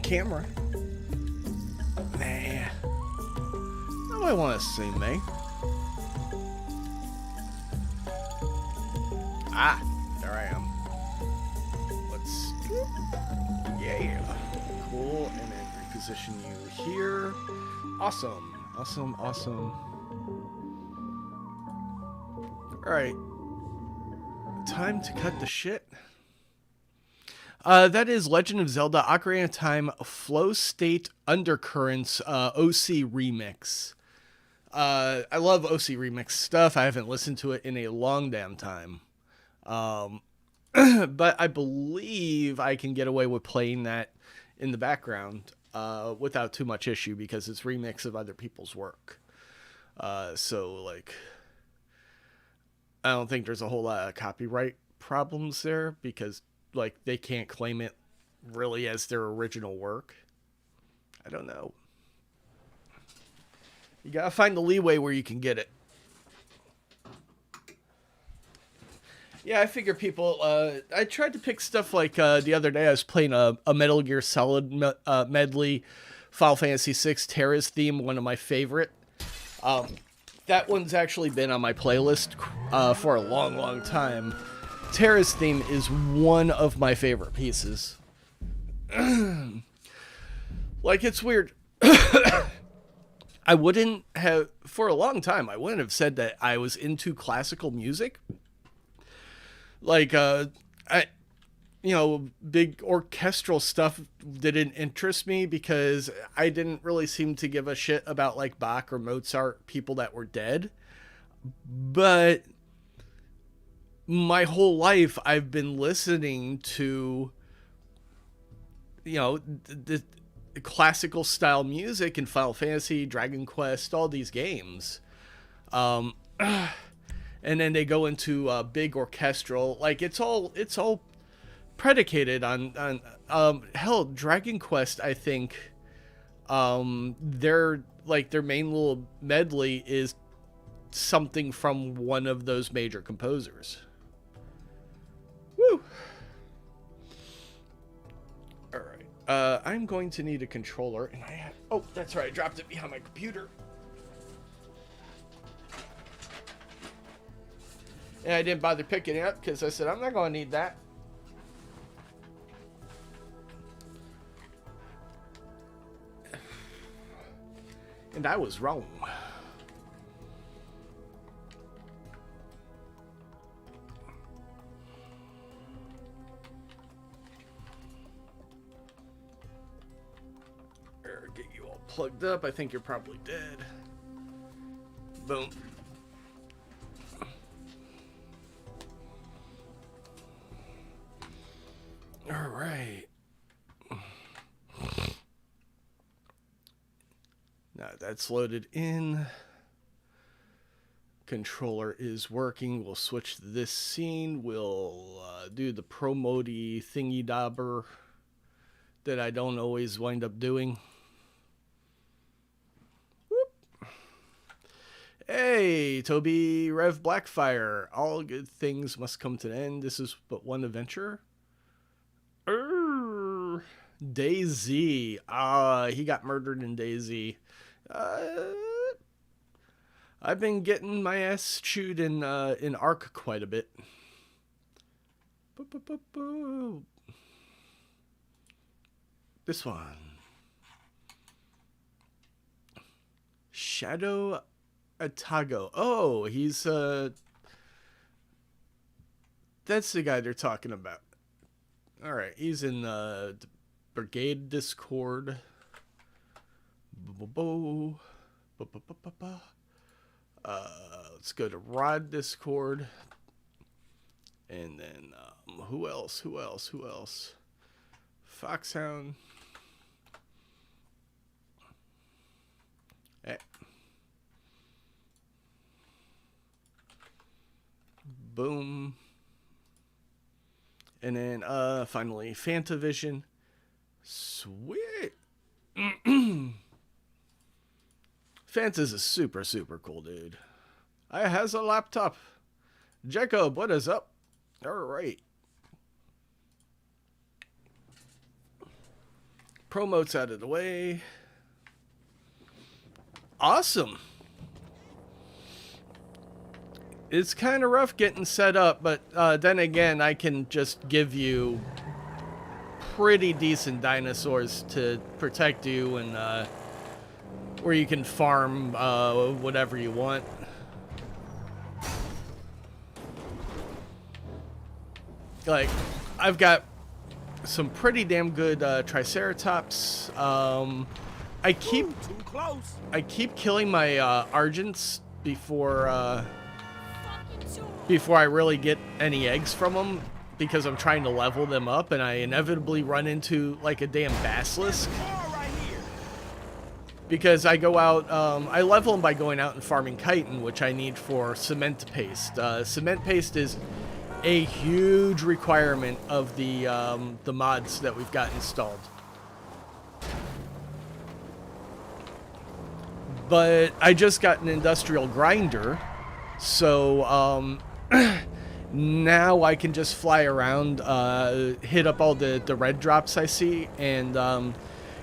Camera. Nah. What do I want to see, me? Ah, there I am. Let's. Yeah. Cool. And then reposition you here. Awesome. Awesome. Awesome. Alright. Time to cut the shit. That is Legend of Zelda Ocarina of Time Flow State Undercurrents OC Remix. I love OC Remix stuff. I haven't listened to it in a long damn time. But I believe I can get away with playing that in the background without too much issue because it's remix of other people's work. So, like, I don't think there's a whole lot of copyright problems there because... like, they can't claim it really as their original work. I don't know. You gotta find the leeway where you can get it. Yeah, I figure people... I tried to pick stuff like the other day. I was playing a Metal Gear Solid medley, Final Fantasy VI Terra's theme, one of my favorite. That one's actually been on my playlist for a long, long time. Terra's theme is one of my favorite pieces. Like, it's weird. I wouldn't have, for a long time, I wouldn't have said that I was into classical music. Like, big orchestral stuff didn't interest me because I didn't really seem to give a shit about, like, Bach or Mozart, people that were dead. But... my whole life, I've been listening to, the classical style music in Final Fantasy, Dragon Quest, all these games. And then they go into big orchestral, like it's all predicated on hell, Dragon Quest, I think, their main little medley is something from one of those major composers. Woo! Alright. I'm going to need a controller, and oh, that's right, I dropped it behind my computer. And I didn't bother picking it up, because I said, I'm not going to need that. And I was wrong. Get you all plugged up. I think you're probably dead. Boom. All right. Now that's loaded in. Controller is working. We'll switch to this scene. We'll do the promote-y thingy-dobber that I don't always wind up doing. Hey, Toby Rev Blackfire. All good things must come to an end. This is but one adventure. DayZ. He got murdered in DayZ. I've been getting my ass chewed in Ark quite a bit. This one. Shadow Atago. Oh, he's that's the guy they're talking about. All right, he's in the Brigade Discord. bo, bo. Ba, ba, ba, ba, ba. Let's go to Rod Discord. And then, who else? Foxhound. Eh. Boom. And then, finally, Fantavision. Sweet. Fanta's a super, super cool dude. I has a laptop. Jacob, what is up? All right. Promotes out of the way. Awesome. It's kind of rough getting set up, but then again, I can just give you pretty decent dinosaurs to protect you and where you can farm whatever you want. Like, I've got some pretty damn good Triceratops. I keep killing my Argents before I really get any eggs from them, because I'm trying to level them up, and I inevitably run into like a damn basilisk. Because I go out, I level them by going out and farming chitin, which I need for cement paste. Cement paste is a huge requirement of the mods that we've got installed. But I just got an industrial grinder, so now I can just fly around, hit up all the red drops I see, and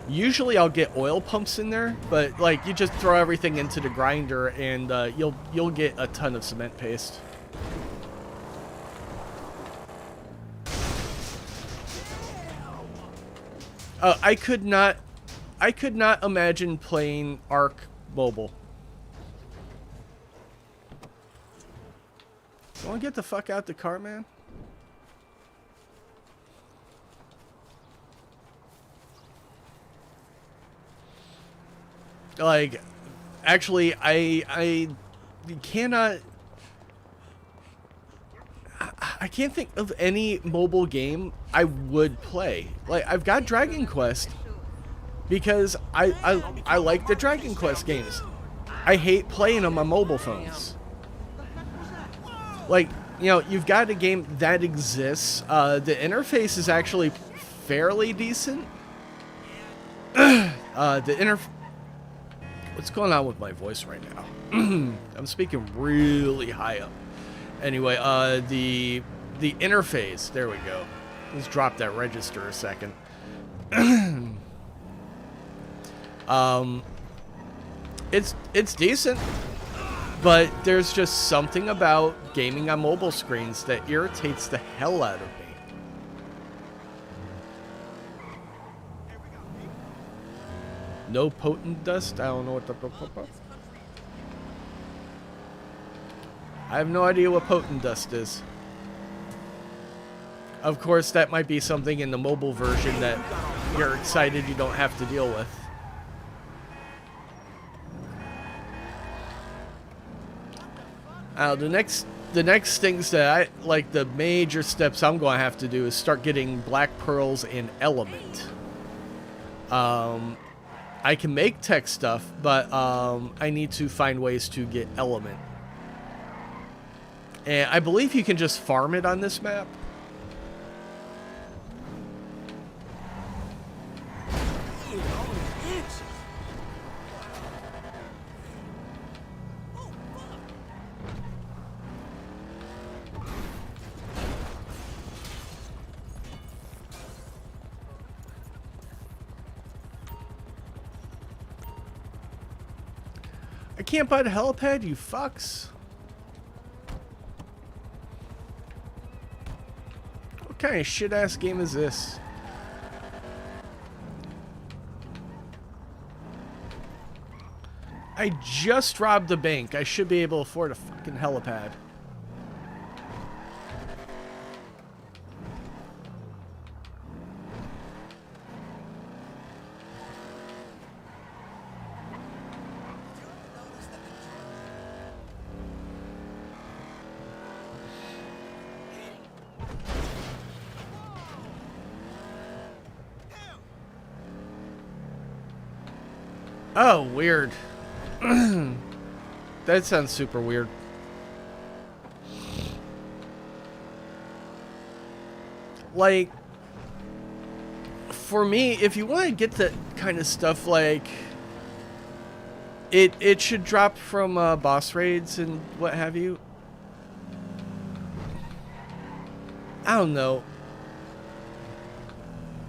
usually I'll get oil pumps in there, but like you just throw everything into the grinder and you'll get a ton of cement paste. I could not imagine playing Ark mobile. You wanna get the fuck out the car, man? Like, actually, I cannot... I can't think of any mobile game I would play. Like, I've got Dragon Quest because I like the Dragon Quest games. I hate playing them on mobile phones. Like, you know, you've got a game that exists. The interface is actually fairly decent. What's going on with my voice right now? I'm speaking really high up. Anyway, the interface, there we go. Let's drop that register a second. It's decent, but there's just something about gaming on mobile screens that irritates the hell out of me. No potent dust? I don't know what the... I have no idea what potent dust is. Of course, that might be something in the mobile version that you're excited you don't have to deal with. The next things that I like, the major steps I'm going to have to do is start getting black pearls in element. I can make tech stuff, but I need to find ways to get element. And I believe you can just farm it on this map. I can't buy the helipad, you fucks. What kind of shit-ass game is this? I just robbed the bank. I should be able to afford a fucking helipad. Oh, weird. That sounds super weird. Like, for me, if you want to get that kind of stuff, like, it should drop from boss raids and what have you. I don't know.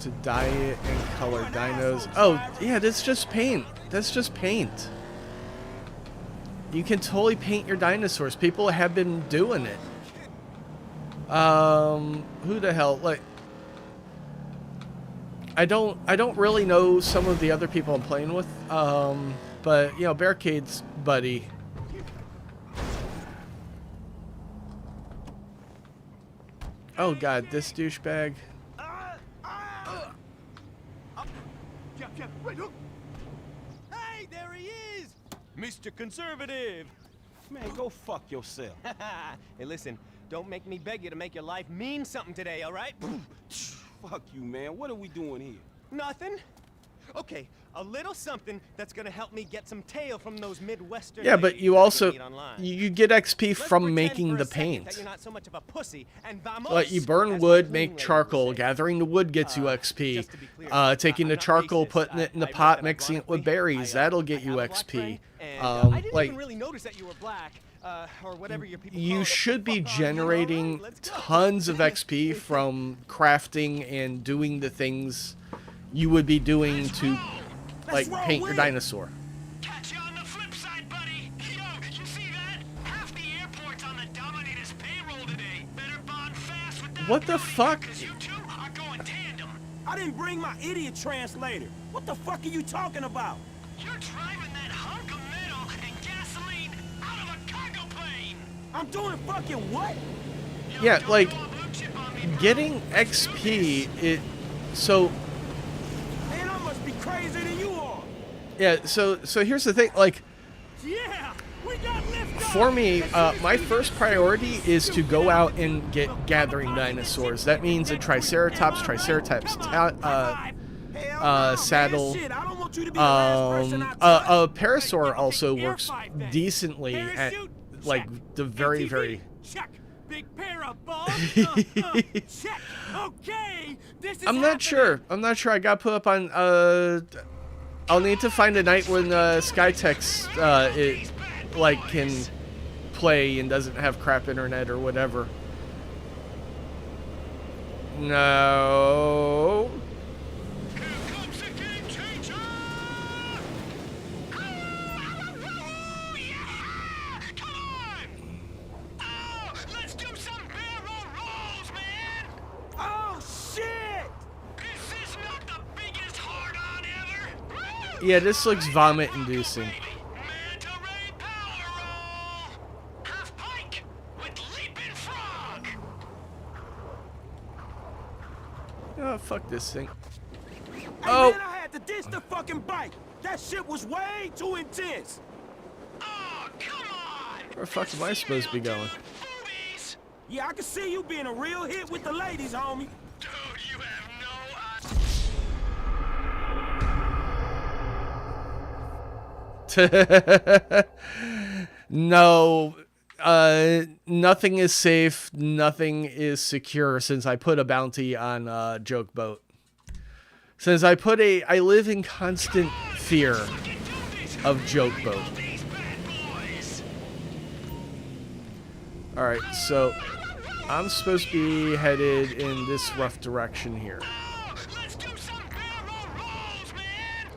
To dye it and color dinos. Oh, yeah, that's just paint. That's just paint. You can totally paint your dinosaurs. People have been doing it. Who the hell? Like, I don't really know some of the other people I'm playing with. But you know, Barricade's buddy. Oh God, this douchebag. Hey, there he is! Mr. Conservative! Man, go fuck yourself. Hey, listen, don't make me beg you to make your life mean something today, all right? Fuck you, man. What are we doing here? Nothing? Okay, a little something that's gonna help me get some tail from those Midwestern. Yeah, but you also you get XP Let's from making pretend the for a second paint. that you're not so much of a pussy, and vamos, Like, you burn as wood, my make cleaning lady charcoal. would say. Gathering the wood gets you XP. just to be clear, Taking the I'm not charcoal, racist. putting it in the I pot, read mixing it with ironically. berries, that'll get I you have a black XP. friend, and, I didn't Like, even really notice that you were black, or whatever your people call you it. should be Fuck on, you know, generating alright, let's go. tons of XP from crafting and doing the things you would be doing to, like, paint your dinosaur. Catch you on the flip side, buddy. Yo, you see that? Half the airport's on the Dominator's payroll today. Better bond fast with that. What the fuck? Because you two are going tandem. I didn't bring my idiot translator. What the fuck are you talking about? You're driving that hunk of metal and gasoline out of a cargo plane. I'm doing fucking what? Yo, Yeah, don't like, go all blue chip on me, bro. getting XP, so, Man, I must be crazier than you are. yeah, so here's the thing, like, Yeah, we got lift off. for me, my first priority is to go out and get gathering dinosaurs. That means a Triceratops saddle. A Parasaur also works decently at, like, the very, very... Check. Big pair of balls. Check. Okay. This is I'm not sure. I got put up on, I'll need to find a night when, Skytex, like, can play and doesn't have crap internet or whatever. No. Here comes the game changer. Oh, yeah! Come on! Oh, let's do some barrel rolls, man! Oh shit! Is this not the biggest hard-on ever? Woo! Yeah, this looks vomit-inducing. Manta ray power roll! Half pike with leaping frog! Oh, fuck this thing. Hey, Oh. man, I had to ditch the fucking bike. That shit was way too intense. Oh, come on! Where the fuck am I supposed to be going? Boobies! Yeah, I can see you being a real hit with the ladies, homie. Dude, you have no idea. No, nothing is safe, nothing is secure since I put a bounty on Joke Boat. Since I live in constant fear of Joke Boat. These bad boys! Alright, so I'm supposed to be headed in this rough direction here. Oh, let's do some barrel rolls, man!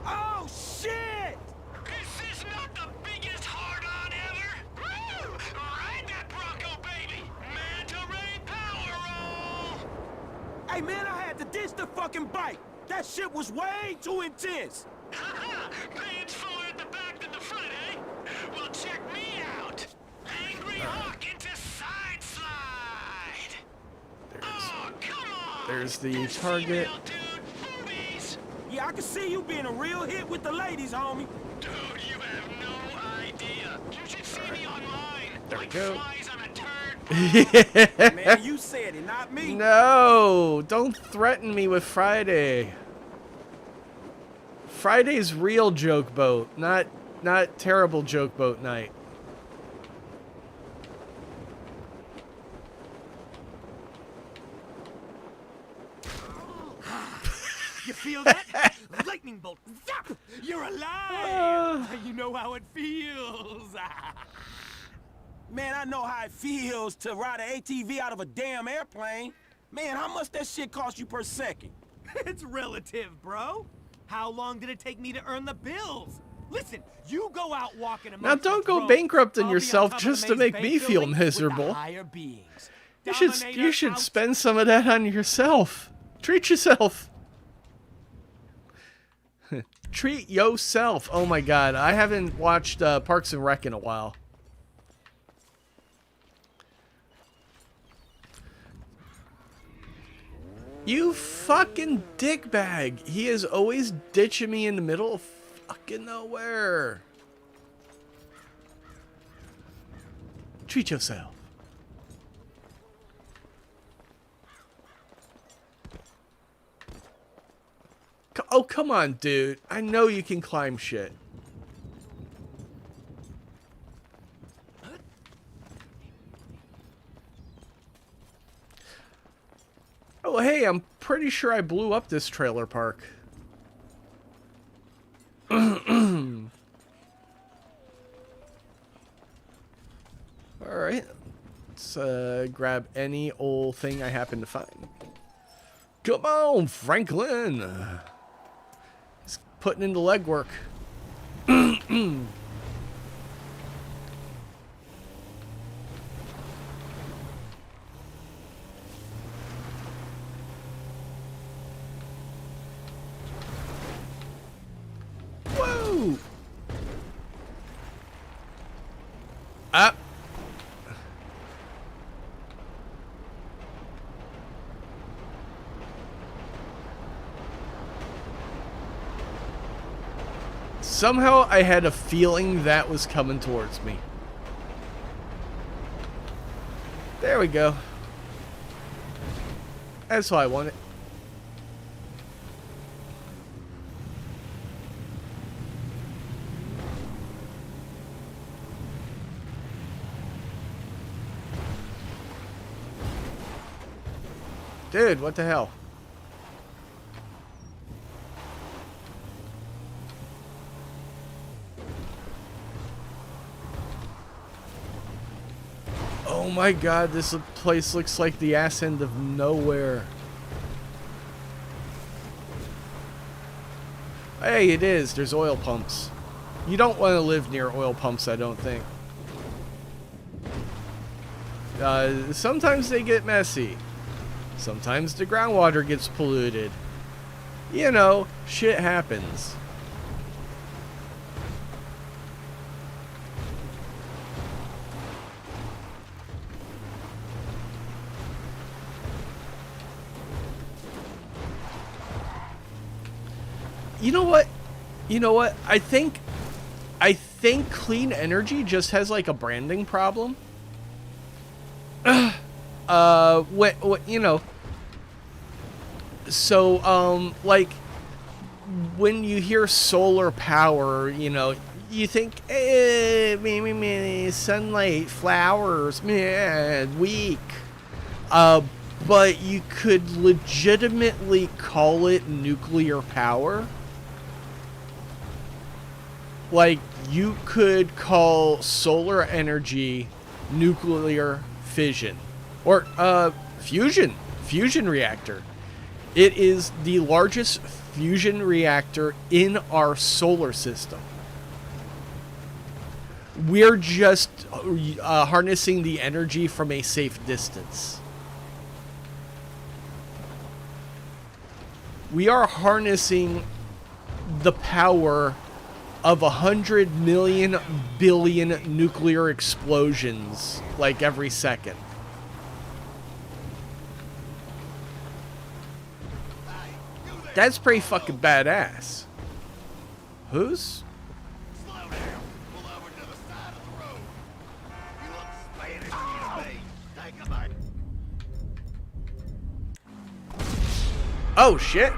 Oh shit! Is this not the biggest hard-on ever? Woo! Ride that Bronco, baby! Manta ray power roll! Hey man, I had to ditch the fucking bike. That shit was way too intense. Haha! Pants fuller at the back than the front, eh? Well, check me out! Angry Hawk into side slide! Oh, come on! There's the This target. female dude, boobies! Yeah, I can see you being a real hit with the ladies, homie. Dude, you have no idea. You should see me online. There we like go. flies on a turd. Man, you said it, not me. No, don't threaten me with Friday. Friday's real joke boat, not terrible joke boat night. You feel that? Lightning bolt. Zap! You're alive! You know how it feels. Man, I know how it feels to ride an ATV out of a damn airplane. Man, how much that shit cost you per second? It's relative, bro. How long did it take me to earn the bills? Listen, you go out walking Now don't go bankrupting yourself just to make me feel miserable. You should spend some of that on yourself. Treat yourself. Treat yourself. Oh my god, I haven't watched Parks and Rec in a while. You fucking dickbag. He is always ditching me in the middle of fucking nowhere. Treat yourself. Oh, come on, dude. I know you can climb shit. Oh, hey, I'm pretty sure I blew up this trailer park. Alright. Let's grab any old thing I happen to find. Come on, Franklin! He's putting in the legwork. Whoa! Up. Somehow I had a feeling that was coming towards me. There we go. That's what I wanted. Dude, what the hell? Oh my god, this place looks like the ass end of nowhere. Hey, it is. There's oil pumps. You don't want to live near oil pumps, I don't think. Sometimes they get messy. Sometimes the groundwater gets polluted. You know, shit happens. You know what? You know what? I think clean energy just has like a branding problem. What you know? So like when you hear solar power, you know, you think sunlight, flowers, weak. But you could legitimately call it nuclear power. Like, you could call solar energy nuclear fission. Or, fusion reactor. It is the largest fusion reactor in our solar system. We're just harnessing the energy from a safe distance. We are harnessing the power of 100 million billion nuclear explosions like every second. That's pretty fucking badass. Who's? Slow down. Pull over to the side of the road. You look Spanish to me. Take a bite. Oh shit.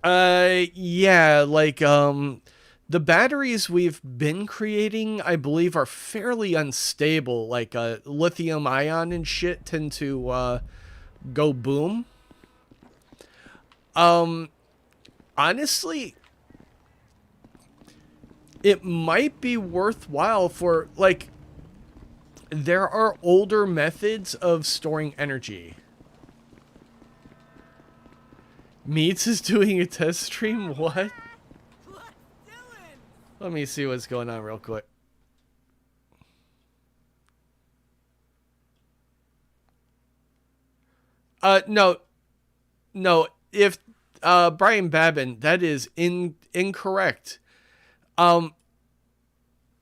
Yeah, like, the batteries we've been creating, I believe, are fairly unstable. Like, lithium ion and shit tend to, go boom. Honestly, it might be worthwhile for, like, there are older methods of storing energy. Meats is doing a test stream? What? Let me see what's going on real quick. No. No, if, Brian Babin, that is incorrect.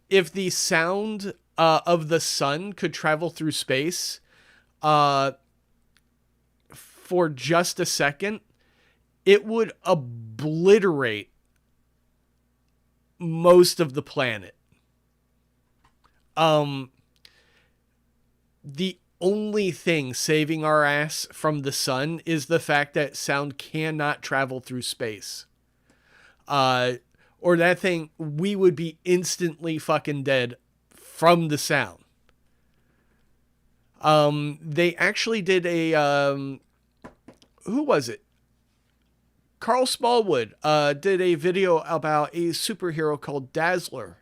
If the sound, of the sun could travel through space, for just a second, it would obliterate most of the planet. The only thing saving our ass from the sun is the fact that sound cannot travel through space. Or that thing, we would be instantly fucking dead from the sound. They actually did a, who was it? Carl Smallwood did a video about a superhero called Dazzler,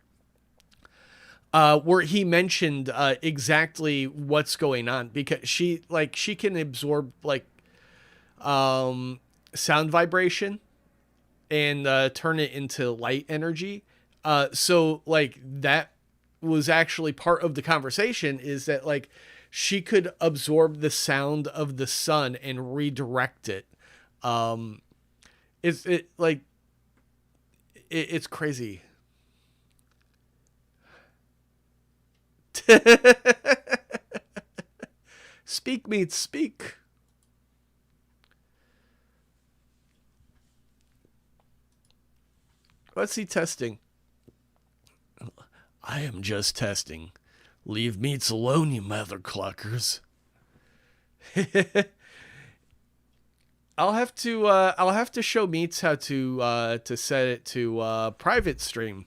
where he mentioned exactly what's going on, because she can absorb like sound vibration and turn it into light energy. So like that was actually part of the conversation, is that like she could absorb the sound of the sun and redirect it. It's crazy. Speak, meat, speak. What's he testing? I am just testing. Leave meats alone, you mother cluckers. I'll have to show Meats how to set it to private stream.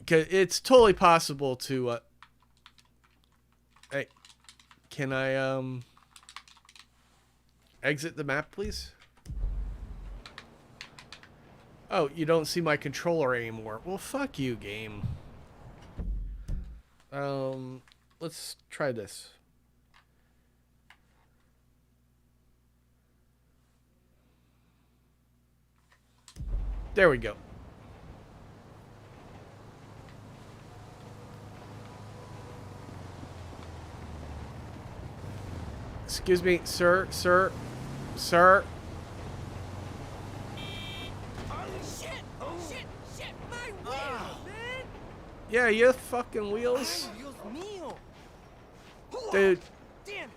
It's totally possible to hey, can I exit the map, please? Oh, you don't see my controller anymore. Well, fuck you, game. Let's try this. There we go. Excuse me, sir. Oh, shit! My wheel, man! Yeah, your fucking wheels. Dios mío! Dude, Damn it!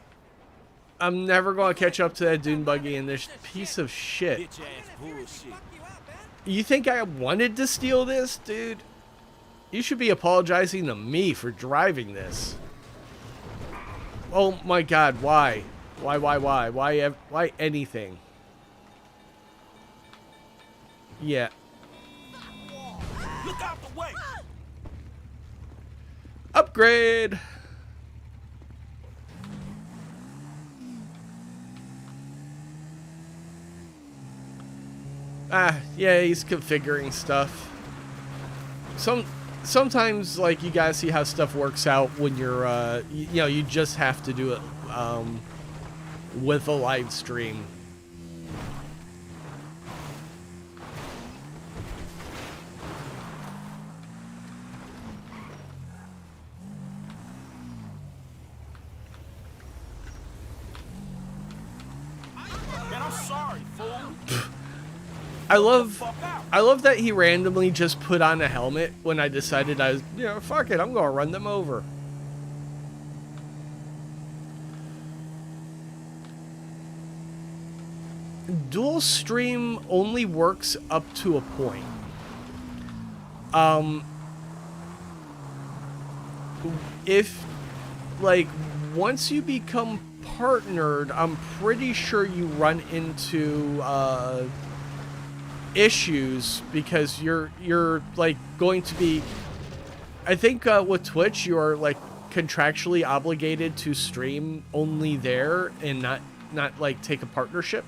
I'm never gonna catch up to that dune buggy in this piece of shit. Bitch ass bullshit. You think I wanted to steal this, dude? You should be apologizing to me for driving this. Oh my god, why? Why anything? Yeah. Look out the way. Upgrade! Yeah, he's configuring stuff. Sometimes, like, you gotta see how stuff works out when you're, you know, you just have to do it, with a live stream. Man, I'm sorry, fool. I love that he randomly just put on a helmet when I decided I was, you know, fuck it, I'm gonna run them over. Dual stream only works up to a point. If, like, once you become partnered, I'm pretty sure you run into issues because you're like going to be. I think with Twitch, you are like contractually obligated to stream only there and not like take a partnership.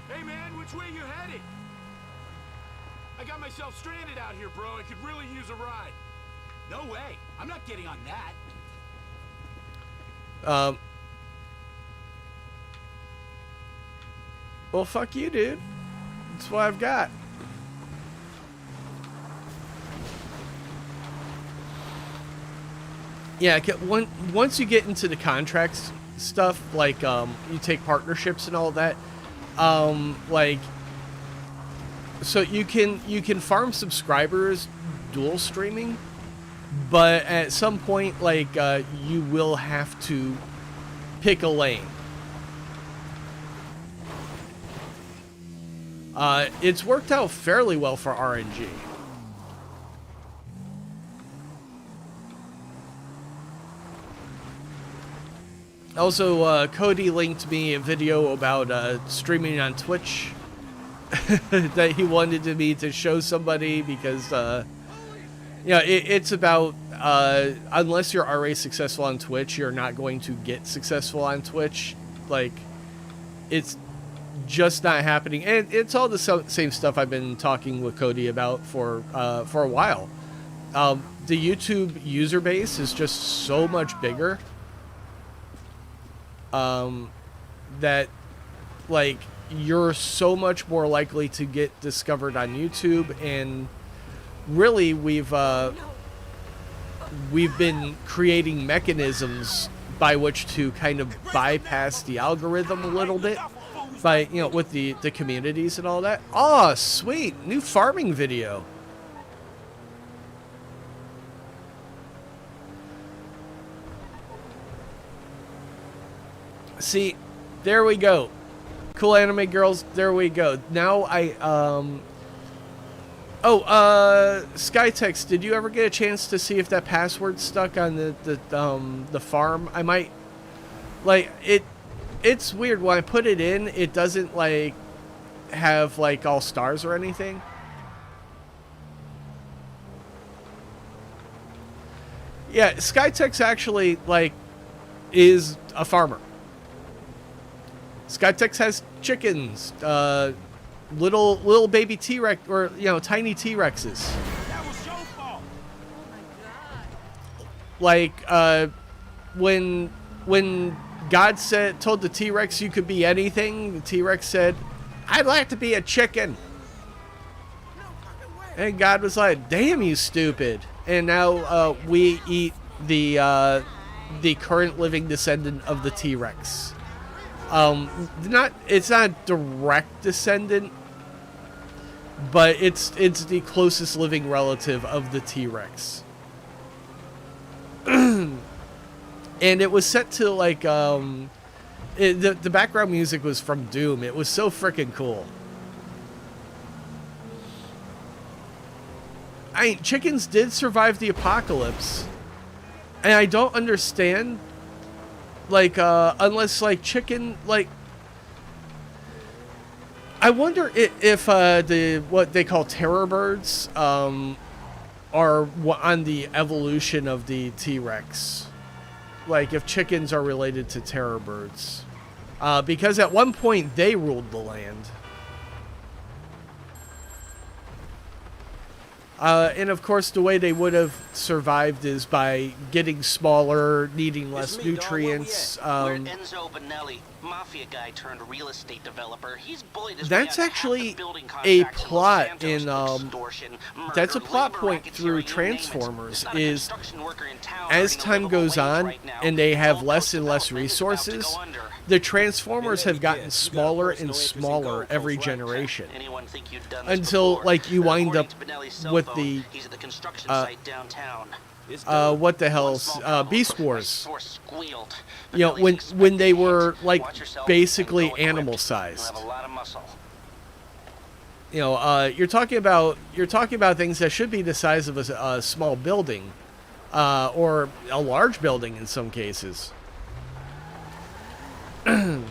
Hey man, which way you headed? I got myself stranded out here, bro. I could really use a ride. No way. I'm not getting on that. Well, fuck you, dude. That's what I've got. Yeah, once you get into the contracts stuff, like you take partnerships and all that, like, so you can farm subscribers dual streaming, but at some point, like, you will have to pick a lane. It's worked out fairly well for RNG. Also, Cody linked me a video about streaming on Twitch that he wanted me to show somebody because, you know, it's about, unless you're already successful on Twitch, you're not going to get successful on Twitch. Like, it's just not happening. And it's all the same stuff I've been talking with Cody about for a while. The YouTube user base is just so much bigger. That, like, you're so much more likely to get discovered on YouTube, and really we've been creating mechanisms by which to kind of bypass the algorithm a little bit by, you know, with the communities and all that. Oh, sweet, new farming video. See, there we go. Cool anime girls, there we go. Now Skytex, did you ever get a chance to see if that password stuck on the farm? I might, like, it's weird when I put it in, it doesn't like have like all stars or anything. Yeah, Skytex actually like is a farmer. Skytex has chickens, little baby T-Rex, or, you know, tiny T-Rexes. That was your fault. Like, when God told the T-Rex you could be anything, the T-Rex said, "I'd like to be a chicken." And God was like, "Damn, you stupid." And now we eat the current living descendant of the T-Rex. It's not a direct descendant, but it's the closest living relative of the T-Rex. And it was set to like the background music was from Doom. It was so freaking cool. Chickens did survive the apocalypse, and I don't understand. Like, unless, like, chicken, like, I wonder if what they call terror birds, are on the evolution of the T-Rex. Like, if chickens are related to terror birds. Because at one point, they ruled the land. And of course, the way they would have survived is by getting smaller, needing less nutrients. We're at Enzo Benelli, mafia guy turned real estate developer. He's bullied his That's way out actually half the building a contracts plot Los Santos, in extortion, that's a murder, plot labor point racketeering, through you name it. Transformers, There's not a is construction worker in town as earning a time livable goes wage on right now. and they have Gulf less Coast and less development is about to resources, go under. the Transformers have gotten You got smaller personal and interest in smaller Gold every Coast, right? generation. Anyone think you've done this Until, before? like, you wind According up to Benelli's cell with phone, the, he's at the construction site downtown. what the hell, One small problem, Beast my Wars. source squealed. You know, Benelli's when they expecting were, hit. like, Watch yourself basically and go equipped. animal-sized. You'll have a lot of muscle. You know, you're talking about things that should be the size of a small building, or a large building in some cases. And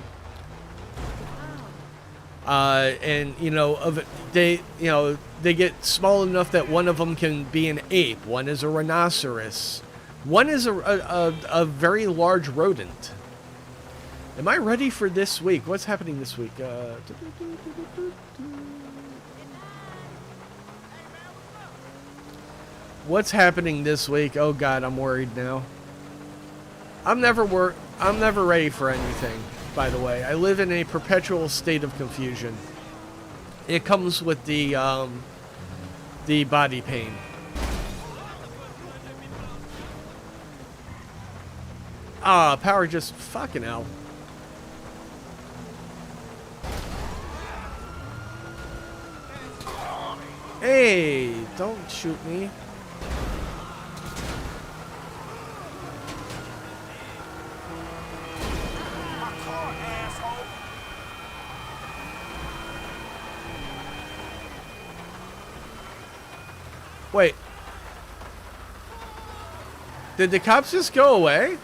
they get small enough that one of them can be an ape, one is a rhinoceros, one is a very large rodent. Am I ready for this week? What's happening this week? What's happening this week? Oh God, I'm worried now. I'm never ready for anything, by the way. I live in a perpetual state of confusion. It comes with the body pain. Power just fucking hell. Hey, don't shoot me. Wait. Did the cops just go away?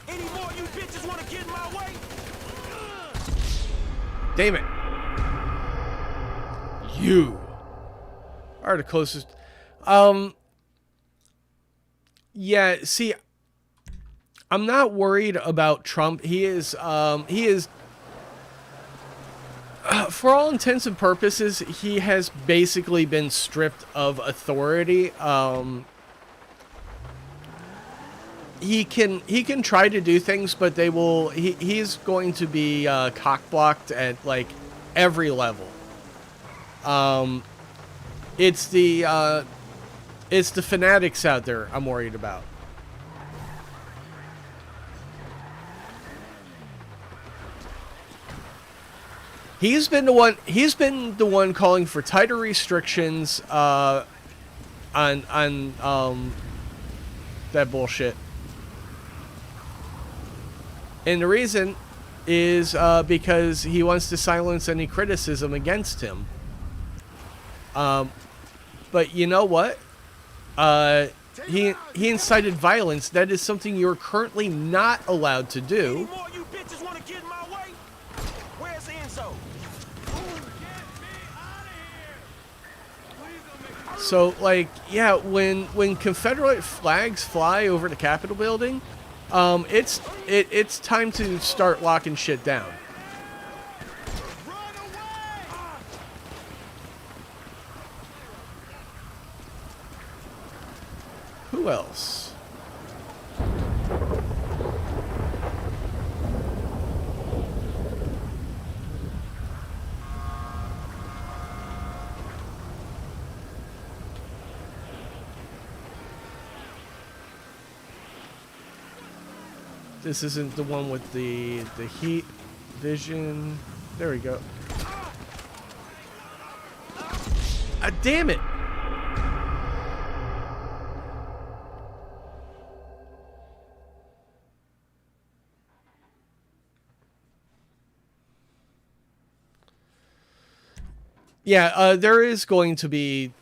Any more you bitches want to get in my way? Damn it. You are the closest. Yeah, see, I'm not worried about Trump. He is, for all intents and purposes, he has basically been stripped of authority. He can try to do things, but he's going to be cock-blocked at like every level. It's the fanatics out there I'm worried about. He's been the one calling for tighter restrictions on that bullshit. And the reason is because he wants to silence any criticism against him. But you know what? He incited violence. That is something you're currently not allowed to do. Any more you bitches want to get in my way? Where's Enzo? So, like, yeah, when Confederate flags fly over the Capitol building, it's time to start locking shit down. Who else? This isn't the one with the heat vision. There we go. Damn it! Yeah, there is going to be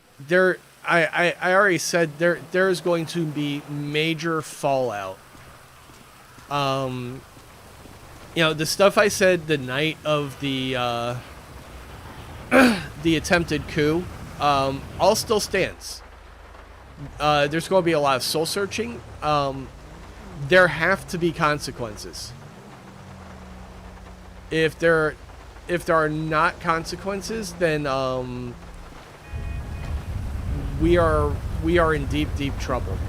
I already said there is going to be major fallout. The stuff I said the night of the the attempted coup, all still stands. There's going to be a lot of soul searching. There have to be consequences. If there are not consequences, then we are in deep trouble.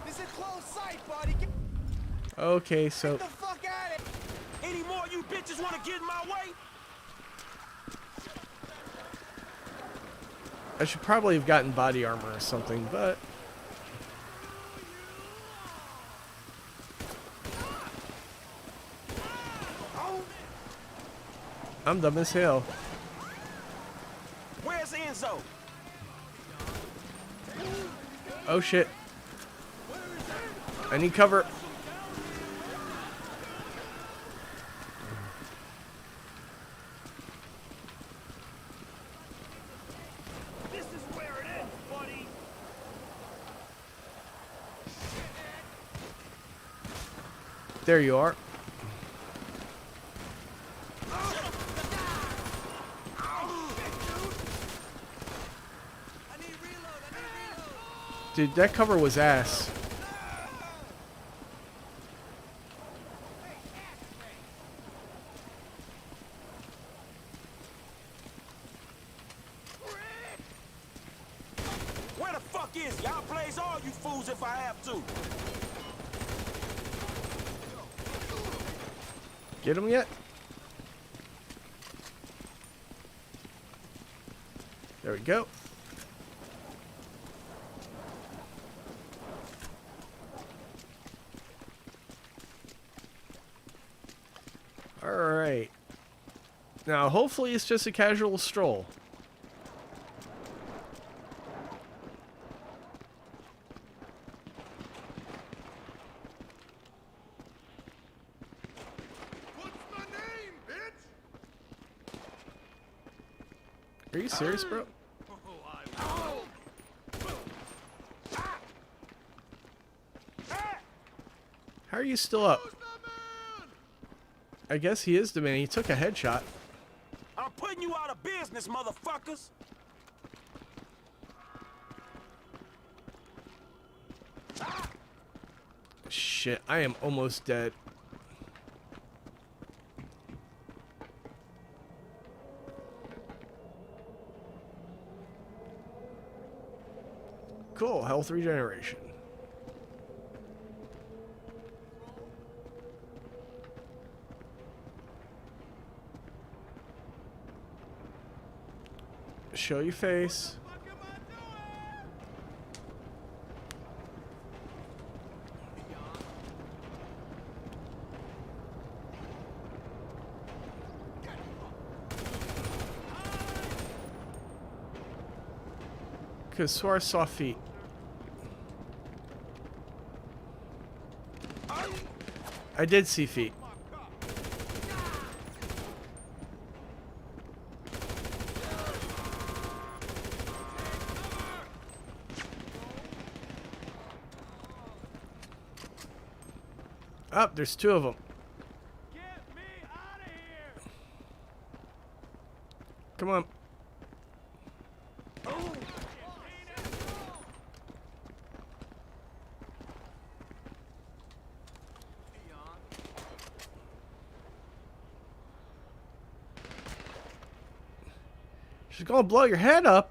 This is close sight, buddy. Get Okay, so the fuck out of here. Any more you bitches want to get in my way? I should probably have gotten body armor or something, but... I'm dumb as hell. Where's Enzo? Oh shit. I need cover. This is where it ends, buddy. There you are. Dude, that cover was ass. Where the fuck is he? I'll blaze all you fools if I have to. Get him yet? There we go. Alright. Now, hopefully it's just a casual stroll. What's my name, bitch? Are you serious, bro? How are you still up? Who's the man? I guess he is the man. He took a headshot. I'm putting you out of business, motherfuckers. Shit, I am almost dead. Cool, health regeneration. Show your face. What am I Cause Suarez saw feet. I did see feet. Up, there's two of them. Get me out of here. Come on. She's gonna blow your head up.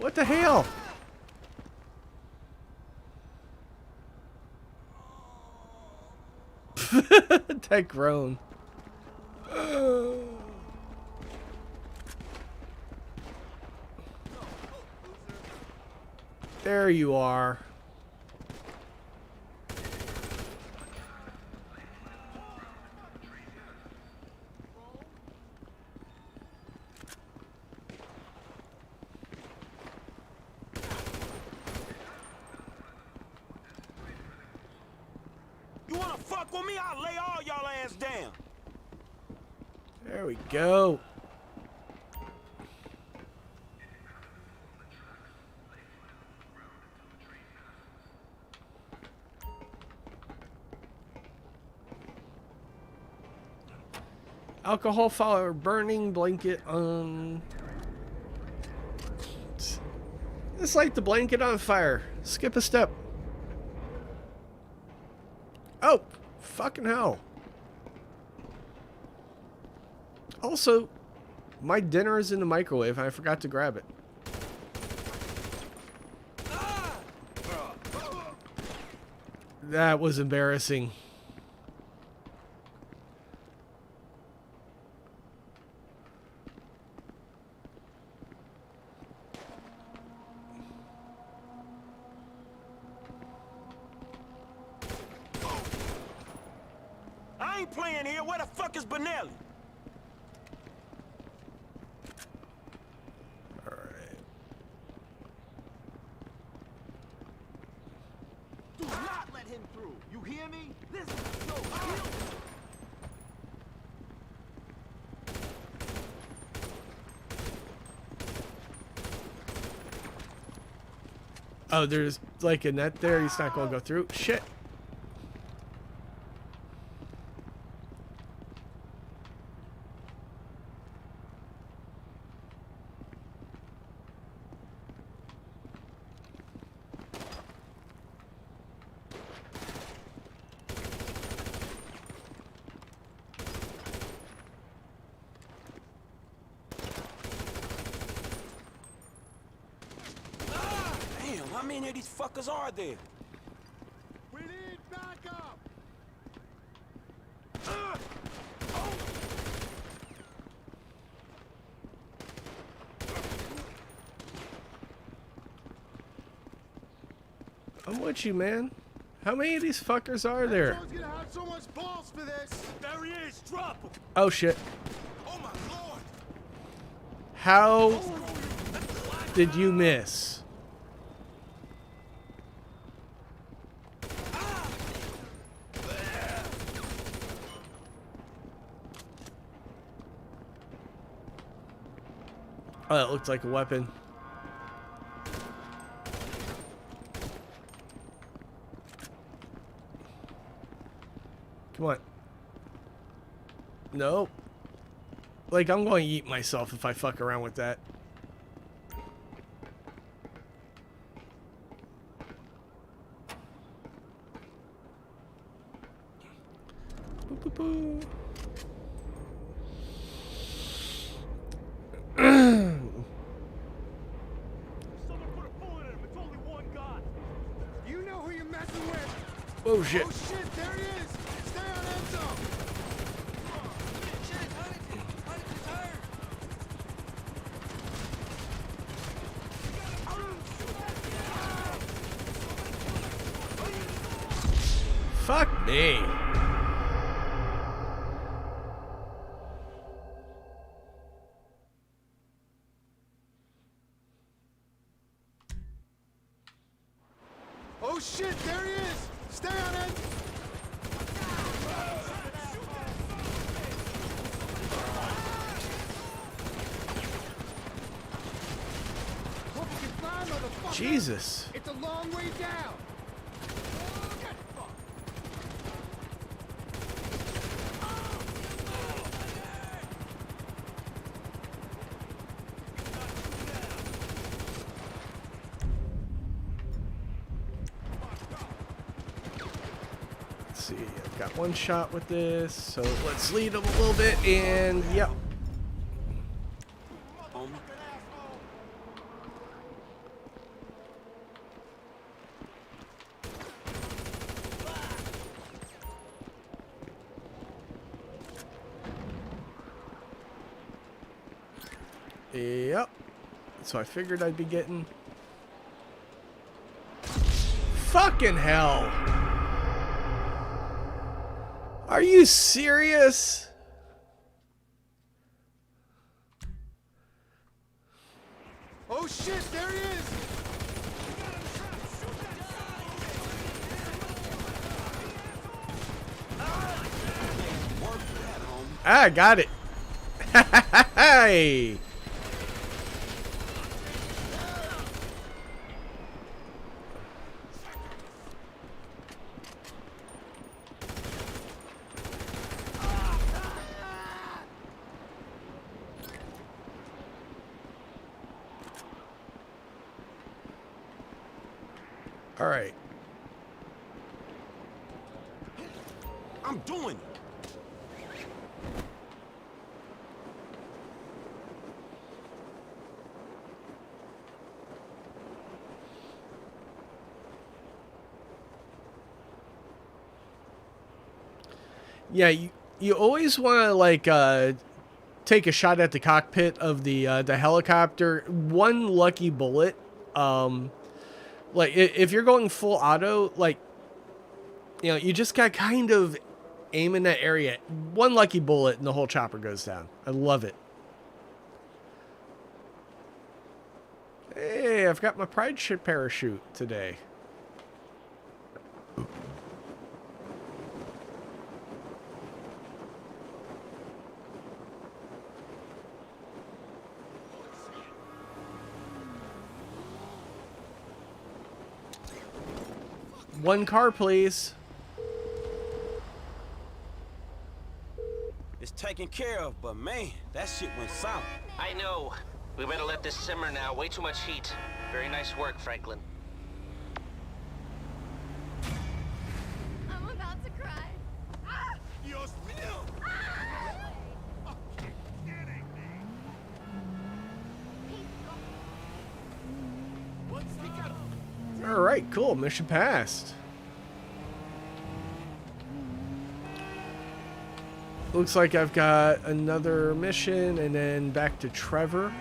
What the hell? That groan. There you are. You wanna fuck with me? I'll lay all y'all ass down. There we go. Alcohol fire burning blanket on. It's like the blanket on fire. Skip a step. Oh, fucking hell. Also, my dinner is in the microwave and I forgot to grab it. That was embarrassing. playing here. Where the fuck is Benelli? Alright. Do not let him through. You hear me? This is no deal. Oh, there's like a net there. He's not going to go through. Shit. Damn, how many of these fuckers are there? We need backup. I'm with you, man. How many of these fuckers are there? Joe's gonna have so much balls for this. There he is. Drop him. Oh, shit. Oh my lord. How did you miss? Oh, that looked like a weapon. Come on. Nope. Like, I'm going to eat myself if I fuck around with that. Boo, boo, boo. Someone put a bullet in him. It's only one guy. You know who you're messing with. Oh, shit. Oh shit, there he is. Stay on that zone. Fuck me. Oh shit, there he is. Stay on it. Hope you can fly, motherfucker. Jesus. It's a long way down. Let's see. I've got one shot with this, so let's lead him a little bit, and yep. Homie. Yep. So I figured I'd be getting. Fucking hell. Are you serious? Oh shit, there he is. I got it. Hey. All right. I'm doing it. Yeah, you always want to like take a shot at the cockpit of the helicopter. One lucky bullet. Like if you're going full auto, like you know, you just got kind of aim in that area. One lucky bullet and the whole chopper goes down. I love it. Hey, I've got my pride parachute today. One car, please. It's taken care of, but man, that shit went south. I know. We better let this simmer now. Way too much heat. Very nice work, Franklin. I'm about to cry. Dios mío! Oh, you're kidding me. What's he got? All right, cool. Mission passed. Looks like I've got another mission and then back to Trevor.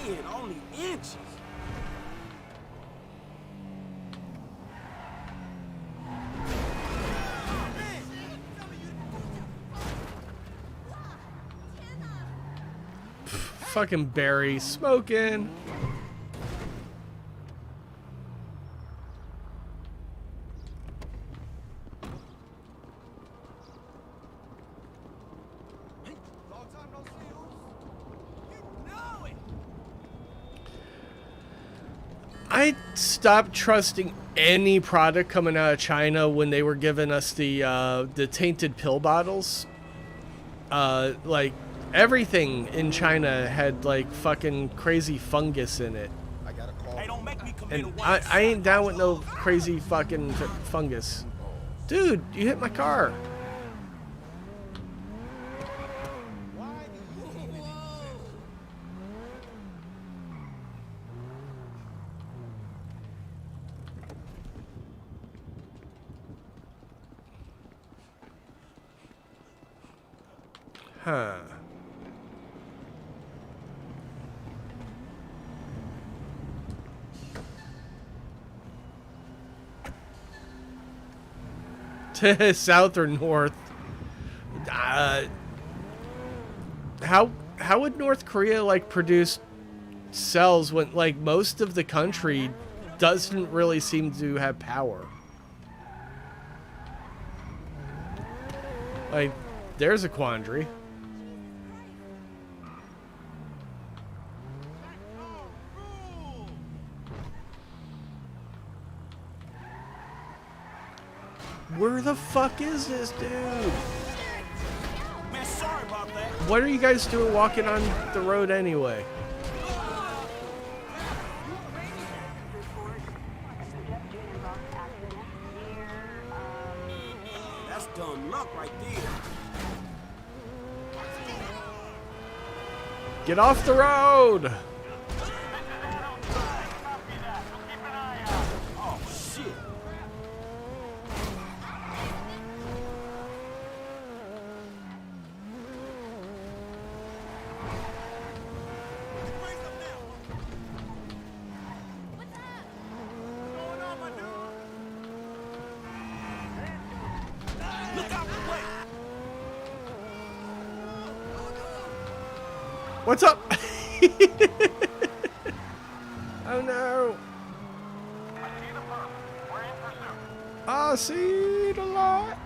Man, only inches. Fucking Barry smoking. Long time no see, you know it. I stopped trusting any product coming out of China when they were giving us the tainted pill bottles. Like everything in China had like fucking crazy fungus in it, I got a call. Hey, don't make me commit a and white I ain't down with no crazy fucking fungus. Dude, you hit my car. Why do you even exist? Huh. South or north? How would North Korea like produce cells when like most of the country doesn't really seem to have power? Like, there's a quandary. Where the fuck is this dude? Man, sorry about that. What are you guys doing walking on the road anyway? That's dumb luck right there. Get off the road! Oh, shit. Look out the way. What's up? Oh no! I see the light.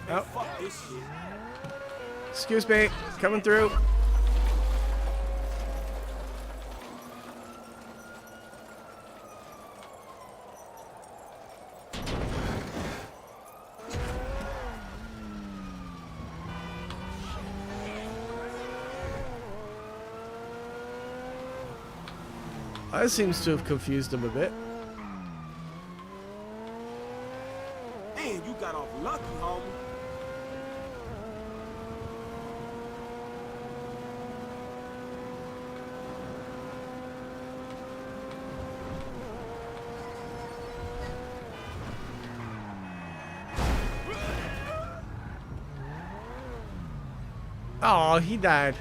Oh, Fuck this shit. excuse me, coming through. That seems to have confused him a bit. Man, you got off lucky, homie. Oh, he died.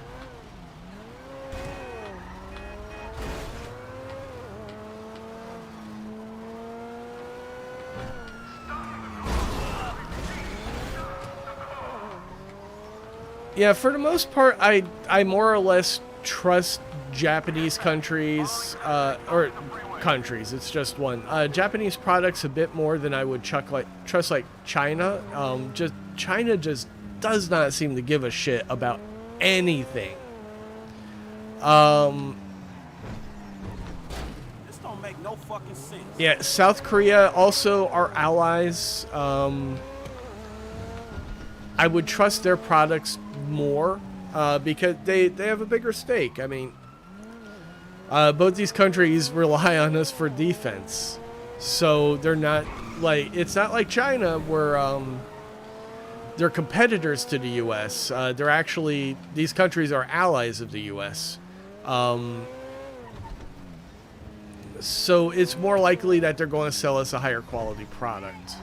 Yeah, for the most part, I more or less trust Japanese countries, or countries. It's just one. Japanese products a bit more than I would trust like China. China just does not seem to give a shit about anything. This don't make no fucking sense. Yeah, South Korea also are allies. I would trust their products more because they have a bigger stake. I mean, both these countries rely on us for defense, so they're not like, it's not like China where they're competitors to the U.S. They're actually, these countries are allies of the U.S. So it's more likely that they're going to sell us a higher quality product.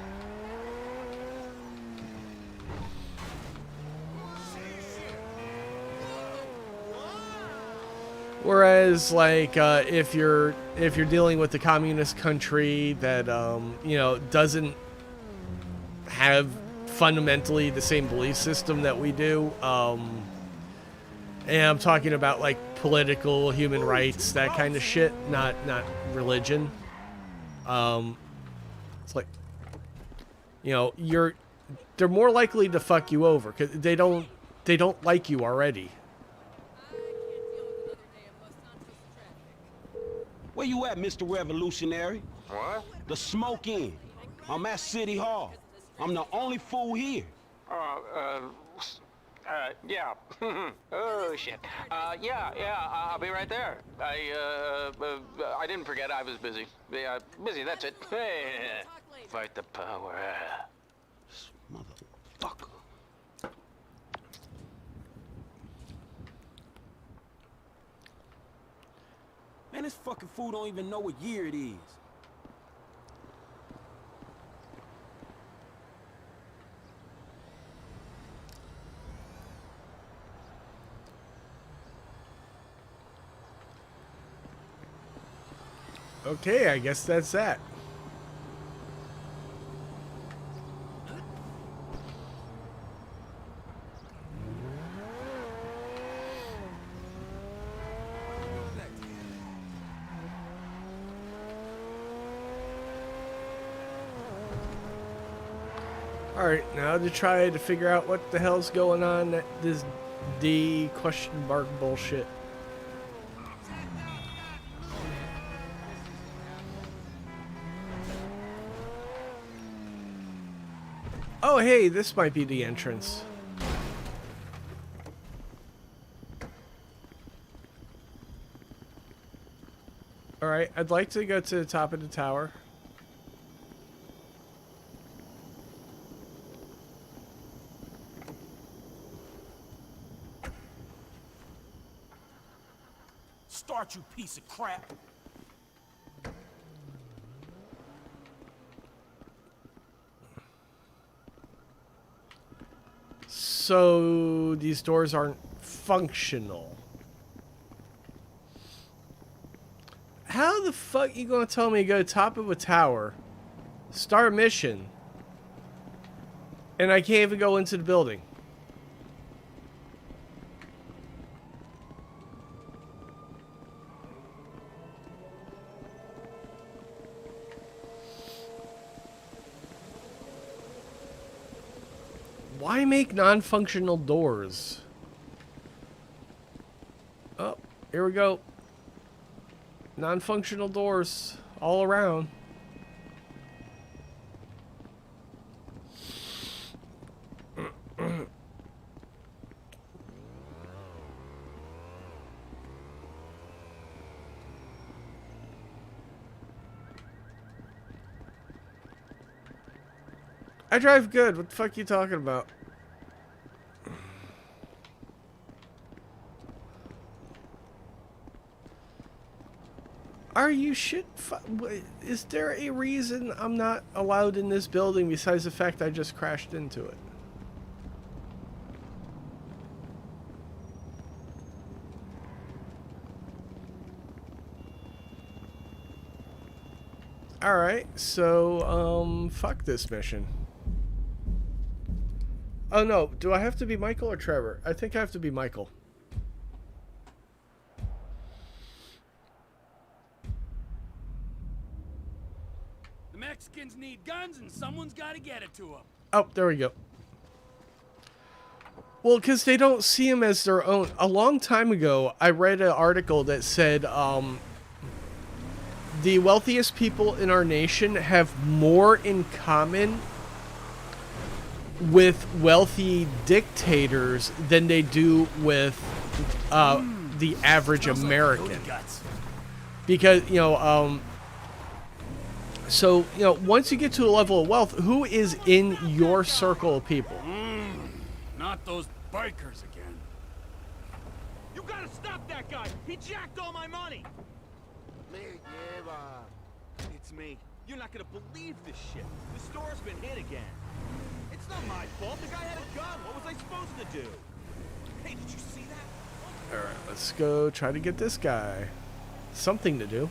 Whereas, like, if you're dealing with a communist country that you know, doesn't have fundamentally the same belief system that we do, and I'm talking about like political, human rights, that kind of shit, not religion. It's like, you know, they're more likely to fuck you over because they don't like you already. Where you at, Mr. Revolutionary? What? The Smoke Inn. I'm at City Hall. I'm the only fool here. Yeah. Oh, shit. Yeah, I'll be right there. I didn't forget I was busy. Yeah, busy, that's it. Fight the power. Motherfucker. Man, this fucking fool don't even know what year it is. Okay, I guess that's that. Alright, now to try to figure out what the hell's going on at this D question mark bullshit. Oh hey, this might be the entrance. Alright, I'd like to go to the top of the tower. Start, you piece of crap. So these doors aren't functional. How the fuck you gonna tell me to go to the top of a tower, start a mission, and I can't even go into the building? Why make non-functional doors? Oh, here we go. Non-functional doors all around. I drive good. What the fuck are you talking about? Are you shit? Is there a reason I'm not allowed in this building besides the fact I just crashed into it? Alright, so, fuck this mission. Oh no, do I have to be Michael or Trevor? I think I have to be Michael. The Mexicans need guns and someone's got to get it to them. Oh, there we go. Well, because they don't see them as their own. A long time ago, I read an article that said the wealthiest people in our nation have more in common with wealthy dictators than they do with the average American. Because, you know, so, you know, once you get to a level of wealth, who is in your circle of people? Not those bikers again. You gotta stop that guy! He jacked all my money! It's me. You're not gonna believe this shit. The store's been hit again. It's not my fault. The guy had a gun. What was I supposed to do? Hey, did you see that? Alright, let's go try to get this guy. Something to do.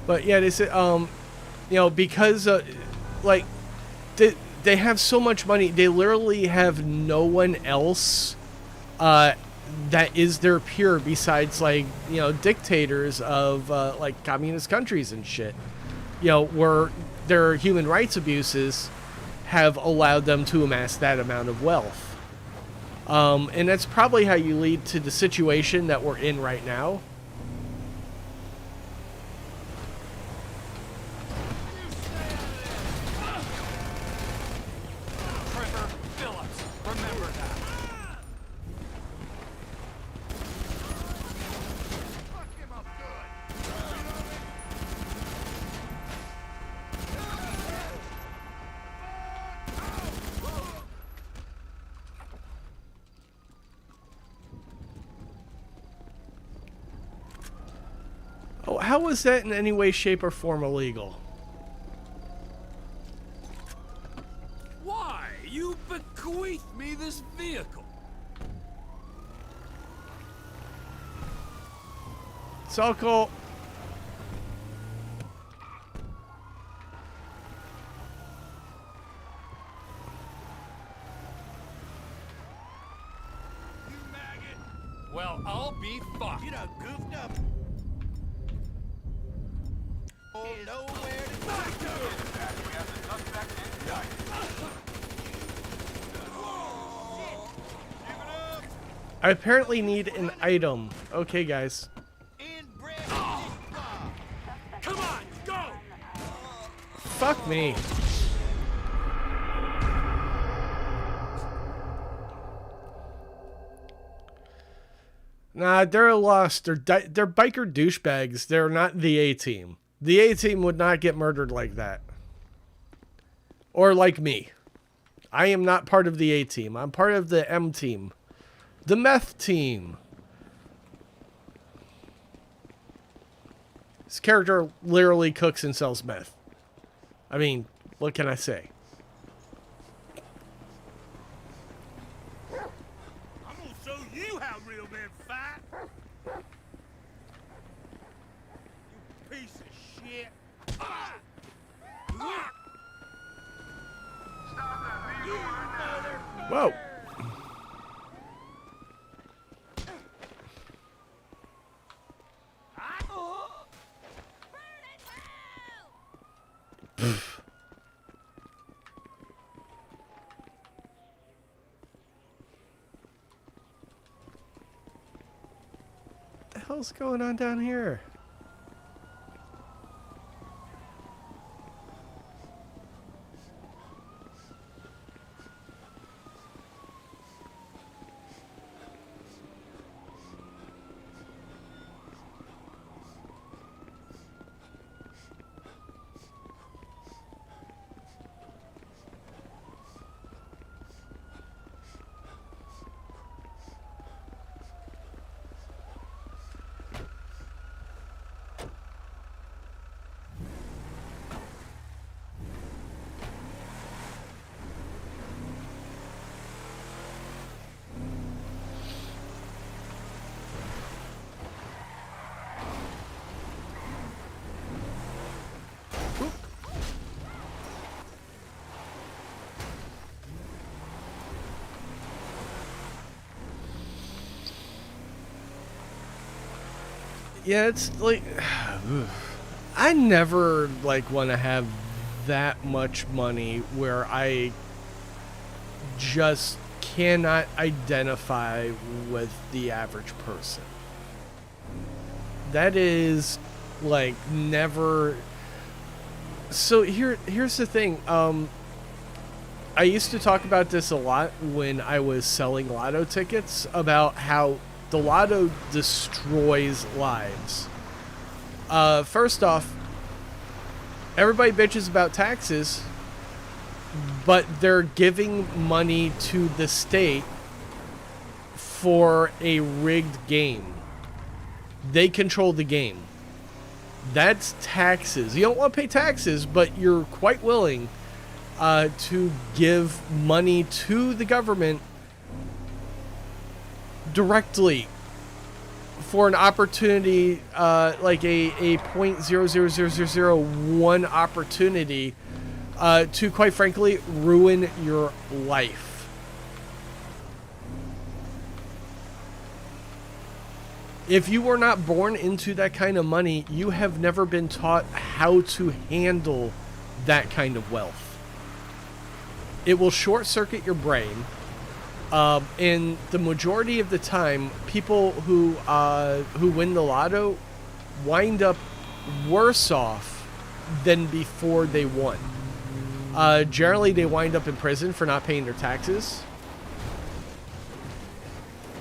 But yeah, they said, you know, because, like, they have so much money, they literally have no one else that is their peer besides, like, you know, dictators of, like, communist countries and shit. You know, where their human rights abuses have allowed them to amass that amount of wealth. And that's probably how you lead to the situation that we're in right now. Oh, how was that in any way, shape, or form illegal? Why? You bequeathed me this vehicle. It's all cool. You maggot. Well, I'll be fucked. You done goofed up. Oh, nowhere to go. I apparently need an item. Okay, guys. Inbred Come on, go! Fuck me. Nah, they're lost. They're biker douchebags. They're not the A-team. The A-team would not get murdered like that. Or like me. I am not part of the A-team. I'm part of the M-team. The meth team. This character literally cooks and sells meth. I mean, what can I say? I'm gonna show you how real men fight. You piece of shit. Ah! Ah! You mother. Whoa. What the hell's going on down here? Yeah, it's like I never like want to have that much money where I just cannot identify with the average person. That is like never. So here's the thing. I used to talk about this a lot when I was selling lotto tickets about how the lotto destroys lives. First off, everybody bitches about taxes, but they're giving money to the state for a rigged game. They control the game. That's taxes. You don't want to pay taxes, but you're quite willing to give money to the government directly for an opportunity, like a 0.00001 opportunity to, quite frankly, ruin your life. If you were not born into that kind of money, you have never been taught how to handle that kind of wealth. It will short-circuit your brain. And the majority of the time, people who win the lotto wind up worse off than before they won. Generally, they wind up in prison for not paying their taxes.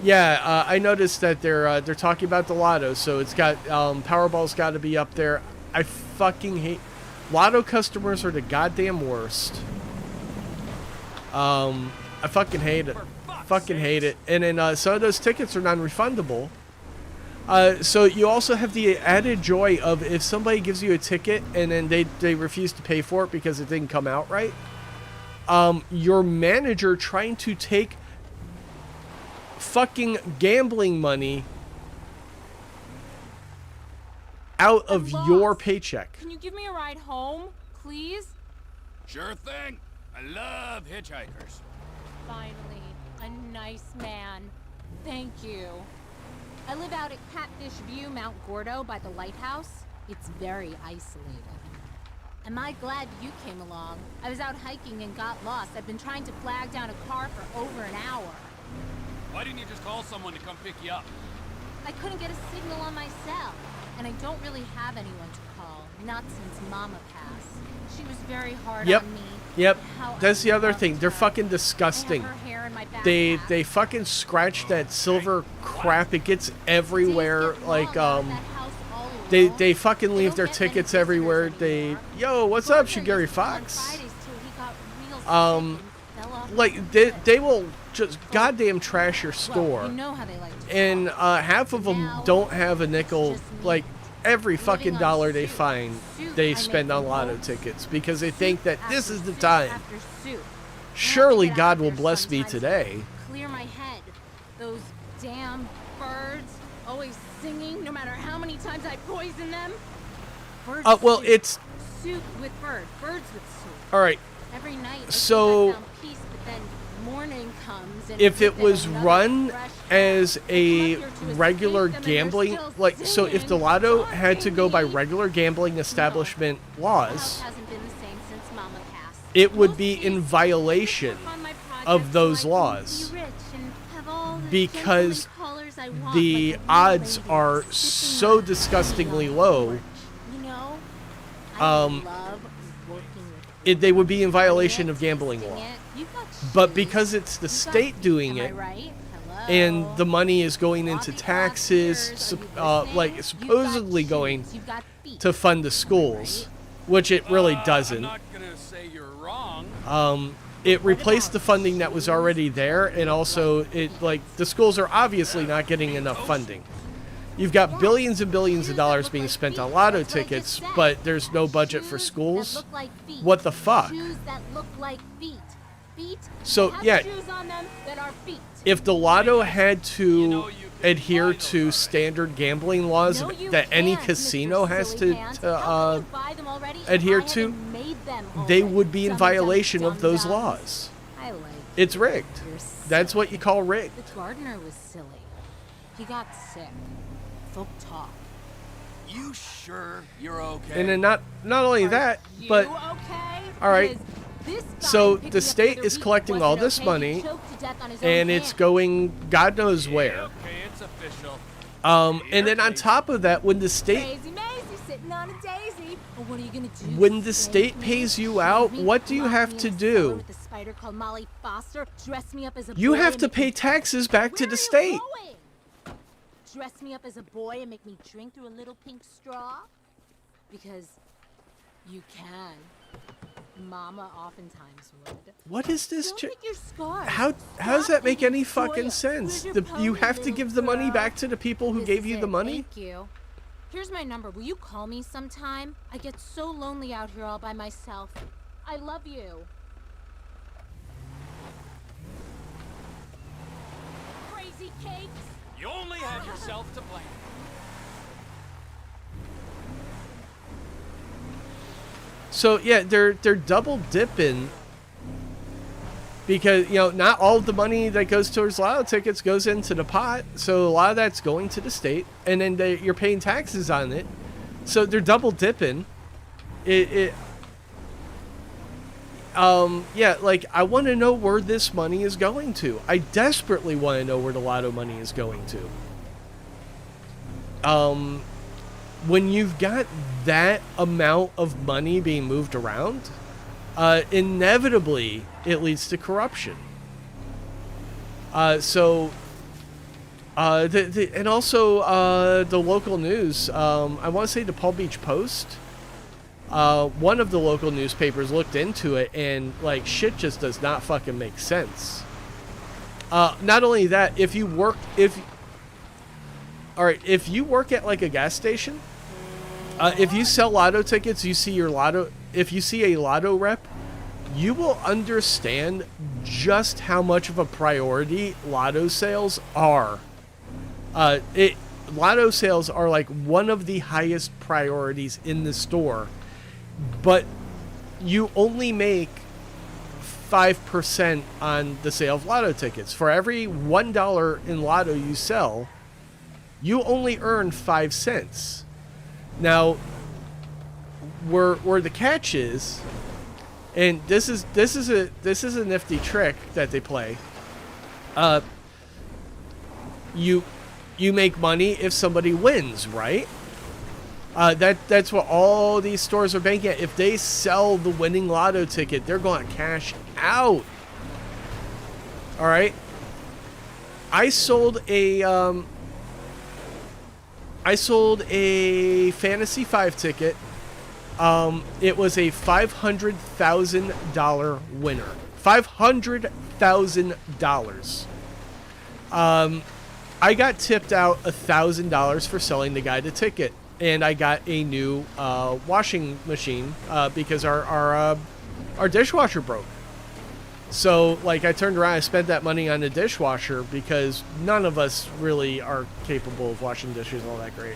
Yeah, I noticed that they're talking about the lotto, so it's got Powerball's got to be up there. I fucking hate lotto customers are the goddamn worst. I fucking hate it. Fucking hate it. And then some of those tickets are non-refundable. So you also have the added joy of if somebody gives you a ticket and then they refuse to pay for it because it didn't come out right. Your manager trying to take fucking gambling money out of your paycheck. Can you give me a ride home, please? Sure thing. I love hitchhikers. Finally, a nice man. Thank you. I live out at Catfish View, Mount Gordo, by the lighthouse. It's very isolated. Am I glad you came along? I was out hiking and got lost. I've been trying to flag down a car for over an hour. Why didn't you just call someone to come pick you up? I couldn't get a signal on my cell, and I don't really have anyone to call. Not since Mama passed. She was very hard on me. Yep. That's the other thing. They're fucking disgusting. They fucking scratch that silver crap. It gets everywhere. Like they fucking leave their tickets everywhere. Yo, what's up, Shigeri Fox? Like they will just goddamn trash your store. And half of them don't have a nickel. Like every fucking dollar they find, they spend on lotto tickets because they think that this is the time. Surely God will bless me today. Clear my head. Those damn birds always singing no matter how many times I poison them. Bird well, soup. it's Soup with birds with soup. All right. Every night. So Peace, but then morning comes and if it was run as a regular gambling, like, so if the lotto had to go by regular gambling establishment laws, it would be in violation of those laws because the odds are so disgustingly low. They would be in violation of gambling law. But because it's the state doing it, and the money is going into taxes, like supposedly going to fund the schools, which it really doesn't. It replaced the funding that was already there, and also the schools are obviously not getting enough funding. You've got billions and billions of dollars being spent on lotto tickets, but there's no budget for schools. What the fuck? So yeah, if the lotto had to adhere to standard gambling laws that any casino has to adhere to, they would be in violation of those laws. It's rigged. That's what you call rigged. The gardener was silly. He got sick. Folk talk. You sure you're okay? And then not only that, You but okay? all right. Because this guy So picked the me up state other is week collecting all wasn't this okay. money, He choked to death on his own and it's hand. going God knows where. Okay, it's official. And then on top of that, when the state Crazy Maisie sitting on a daisy. Well, what are you gonna do? when the Spank state me? pays you Shoot out, me? what do you Lock have me to in a cellar do? with a spider called Molly Foster. Dress me up as a You boy have and to make me pay taxes back to Where the are state. you going? Dress me up as a boy and make me drink through a little pink straw? Because you can. Mama oftentimes would. What is this? Don't pick your scars. How does Stop that make eating any soya. fucking sense? Where's your You pony, have to little give the money girl? back to the people who This gave is you the it. money? Thank you. Here's my number. Will you call me sometime? I get so lonely out here all by myself. I love you. Crazy cakes. You only have yourself to blame. So yeah, they're double dipping because not all of the money that goes towards lotto tickets goes into the pot. So a lot of that's going to the state, and then you're paying taxes on it. So they're double dipping. Yeah, like I want to know where this money is going to. I desperately want to know where the lotto money is going to. When you've got that amount of money being moved around, inevitably it leads to corruption. And also the local news. I want to say the Palm Beach Post. One of the local newspapers looked into it, and like shit just does not fucking make sense. Not only that, if you work at like a gas station, if you sell lotto tickets, if you see a lotto rep, you will understand just how much of a priority lotto sales are. Lotto sales are like one of the highest priorities in the store, but you only make 5% on the sale of lotto tickets. For every $1 in lotto you sell, you only earn 5 cents. Now, where the catch is, and this is a nifty trick that they play. You make money if somebody wins, right? That's what all these stores are banking at. If they sell the winning lotto ticket, they're going to cash out. All right. I sold a Fantasy 5 ticket. It was a $500,000 winner. $500,000. I got tipped out $1,000 for selling the guy the ticket, and I got a new washing machine because our dishwasher broke. So, like, I turned around, I spent that money on the dishwasher because none of us really are capable of washing dishes all that great.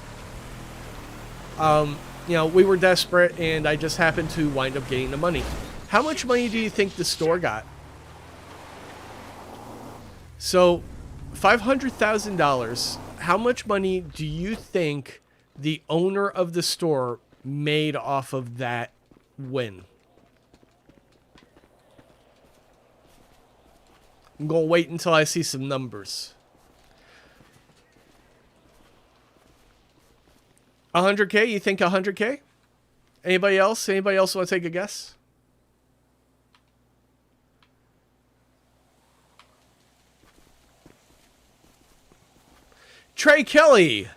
We were desperate, and I just happened to wind up getting the money. How much money do you think the store got? So, $500,000. How much money do you think the owner of the store made off of that win? I'm going to wait until I see some numbers. 100K? You think 100K? Anybody else? Anybody else want to take a guess? Trey Kelly,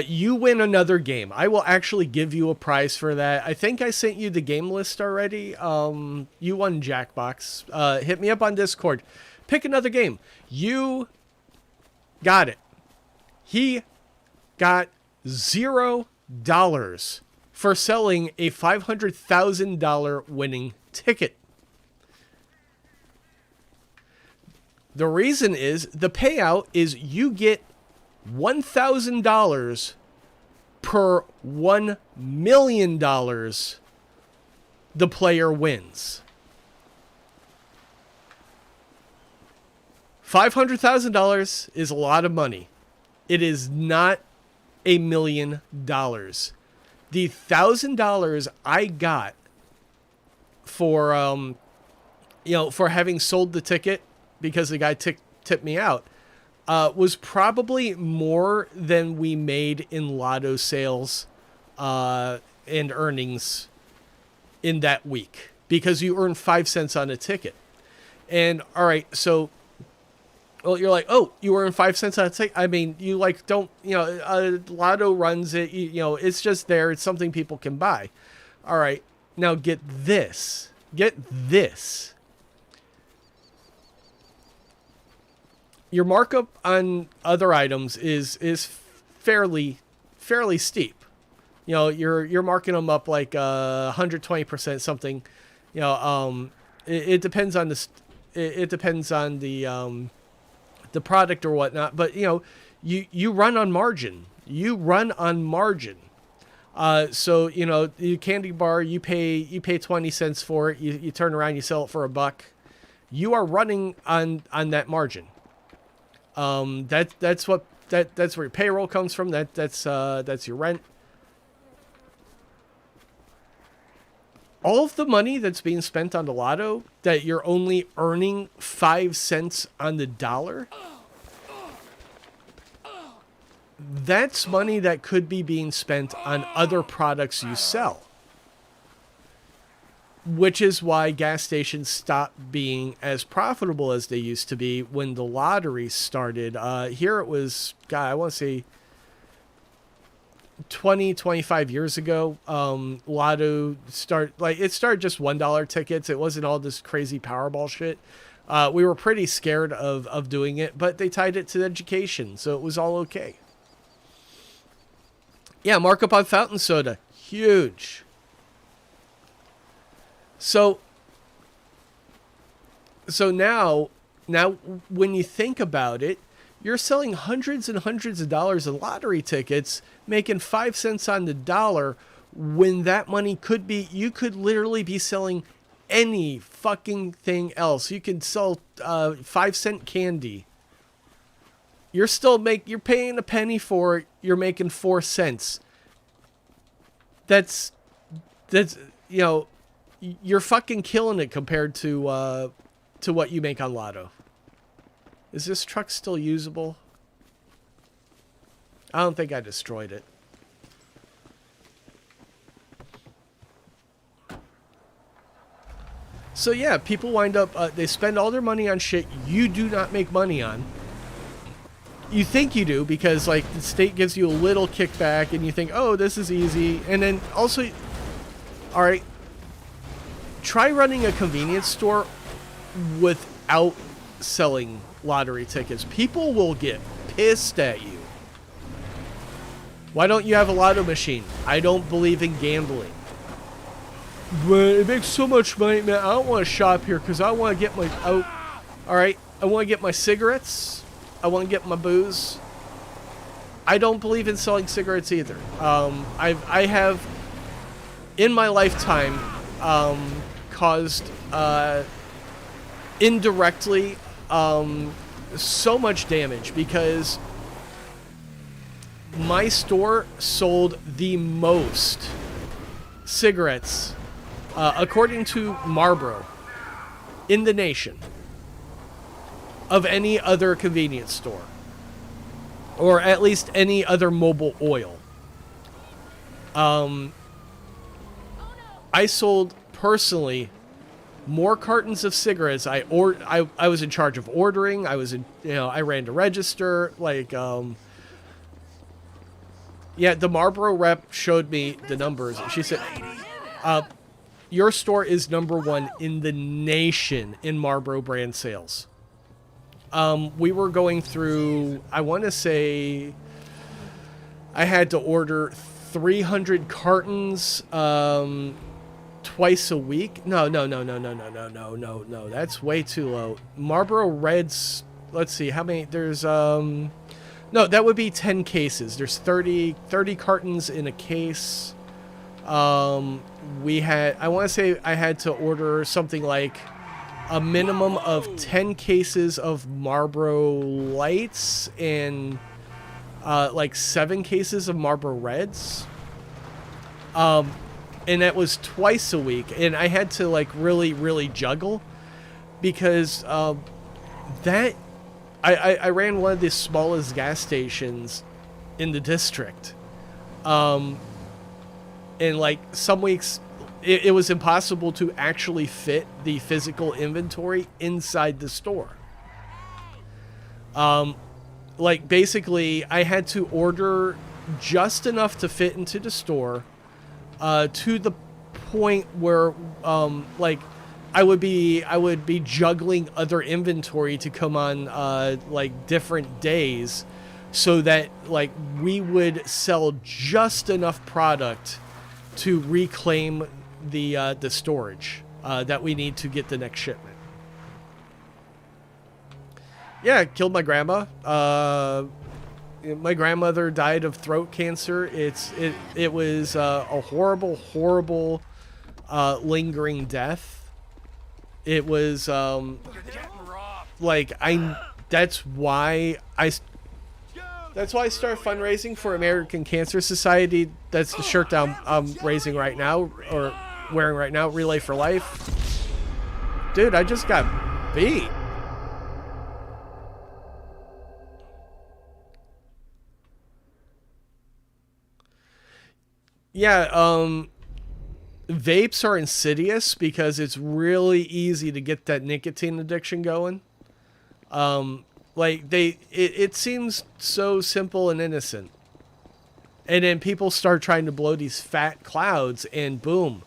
you win another game. I will actually give you a prize for that. I think I sent you the game list already. You won Jackbox. Hit me up on Discord. Pick another game. You got it. He got $0 for selling a $500,000 winning ticket. The reason is the payout is you get $1,000 per $1 million the player wins. $500,000 is a lot of money. It is not $1 million. The $1,000 I got for, for having sold the ticket because the guy tipped me out, was probably more than we made in lotto sales and earnings in that week, because you earn 5 cents on a ticket. And all right, so you're like, oh, you earn 5 cents on a ticket. I mean, you like don't, lotto runs it, it's just there. It's something people can buy. All right, now get this. Your markup on other items is fairly steep. You're marking them up like 120% something. It depends on the product or whatnot. But you run on margin. So the candy bar, you pay 20 cents for it. You turn around, you sell it for $1. You are running on that margin. That's where your payroll comes from. That's your rent. All of the money that's being spent on the lotto that you're only earning 5 cents on the dollar, that's money that could be being spent on other products you sell. Which is why gas stations stopped being as profitable as they used to be when the lottery started. Here it was, I want to say 20, 25 years ago. Lotto it started just $1 tickets. It wasn't all this crazy Powerball shit. We were pretty scared of doing it, but they tied it to education, so it was all okay. Yeah, markup on fountain soda. Huge. So now when you think about it, you're selling hundreds and hundreds of dollars of lottery tickets, making 5 cents on the dollar, when that money you could literally be selling any fucking thing else. You could sell 5-cent candy. You're paying a penny for it. You're making 4 cents. That's you're fucking killing it compared to what you make on lotto. Is this truck still usable? I don't think I destroyed it. So yeah, people wind up, they spend all their money on shit you do not make money on. You think you do because the state gives you a little kickback and you think, oh, this is easy. And then also, all right, try running a convenience store without selling lottery tickets. People will get pissed at you. Why don't you have a lotto machine? I don't believe in gambling. But it makes so much money, man. I don't want to shop here because I want to get my... all right, I want to get my cigarettes. I want to get my booze. I don't believe in selling cigarettes either. I have, in my lifetime, caused indirectly so much damage because my store sold the most cigarettes, according to Marlboro, in the nation of any other convenience store, or at least any other mobile oil. I sold personally more cartons of cigarettes. I was in charge of ordering. I ran to register. The Marlboro rep showed me the numbers. She said, your store is #1 in the nation in Marlboro brand sales. We were going through, I want to say I had to order 300 cartons twice a week. No. That's way too low. Marlboro Reds, let's see how many there's no, that would be 10 cases. There's 30 cartons in a case. I want to say I had to order something like a minimum of 10 cases of Marlboro Lights and like 7 cases of Marlboro Reds. And that was twice a week. And I had to like really juggle because I ran one of the smallest gas stations in the district. And like some weeks it was impossible to actually fit the physical inventory inside the store. Like basically I had to order just enough to fit into the store, to the point where, like I would be juggling other inventory to come on, like different days so that like we would sell just enough product to reclaim the storage, that we need to get the next shipment. Yeah, killed my grandma. My grandmother died of throat cancer. It was a horrible, lingering death. It was like that's why I started fundraising for American Cancer Society. That's the shirt that I'm raising right now, or wearing right now. Relay for Life. Dude, I just got beat. Yeah, vapes are insidious because it's really easy to get that nicotine addiction going. Like it seems so simple and innocent. And then people start trying to blow these fat clouds and boom.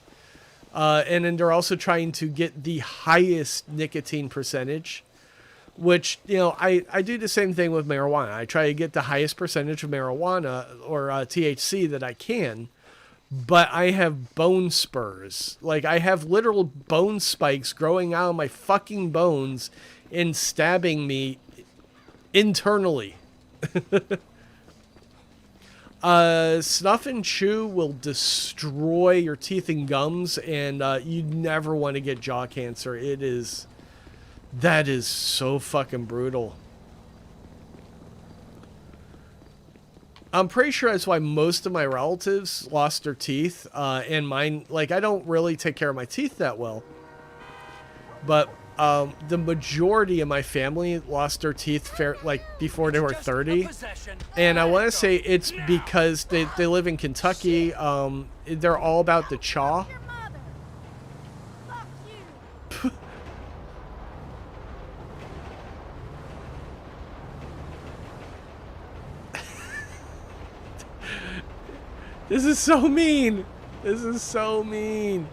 And then they're also trying to get the highest nicotine percentage, which, you know, I do the same thing with marijuana. I try to get the highest percentage of marijuana or THC that I can. But I have bone spurs. Like, I have literal bone spikes growing out of my fucking bones and stabbing me internally. Snuff and chew will destroy your teeth and gums, and you never want to get jaw cancer. That is so fucking brutal. I'm pretty sure that's why most of my relatives lost their teeth, and mine, like, I don't really take care of my teeth that well. But the majority of my family lost their teeth before they were 30. And I want to say it's because they live in Kentucky. They're all about the chaw. This is so mean. This is so mean.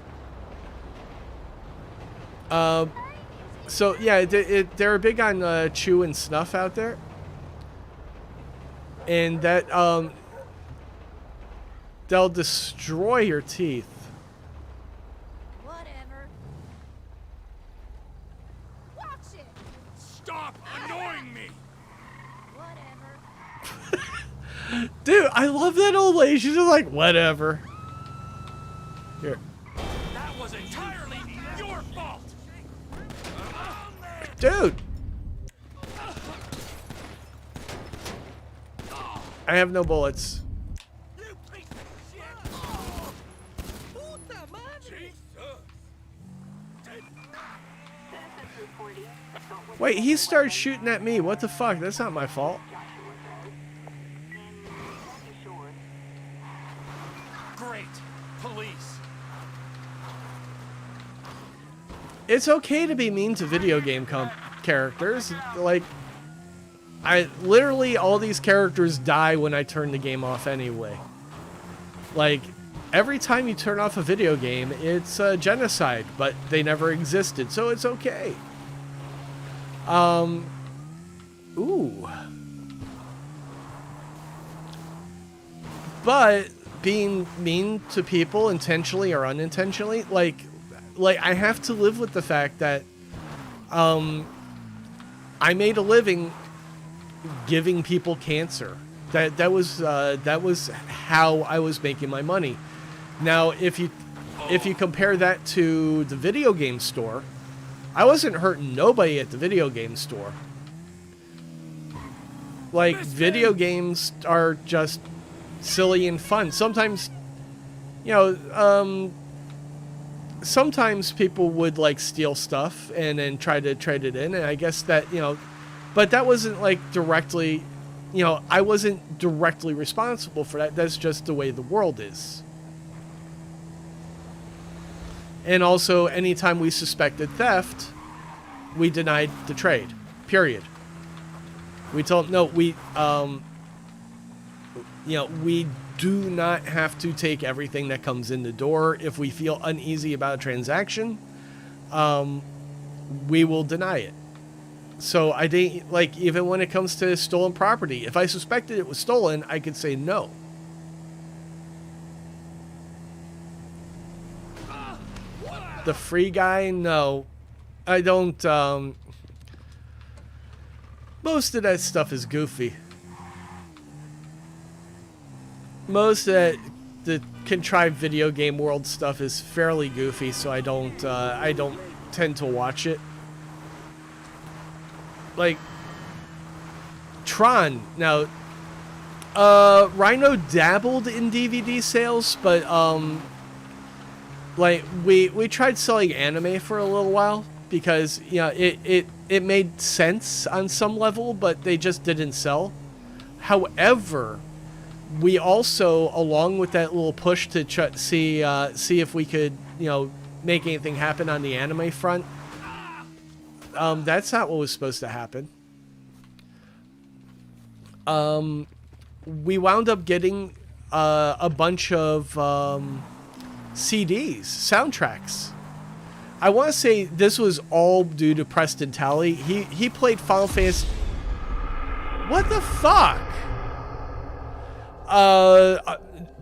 So yeah, they're big on chew and snuff out there, and that they'll destroy your teeth. Whatever. Watch it. Stop annoying me! Whatever. Dude, I love that old lady. She's just like, whatever. Here. That was entirely your fault! Dude. I have no bullets. You piece of shit! Wait, he started shooting at me. What the fuck? That's not my fault. Great. Police. It's okay to be mean to video game characters. Like, literally all these characters die when I turn the game off anyway. Like, every time you turn off a video game, it's a genocide, but they never existed, so it's okay. Ooh. But being mean to people intentionally or unintentionally, like I have to live with the fact that I made a living giving people cancer. That was how I was making my money. Now, if you compare that to the video game store, I wasn't hurting nobody at the video game store. like, video games are just silly and fun. Sometimes, you know, sometimes people would, like, steal stuff and then try to trade it in, and I guess that, you know, but that wasn't, like, directly, you know, I wasn't directly responsible for that. That's just the way the world is. And also, anytime we suspected theft, we denied the trade. Period. We told, no, we, you know, we do not have to take everything that comes in the door. If we feel uneasy about a transaction, we will deny it. So I didn't, like, even when it comes to stolen property, if I suspected it was stolen, I could say no. The free guy, no. I don't, most of that stuff is goofy. Most of that, the contrived video game world stuff is fairly goofy, so I don't tend to watch it. Like, Tron, now, Rhino dabbled in DVD sales, but, like, we tried selling anime for a little while, because, you know, it made sense on some level, but they just didn't sell. However, we also, along with that little push to see if we could, you know, make anything happen on the anime front, that's not what was supposed to happen. We wound up getting a bunch of CDs, soundtracks. I want to say this was all due to Preston Talley. He played Final Fantasy. What the fuck?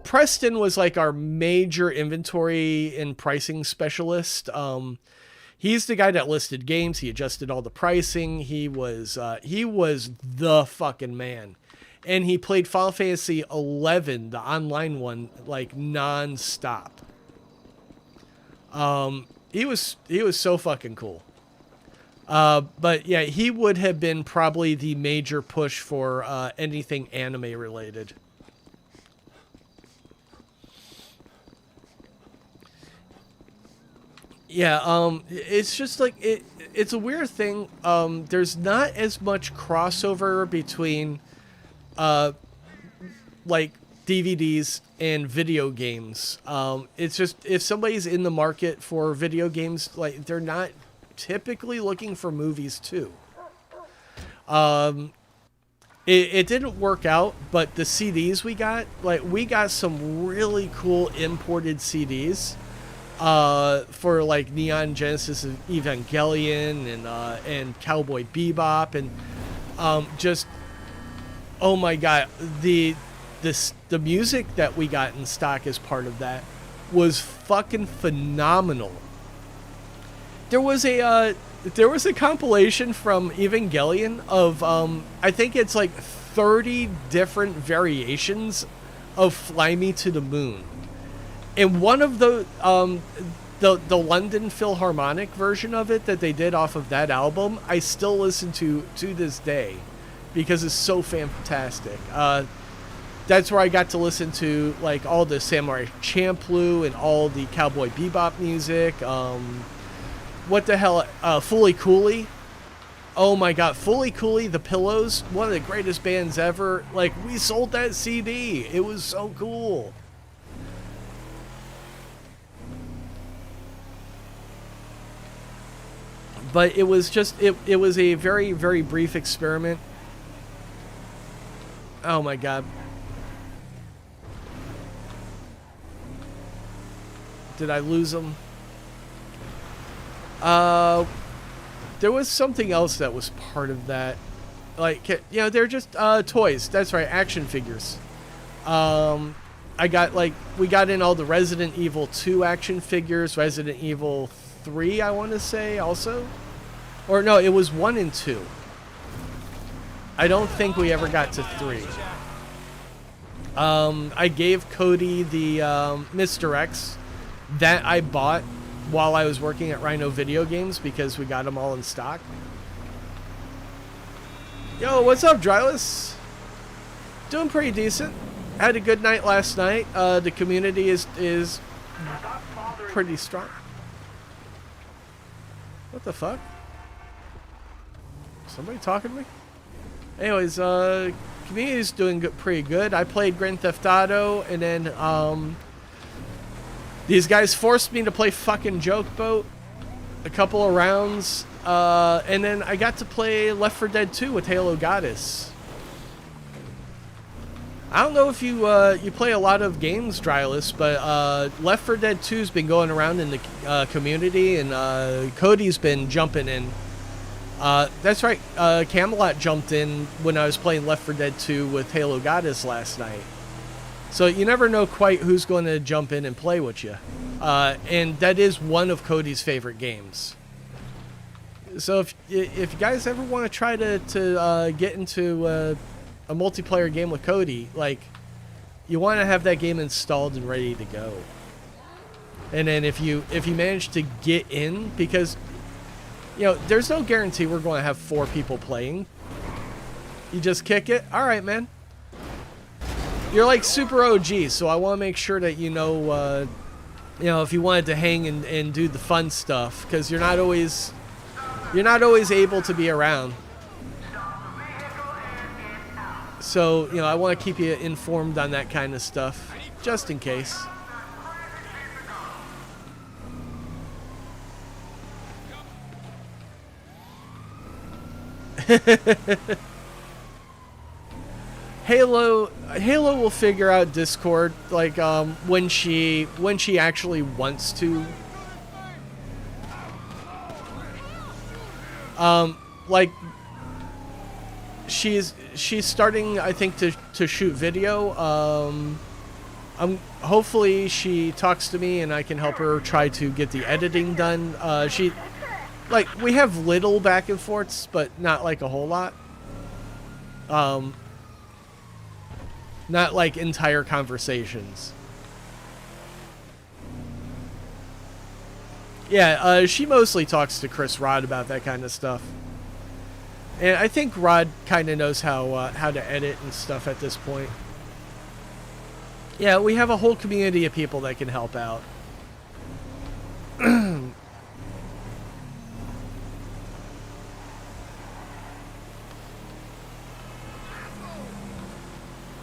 Preston was like our major inventory and pricing specialist. He's the guy that listed games. He adjusted all the pricing. He was the fucking man. And he played Final Fantasy 11, the online one, like non-stop. He was so fucking cool. But yeah, he would have been probably the major push for anything anime related. Yeah, it's just like it's a weird thing. There's not as much crossover between like DVDs and video games. It's just, if somebody's in the market for video games, like, they're not typically looking for movies too. It didn't work out, but the CDs we got some really cool imported CDs for like Neon Genesis Evangelion and Cowboy Bebop, and just, oh my god, the music that we got in stock as part of that was fucking phenomenal. There was a compilation from Evangelion of I think it's like 30 different variations of Fly Me to the Moon. And one of the London Philharmonic version of it that they did off of that album, I still listen to this day because it's so fantastic. That's where I got to listen to like all the Samurai Champloo and all the Cowboy Bebop music. What the hell? Fully Cooley. Oh my god, Fully Cooley, The Pillows, one of the greatest bands ever. Like, we sold that CD. It was so cool. But it was just, it was a very, very brief experiment. Oh my god. Did I lose them? There was something else that was part of that. Like, you know, they're just toys. That's right, action figures. I got, like, we got in all the Resident Evil 2 action figures, Resident Evil 3, I want to say, also. Or no, it was 1 and 2. I don't think we ever got to 3. I gave Cody the Mr. X that I bought while I was working at Rhino Video Games because we got them all in stock. Yo, what's up, Dryless? Doing pretty decent. Had a good night last night. The community is pretty strong. What the fuck? Somebody talking to me? Anyways, community's doing pretty good. I played Grand Theft Auto, and then these guys forced me to play fucking Joke Boat a couple of rounds, and then I got to play Left 4 Dead 2 with Halo Goddess. I don't know if you you play a lot of games, Dryless, but Left 4 Dead 2's been going around in the community, and Cody's been jumping in. That's right, Camelot jumped in when I was playing Left 4 Dead 2 with Halo Goddess last night. So you never know quite who's going to jump in and play with you. And that is one of Cody's favorite games. So if you guys ever want to try to get into a multiplayer game with Cody, like, you want to have that game installed and ready to go. And then if you manage to get in, because, you know, there's no guarantee we're going to have 4 people playing. You just kick it. All right, man. You're like super OG, so I want to make sure that you know, if you wanted to hang and do the fun stuff, because you're not always able to be around. So, you know, I want to keep you informed on that kind of stuff, just in case. Halo will figure out Discord, like, when she actually wants to. Like, she's starting, I think, to shoot video. Hopefully she talks to me and I can help her try to get the editing done. Like, we have little back and forths, but not like a whole lot. Not like entire conversations. Yeah, she mostly talks to Chris Rod about that kind of stuff. And I think Rod kind of knows how to edit and stuff at this point. Yeah, we have a whole community of people that can help out.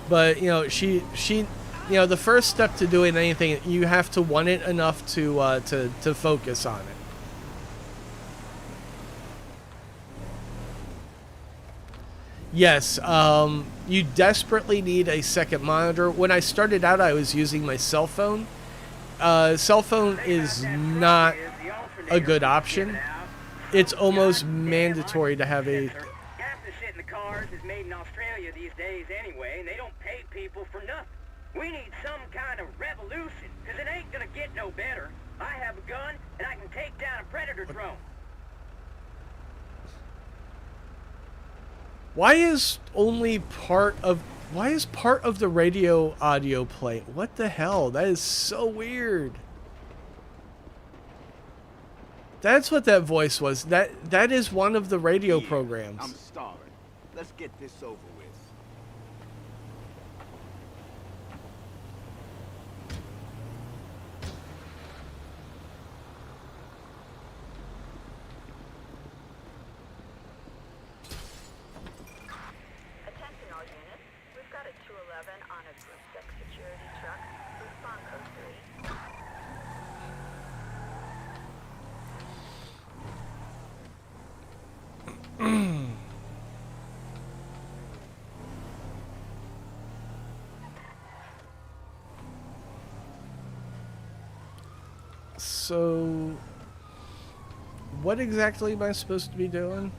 But, you know, she you know, the first step to doing anything, you have to want it enough to focus on it. Yes, you desperately need a second monitor. When I started out, I was using my cell phone. Cell phone is not a good option. It's almost mandatory to have a... Half the shit in the cars is made in Australia these days anyway, and they don't pay people for nothing. We need some kind of revolution, because it ain't gonna get no better. I have a gun, and I can take down a Predator drone. Why is part of the radio audio play? What the hell? That is so weird. That's what that voice was. That is one of the radio programs. I'm starving. Let's get this over with. Attention all units. We've got a 211 on a group sex security truck. Respond code 3. So, what exactly am I supposed to be doing?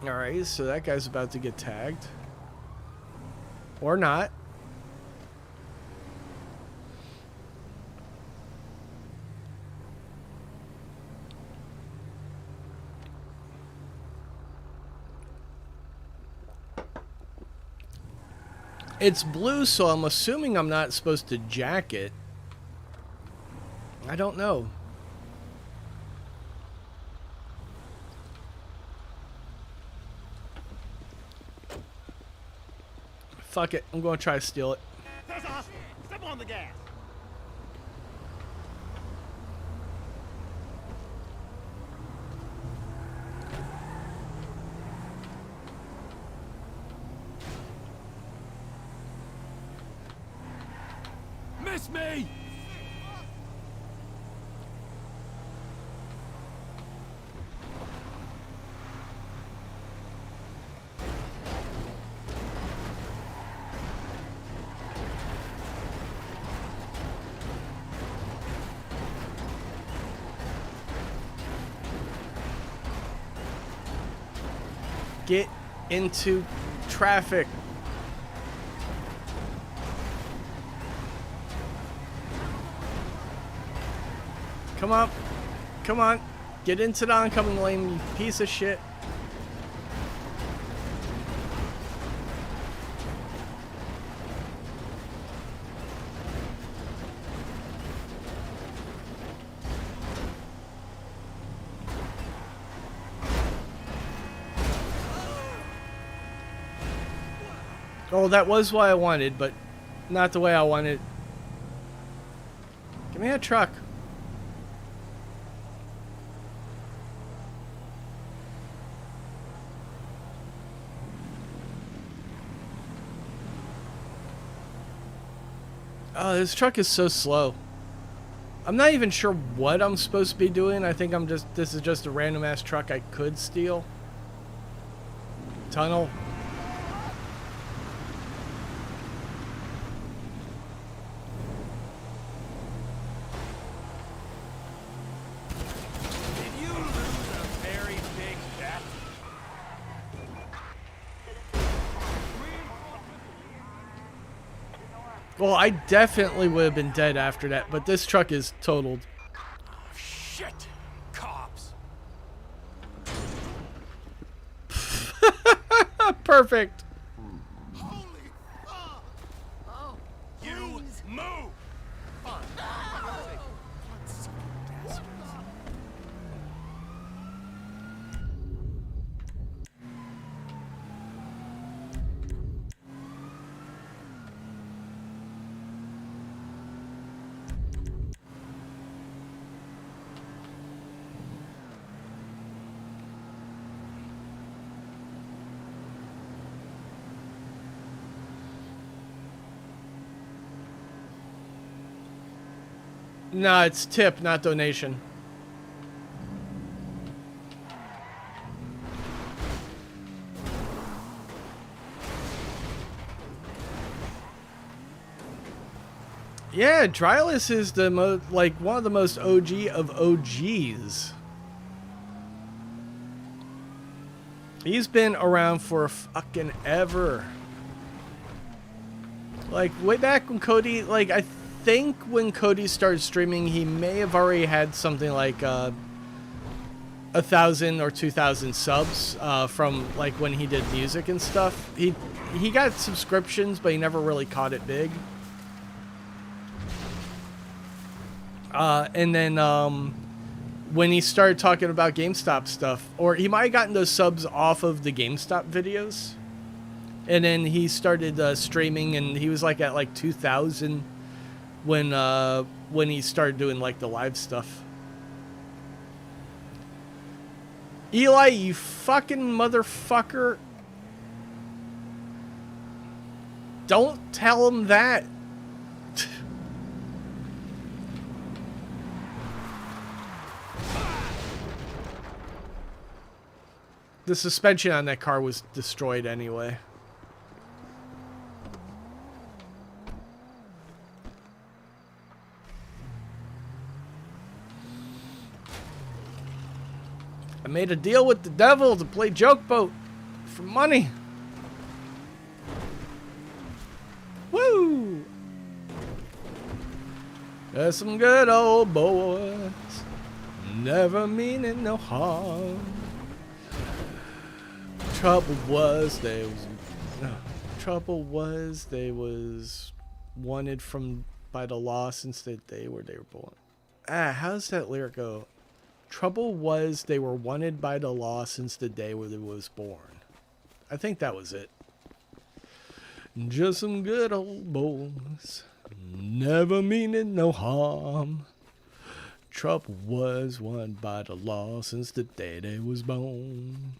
Alright, so that guy's about to get tagged. Or not. It's blue, so I'm assuming I'm not supposed to jack it. I don't know. Fuck it. I'm going to try to steal it. Step on the gas. Miss me! Get into traffic. Come on. Come on. Get into the oncoming lane, you piece of shit. Oh, that was what I wanted, but not the way I wanted. Give me a truck. Oh, this truck is so slow. I'm not even sure what I'm supposed to be doing. I think this is just a random ass truck I could steal. Tunnel. Did you lose a very big bet? Well, I definitely would have been dead after that, but this truck is totaled. Shit! Cops! Perfect. Holy fuck! You move! No, it's tip, not donation. Yeah, Dryless is the one of the most OG of OGs. He's been around for fucking ever. Like way back when Cody, like I think when Cody started streaming, he may have already had something like 1,000 or 2,000 subs from like when he did music and stuff. He got subscriptions, but he never really caught it big. And then when he started talking about GameStop stuff, or he might have gotten those subs off of the GameStop videos, and then he started streaming, and he was like at like 2,000 when he started doing like the live stuff. Eli, you fucking motherfucker. Don't tell him that. The suspension on that car was destroyed anyway. I made a deal with the devil to play Joke Boat. for money. Woo! There's some good old boys, never meaning no harm. Trouble was they was wanted by the law since the day where they were born. How's that lyric go? Trouble was they were wanted by the law since the day where they was born. I think that was it. Just some good old boys, never meaning no harm. Trouble was wanted by the law since the day they was born.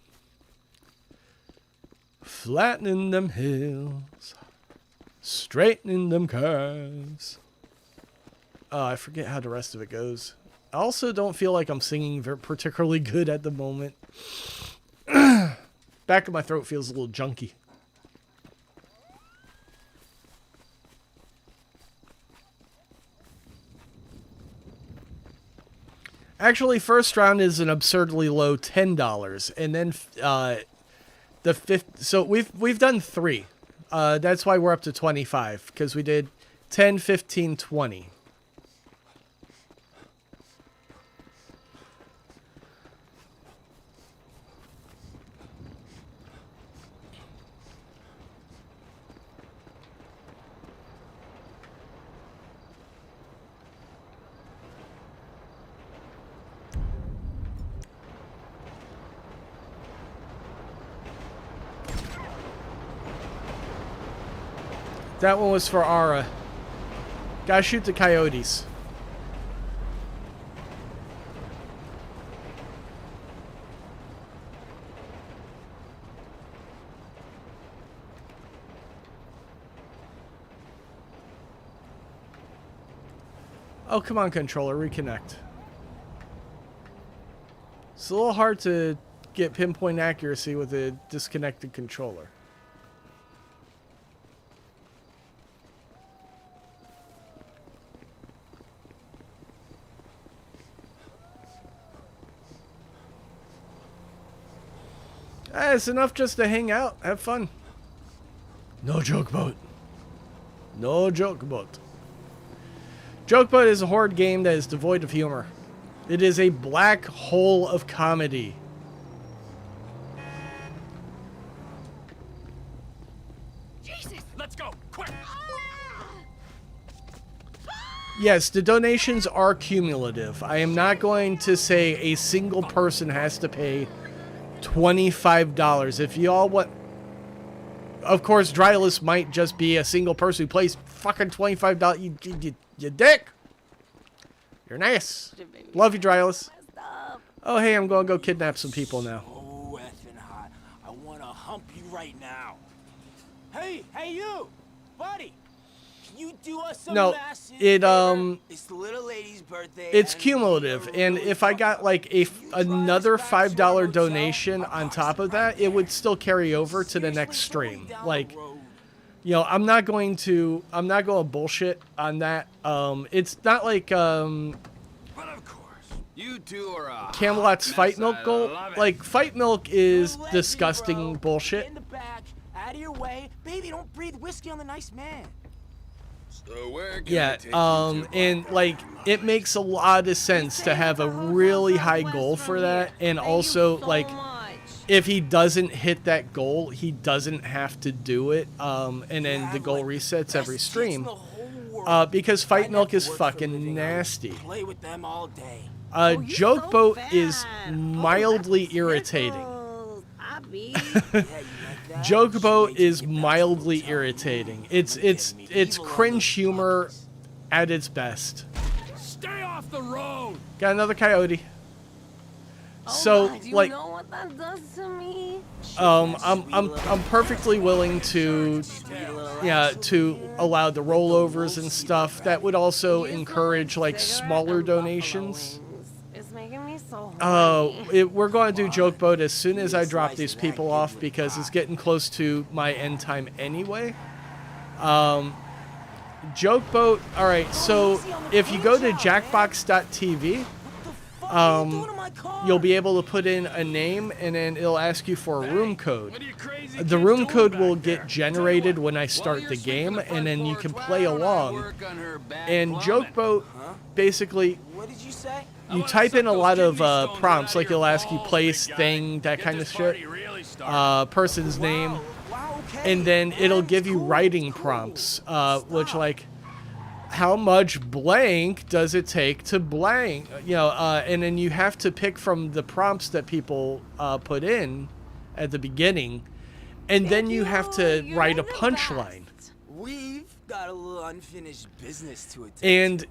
Flattening them hills, straightening them curves. Oh, I forget how the rest of it goes. I also don't feel like I'm singing particularly good at the moment. Back of my throat feels a little junky. Actually, first round is an absurdly low $10, and then the fifth. So we've done 3. That's why we're up to 25, because we did 10, 15, 20. That one was for Ara. Gotta shoot the coyotes. Oh, come on, controller, reconnect. It's a little hard to get pinpoint accuracy with a disconnected controller. It's enough just to hang out, have fun. No joke boat. No joke boat. Joke boat is a horror game that is devoid of humor. It is a black hole of comedy. Jesus, let's go, quick! Yes, the donations are cumulative. I am not going to say a single person has to pay $25. If you all want... Of course, Dryless might just be a single person who plays fucking $25. You dick! You're nice. Love you, Dryless. Oh, hey, I'm going to go kidnap some people now. Oh, effing hot. I want to hump you right now. Hey, you! Buddy! Can you do us some massive favor? It's the little lady's birthday. It's cumulative, and if I got like another $5 donation on top of that, it would still carry over to the next stream. Like, you know, I'm not going bullshit on that. It's not like But of course, you two are Camelot's Fight Milk goal. Like, Fight Milk is disgusting bullshit. In the back, out of your way. Baby, don't breathe whiskey on the nice man. So where can Yeah, and like, it makes a lot of sense to have a really high goal for that, and also, like, if he doesn't hit that goal, he doesn't have to do it, and then the goal resets every stream, because Fight Milk is fucking nasty. Play with them all day. Joke Boat is mildly irritating. Joke Boat is mildly irritating. It's cringe humor at its best. Stay off the road. Got another coyote. So, like, you know what that does to me? I'm perfectly willing to, to allow the rollovers and stuff. That would also encourage like smaller donations. It's making me so horny. We're going to do Joke Boat as soon as I drop these people off because it's getting close to my end time anyway. Joke Boat. All right, so if you go to jackbox.tv, you'll be able to put in a name, and then it'll ask you for a room code. The room code will get generated when I start the game, and then you can play along. And Jokeboat, basically, What did you say? you type in a lot of prompts, like it'll ask you place, thing, that kind of shit, person's name, and then it'll give you writing prompts, which like, how much blank does it take to blank, and then you have to pick from the prompts that people put in at the beginning, and then you have to write a punchline. We've got a little unfinished business to attend. And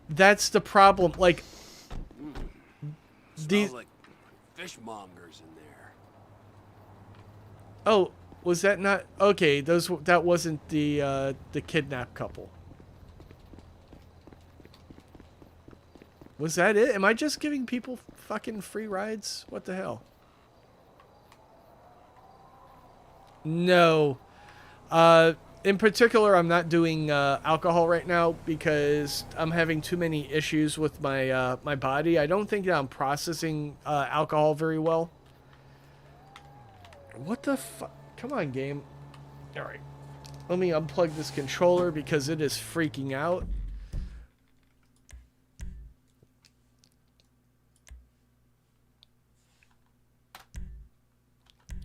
that's the problem. Like, Smells like fishmongers in there. Oh, was that not okay? That wasn't the kidnapped couple. Was that it? Am I just giving people fucking free rides? What the hell? No. In particular, I'm not doing alcohol right now because I'm having too many issues with my my body. I don't think that I'm processing alcohol very well. What the fuck? Come on, game. All right. Let me unplug this controller because it is freaking out.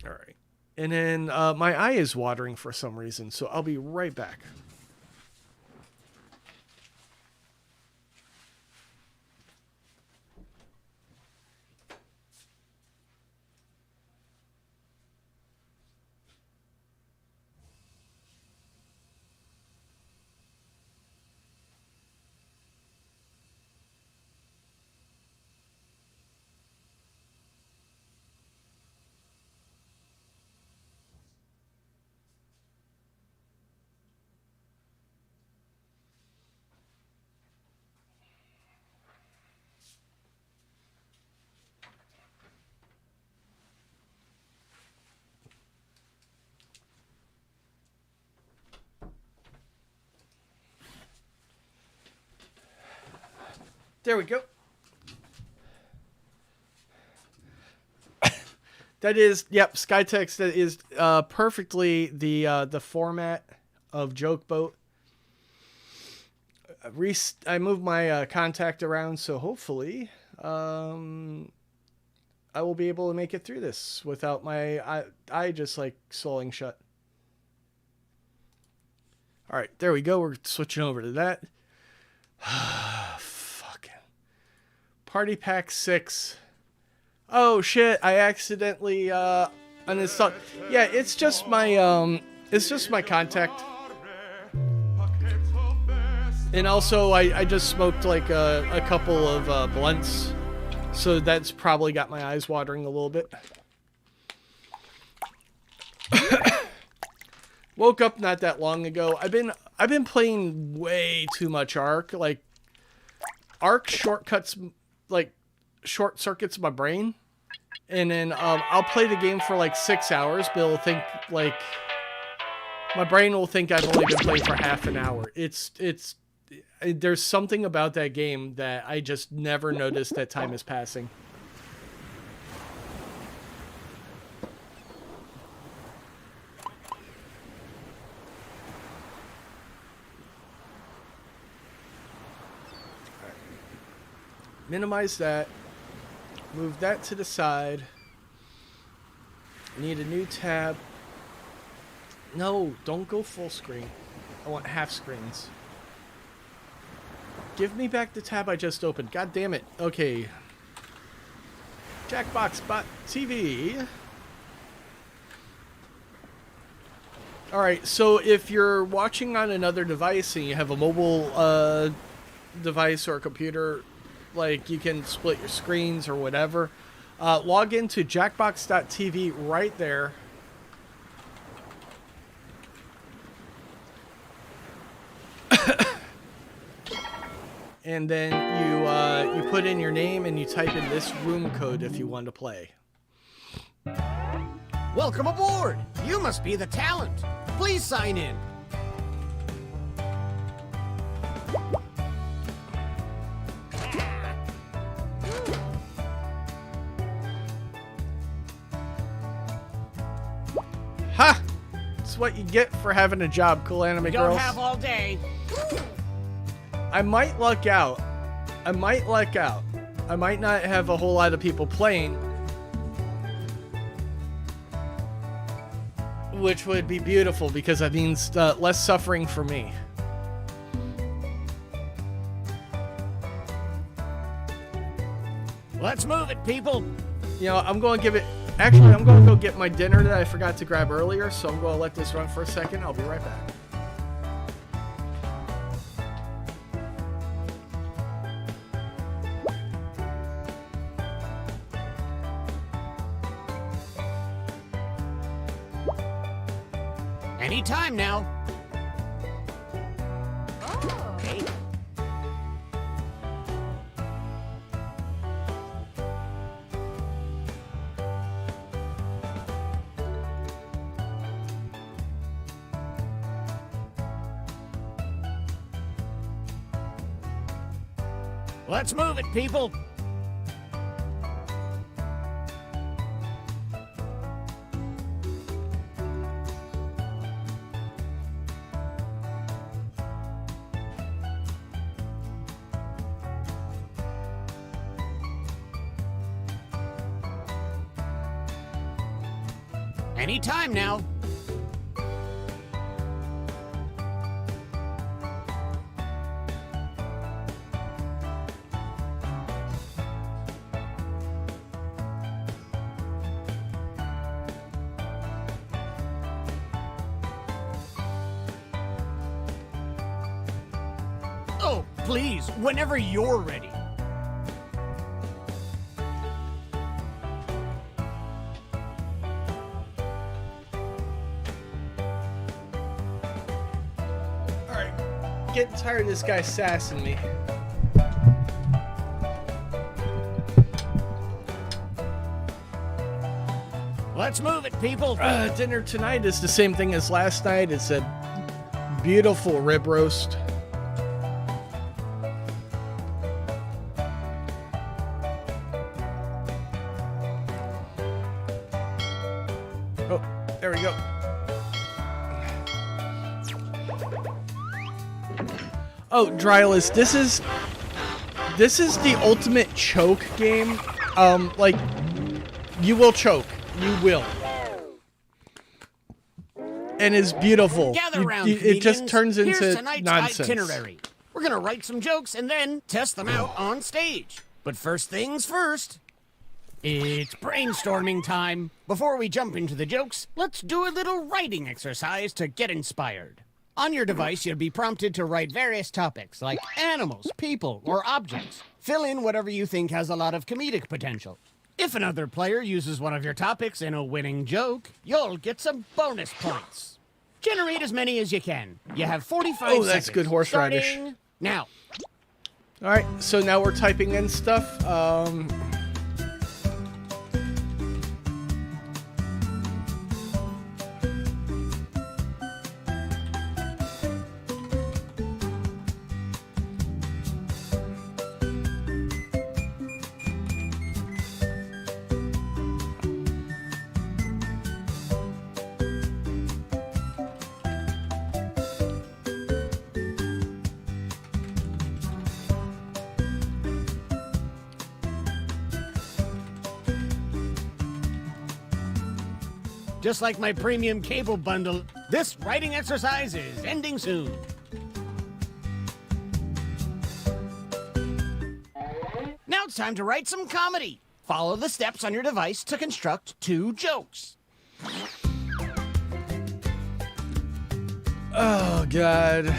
All right. And then my eye is watering for some reason, so I'll be right back. There we go. That is, yep, Skytext. That is perfectly the format of Jokeboat. I moved my contact around, so hopefully I will be able to make it through this without my eye just like swelling shut. All right, there we go. We're switching over to that. Party Pack 6. Oh shit, I accidentally uninstalled. Yeah, it's just my contact. And also I just smoked like a couple of blunts. So that's probably got my eyes watering a little bit. Woke up not that long ago. I've been playing way too much Ark. Like Ark shortcuts, like short circuits my brain, and then I'll play the game for like 6 hours, but it'll think like my brain will think I've only been playing for half an hour. There's something about that game that I just never noticed that time is passing. Minimize that. Move that to the side. I need a new tab. No, don't go full screen. I want half screens. Give me back the tab I just opened. God damn it. Okay. Jackbox.tv. Alright, so if you're watching on another device and you have a mobile device or a computer, like you can split your screens or whatever, log into jackbox.tv right there. And then you put in your name and you type in this room code if you want to play. Welcome aboard! You must be the talent. Please sign in. is what you get for having a job, cool anime We girls. don't have all day. I might luck out. I might not have a whole lot of people playing, which would be beautiful because that means less suffering for me. Let's move it, people. You know, I'm going to give it... Actually, I'm going to go get my dinner that I forgot to grab earlier, so I'm going to let this run for a second. I'll be right back. Anytime now. Okay. Let's move it, people. Anytime now. Oh, please, whenever you're ready. Getting tired of this guy sassing me. Let's move it, people. Dinner tonight is the same thing as last night. It's a beautiful rib roast. Oh, there we go. Oh, Dryless, this is the ultimate choke game. Like, you will choke. You will. And it's beautiful. Gather round, it just turns Here's into tonight's nonsense. itinerary. We're gonna write some jokes and then test them out on stage. But first things first, it's brainstorming time. Before we jump into the jokes, let's do a little writing exercise to get inspired. On your device, you'll be prompted to write various topics like animals, people, or objects. Fill in whatever you think has a lot of comedic potential. If another player uses one of your topics in a winning joke, you'll get some bonus points. Generate as many as you can. You have 45 seconds. Oh, that's good horseradish. Starting now. All right, so now we're typing in stuff. Just like my premium cable bundle, this writing exercise is ending soon. Now it's time to write some comedy. Follow the steps on your device to construct 2 jokes. Oh, God.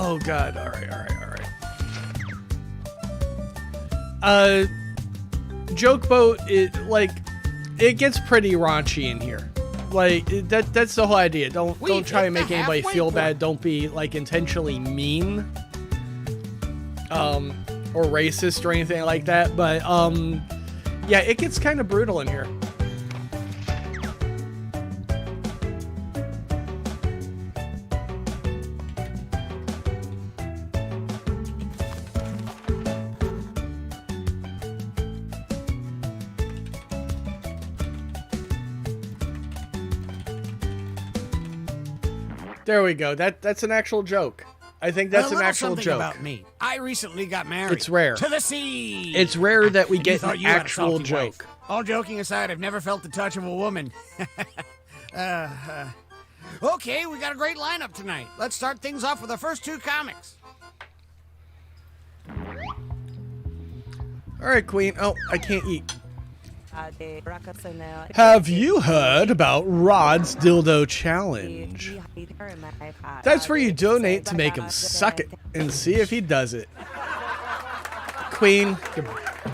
Oh God! All right. Joke boat. It gets pretty raunchy in here. Like that's the whole idea. Don't try and make anybody feel bad. Don't be like intentionally mean, or racist or anything like that. But yeah, it gets kind of brutal in here. There we go. That's an actual joke. I think that's an actual joke. About me. I recently got married. It's rare. To the sea. It's rare that we get an actual joke. Wife. All joking aside, I've never felt the touch of a woman. Okay, we got a great lineup tonight. Let's start things off with the first 2 comics. All right, Queen. Oh, I can't eat. Have you heard about Rod's Dildo Challenge? That's where you donate to make him suck it and see if he does it. Queen,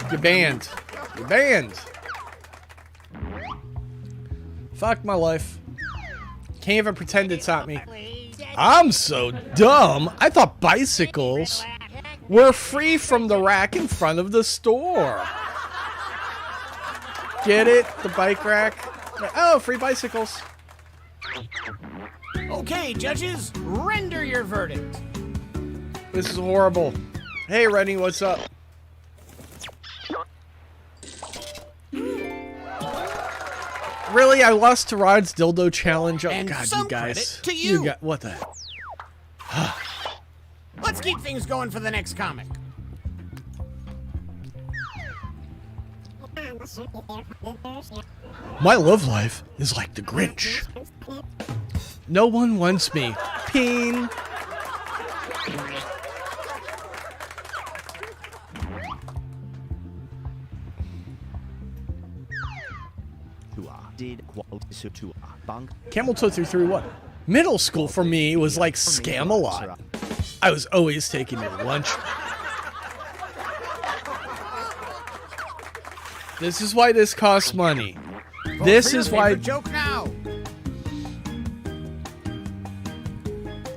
you're banned. You're banned. Fuck my life. Can't even pretend it's not me. I'm so dumb. I thought bicycles were free from the rack in front of the store. Get it? The bike rack? Oh, free bicycles. Okay, judges, render your verdict. This is horrible. Hey, Rennie, what's up? Really? I lost to Rod's Dildo Challenge? Oh, and God, you guys. To you. got what the heck? Let's keep things going for the next comic. My love life is like the Grinch. No one wants me. Peen. Camel toe through what? Middle school for me was like Scam-a-Lot. I was always taking your lunch. This is why this costs money. This is why. Joke now.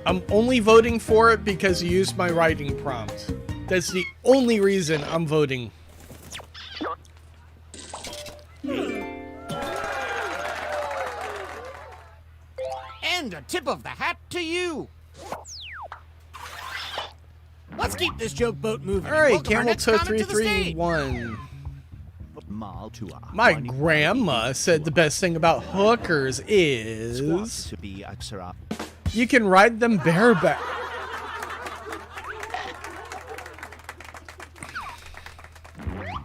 I'm only voting for it because you used my writing prompt. That's the only reason I'm voting. And a tip of the hat to you. Let's keep this joke boat moving. All right, Camel Toe 331. My grandma said the best thing about hookers is you can ride them bareback.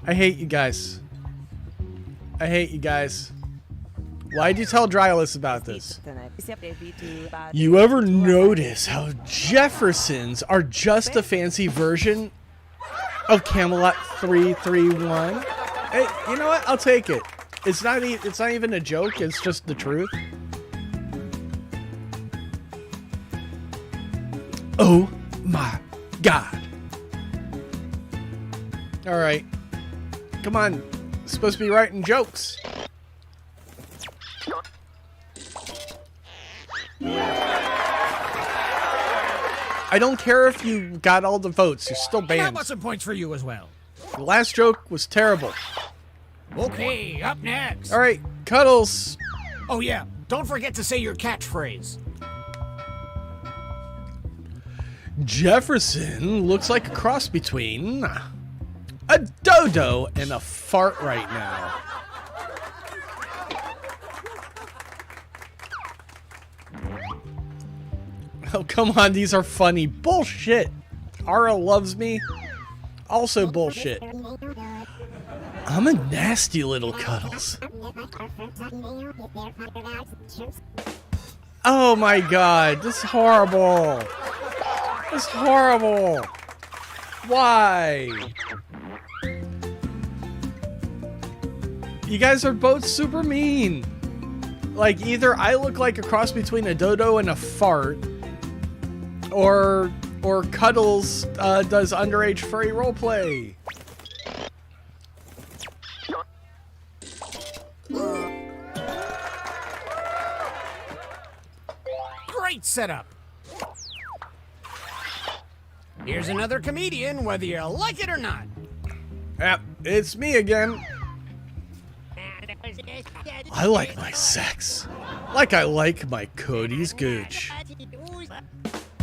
I hate you guys. I hate you guys. Why'd you tell Drylus about this? You ever notice how Jeffersons are just a fancy version of Camelot 331? Hey, you know what? I'll take it. It's not even a joke. It's just the truth. Oh my God. All right. Come on. It's supposed to be writing jokes. I don't care if you got all the votes. You're still banned. That was some points for you as well. The last joke was terrible. Okay, up next. All right, Cuddles. Oh, yeah. Don't forget to say your catchphrase. Jefferson looks like a cross between a dodo and a fart right now. Oh, come on. These are funny. Bullshit. Ara loves me. Also bullshit. I'm a nasty little Cuddles. Oh my God. This is horrible. This is horrible. Why? You guys are both super mean. Like, either I look like a cross between a dodo and a fart, or or Cuddles does underage furry roleplay. Great setup. Here's another comedian, whether you like it or not. Yep, it's me again. I like my sex. Like I like my Cody's gooch.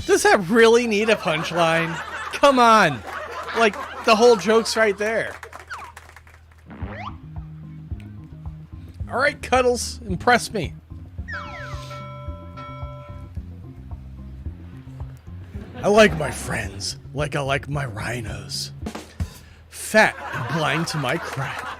Does that really need a punchline? Come on. Like, the whole joke's right there. Alright, Cuddles, impress me. I like my friends like I like my rhinos. Fat and blind to my crack.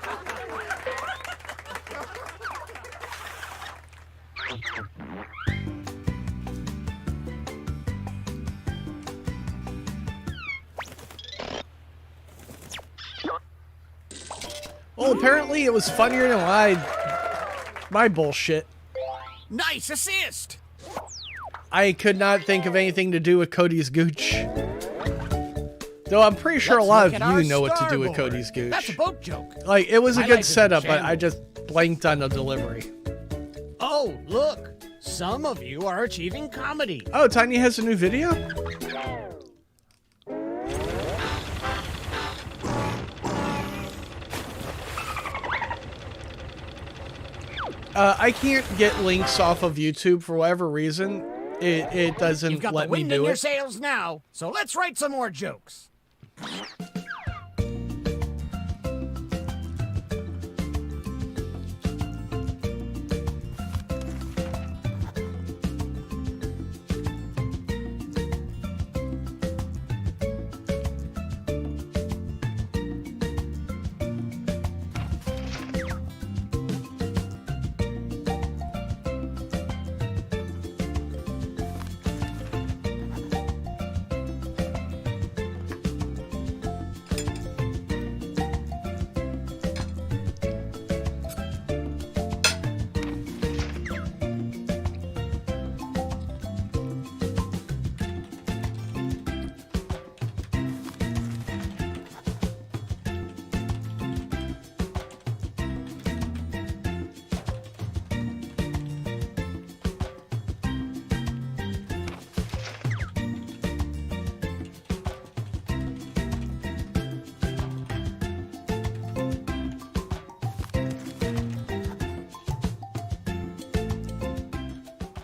Well, apparently it was funnier than my bullshit. Nice assist. I could not think of anything to do with Cody's gooch. Though I'm pretty sure a lot of you know what to do with Cody's gooch. That's a boat joke. Like, it was a good setup, but I just blanked on the delivery. Oh, look. Some of you are achieving comedy. Oh, Tiny has a new video? I can't get links off of YouTube for whatever reason. It doesn't You've got let the me wind do in your it. sails now, so let's write some more jokes.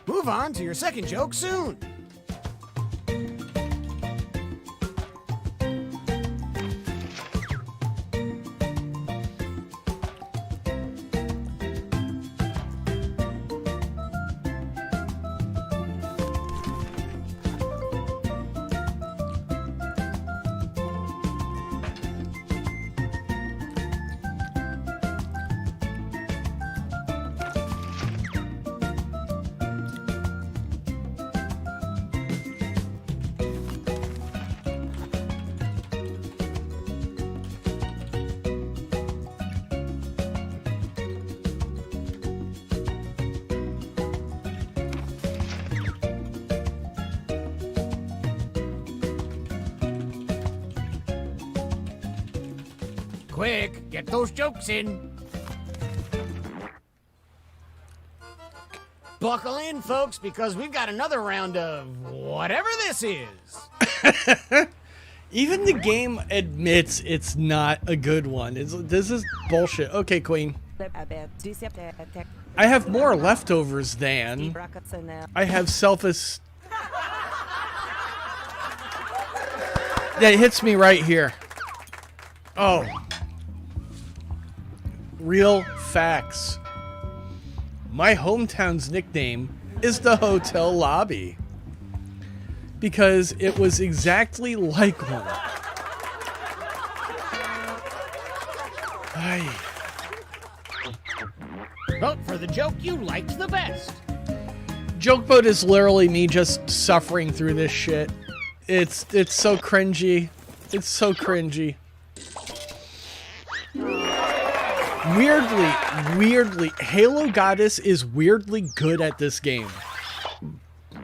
Move on to your second joke soon. Quick, get those jokes in. Buckle in, folks, because we've got another round of whatever this is. Even the game admits it's not a good one. This is bullshit. Okay, Queen. I have more leftovers than I have self-esteem. That hits me right here. Oh. Real facts. My hometown's nickname is the hotel lobby. Because it was exactly like one. Aye. Vote for the joke you liked the best. Joke Boat is literally me just suffering through this shit. It's so cringy. It's so cringy. Weirdly, Halo Goddess is weirdly good at this game.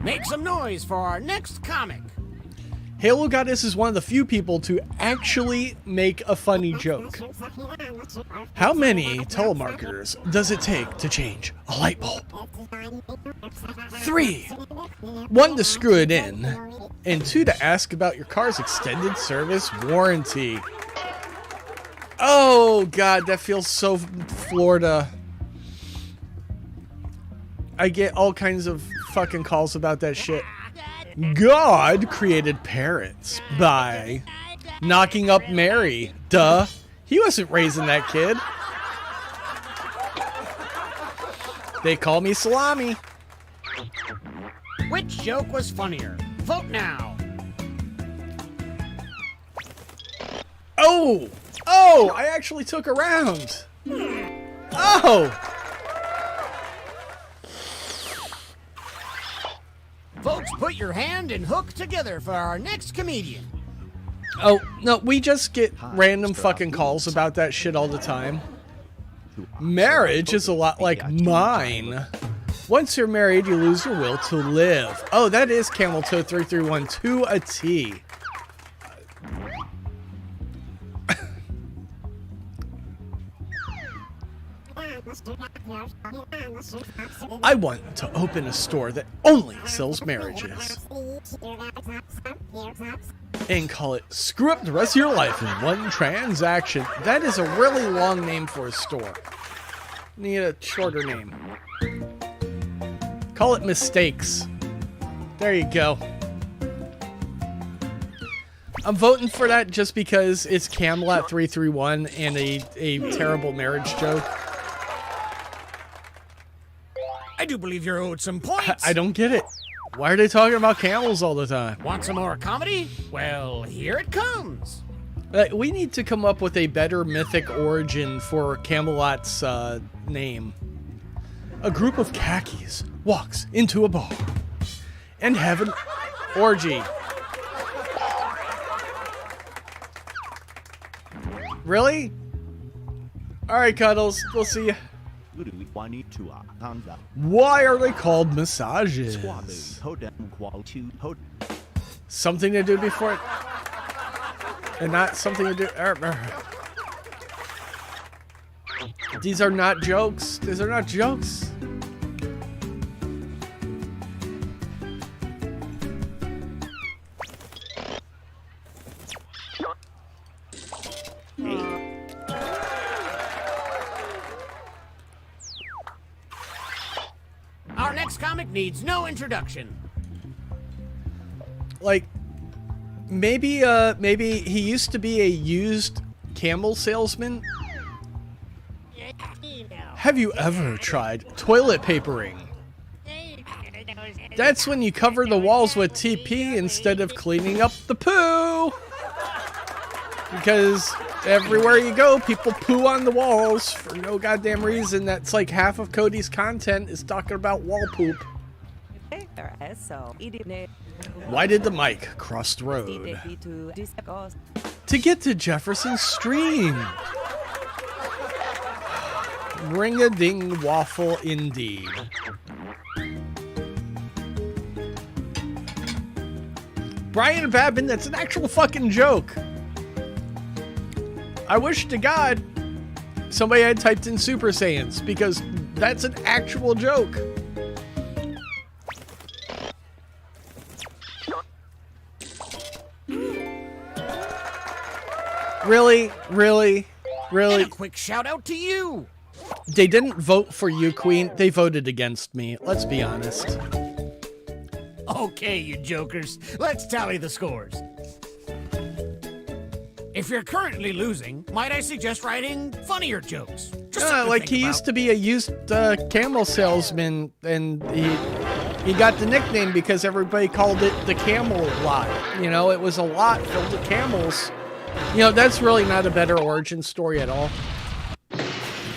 Make some noise for our next comic. Halo Goddess is one of the few people to actually make a funny joke. How many telemarketers does it take to change a light bulb? 3. 1 to screw it in, and 2 to ask about your car's extended service warranty. Oh God, that feels so Florida. I get all kinds of fucking calls about that shit. God created parents by knocking up Mary. Duh. He wasn't raising that kid. They call me Salami. Which joke was funnier? Vote now. Oh! Oh! I actually took a round. Oh! Folks, put your hand and hook together for our next comedian. Oh, no, we just get random fucking calls about that shit all the time. Marriage is a lot like mine. Once you're married, you lose your will to live. Oh, that is Camel Toe 331 to a T. I want to open a store that only sells marriages and call it Screw Up the Rest of Your Life in One Transaction. That is a really long name for a store. Need a shorter name. Call it Mistakes. There you go. I'm voting for that just because it's Camelot 331 and a terrible marriage joke. I do believe you're owed some points. I don't get it. Why are they talking about camels all the time? Want some more comedy? Well, here it comes. We need to come up with a better mythic origin for Camelot's name. A group of khakis walks into a bar and have an orgy. Really? Alright, Cuddles. We'll see you. Why are they called massages? Something to do before it, and not something to do. These are not jokes. These are not jokes. Our next comic needs no introduction. Like, maybe he used to be a used camel salesman. Have you ever tried toilet papering? That's when you cover the walls with TP instead of cleaning up the poo. Because everywhere you go, people poo on the walls for no goddamn reason. That's like half of Cody's content is talking about wall poop. Why did the mic cross the road? To get to Jefferson Stream. Ring-a-ding waffle indeed. Brian Babin, that's an actual fucking joke. I wish to God somebody had typed in Super Saiyans, because that's an actual joke. Really? Really? Really? And a quick shout out to you. They didn't vote for you, Queen. They voted against me. Let's be honest. Okay, you jokers. Let's tally the scores. If you're currently losing, might I suggest writing funnier jokes? Like he used to be a used camel salesman, and he got the nickname because everybody called it the Camel Lot. You know, it was a lot filled with camels. You know, that's really not a better origin story at all.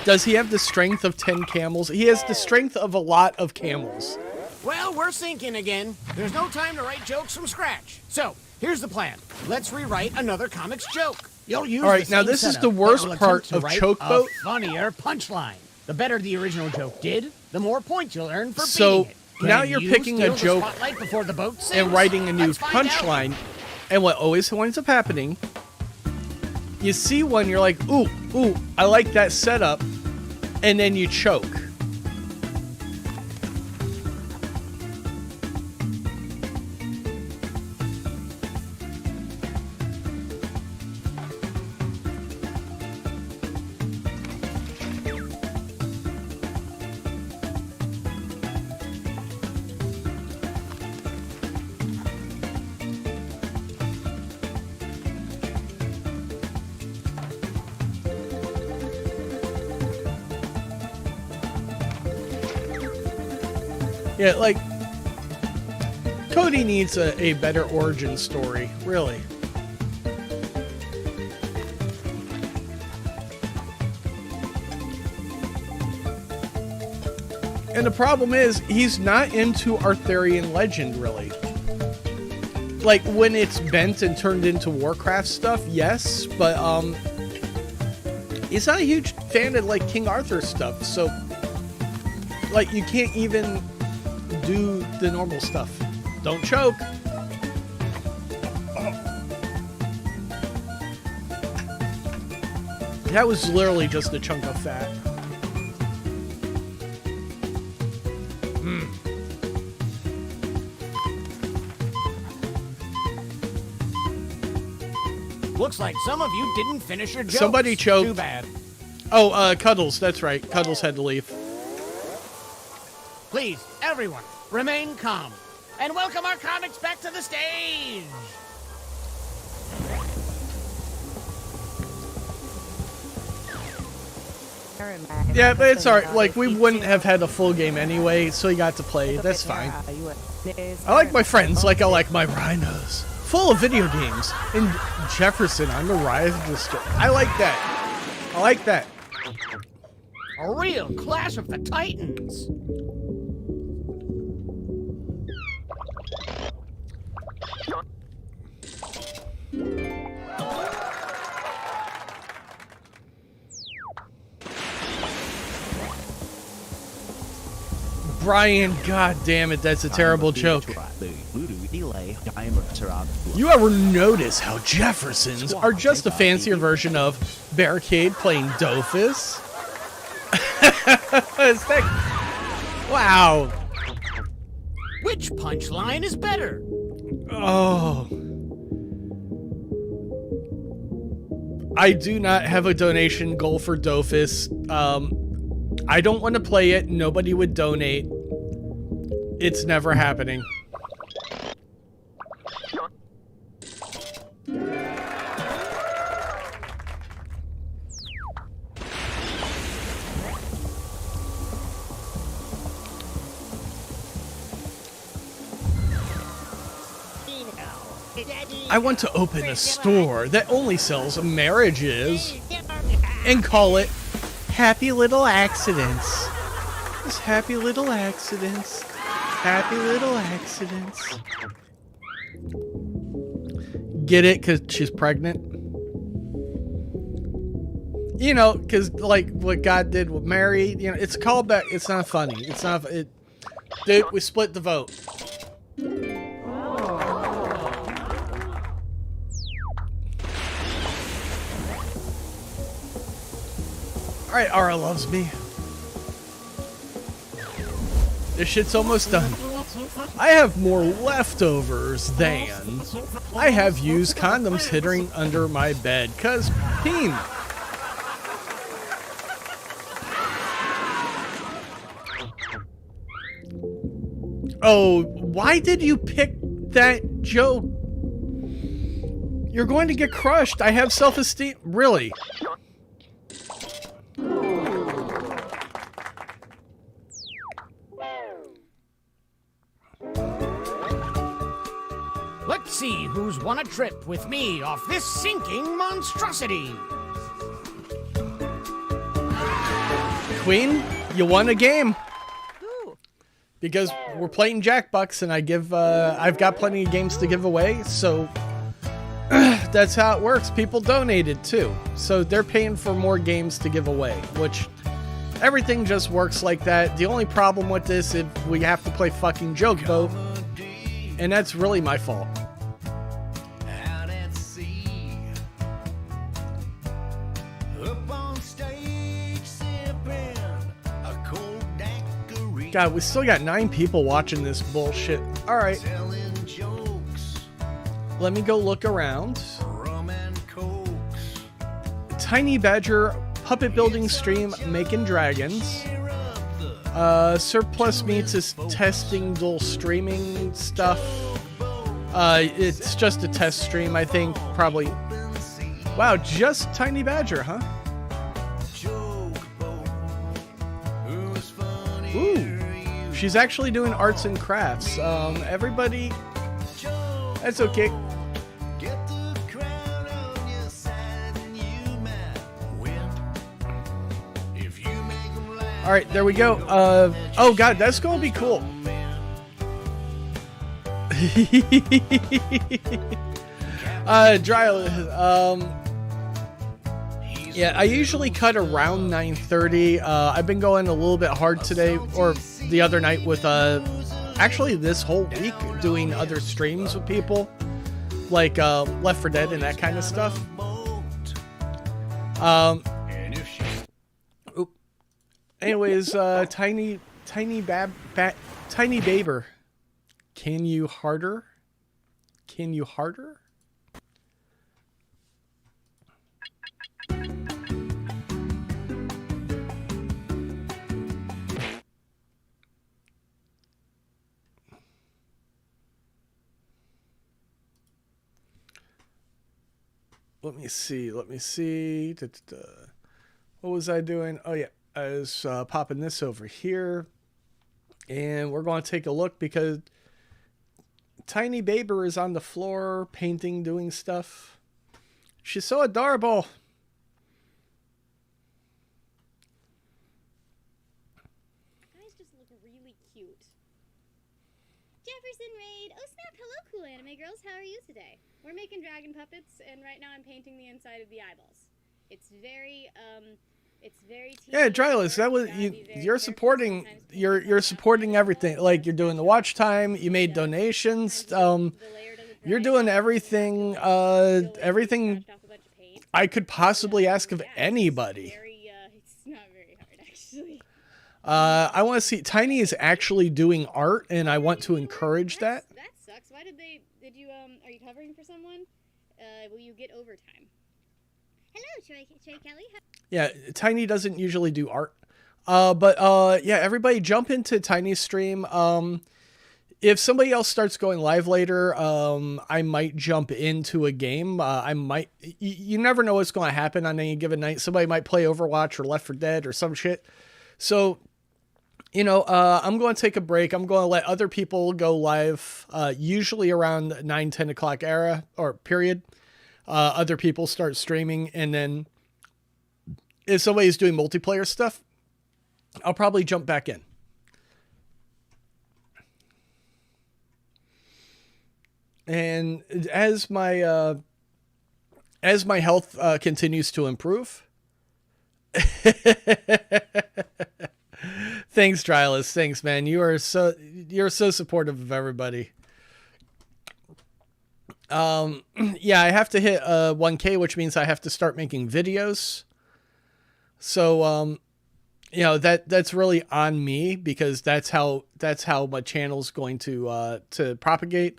Does he have the strength of 10 camels? He has the strength of a lot of camels. Well, we're sinking again. There's no time to write jokes from scratch. So, here's the plan. Let's rewrite another comic's joke. You'll use all right, the now same this is setup, the worst but you'll part attempt of to Choke write Boat. A funnier punchline. The better the original joke did, the more points you'll earn for So beating it. Can now you're you picking a steal the joke spotlight before the boat sinks? and writing a new Let's find out. punchline. And what always winds up happening, you see one, you're like, ooh, I like that setup, and then you choke. Yeah, like, Cody needs a better origin story, really. And the problem is, he's not into Arthurian legend, really. Like, when it's bent and turned into Warcraft stuff, yes, but, he's not a huge fan of, like, King Arthur stuff, so, like, you can't even do the normal stuff. Don't choke. That was literally just a chunk of fat. Looks like some of you didn't finish your jokes. Somebody choked. Too bad. Oh, Cuddles. That's right. Cuddles had to leave. Please, everyone, remain calm. And welcome our comics back to the stage. Yeah, but it's alright. Like, we wouldn't have had a full game anyway, so you got to play. That's fine. I like my friends like I like my rhinos. Full of video games. In Jefferson, I'm a riot district. I like that. I like that. A real Clash of the Titans. Brian, god damn it, that's a terrible joke. You ever notice how Jeffersons are just a fancier version of Barricade playing Dofus? Wow. Which punchline is better? Oh. I do not have a donation goal for Dofus. I don't want to play it. Nobody would donate. It's never happening. I want to open a store that only sells marriages and call it Happy Little Accidents. Just happy little accidents. Happy little accidents. Get it? Because she's pregnant? You know, because like what God did with Mary, you know, it's a callback. It's not funny. It's not. Dude, we split the vote. All right, Ara loves me. This shit's almost done. I have more leftovers than I have used condoms hidden under my bed. Cause peen. Oh, why did you pick that joke? You're going to get crushed. I have self-esteem. Really? Let's see who's won a trip with me off this sinking monstrosity. Queen, you won a game. Because we're playing Jackbucks and I've got plenty of games to give away, so that's how it works. People donated too. So they're paying for more games to give away, which everything just works like that. The only problem with this is we have to play fucking Joke Boat, and that's really my fault. Up on stage, sipping a cold daiquiri. God, we still got 9 people watching this bullshit. All right. Telling jokes, Let me go look around. rum and cokes. Tiny Badger puppet building stream making dragons. Surplus Meats is testing dual streaming stuff. It's just a test stream, I think, probably. Wow, just Tiny Badger, huh? Ooh, she's actually doing arts and crafts. Everybody, that's okay. All right, there we go. Oh God, that's gonna be cool. Yeah, I usually cut around 9:30. I've been going a little bit hard today, or the other night with actually this whole week doing other streams with people, like Left 4 Dead and that kind of stuff. Anyways, Tiny Baber, can you harder? Can you harder? Let me see. Let me see. What was I doing? Oh yeah, I was popping this over here, and we're going to take a look because Tiny Baber is on the floor painting, doing stuff. She's so adorable. Guys just look really cute. Jefferson raid. Oh snap! Hello, cool anime girls. How are you today? We're making dragon puppets, and right now I'm painting the inside of the eyeballs. It's very Yeah, Dryless, that was you're supporting you're supporting everything. Like you're doing the watch time, you made donations, you're doing everything everything I could possibly ask of anybody. It's not very hard actually. I want to see Tiny is actually doing art, and I want to encourage that. That sucks. Why did you are you covering for someone? Will you get overtime? Hello, Troy Kelly. Yeah, Tiny doesn't usually do art. Yeah, everybody jump into Tiny's stream. If somebody else starts going live later, I might jump into a game. I might, you never know what's going to happen on any given night. Somebody might play Overwatch or Left 4 Dead or some shit. So, you know, I'm going to take a break. I'm going to let other people go live, usually around 9-10 o'clock era or period. Other people start streaming, and then if somebody's doing multiplayer stuff, I'll probably jump back in. And as my health continues to improve, thanks, Dryless. Thanks, man. You're so supportive of everybody. Yeah, I have to hit 1K, which means I have to start making videos. So, you know, that's really on me because that's how my channel's going to propagate.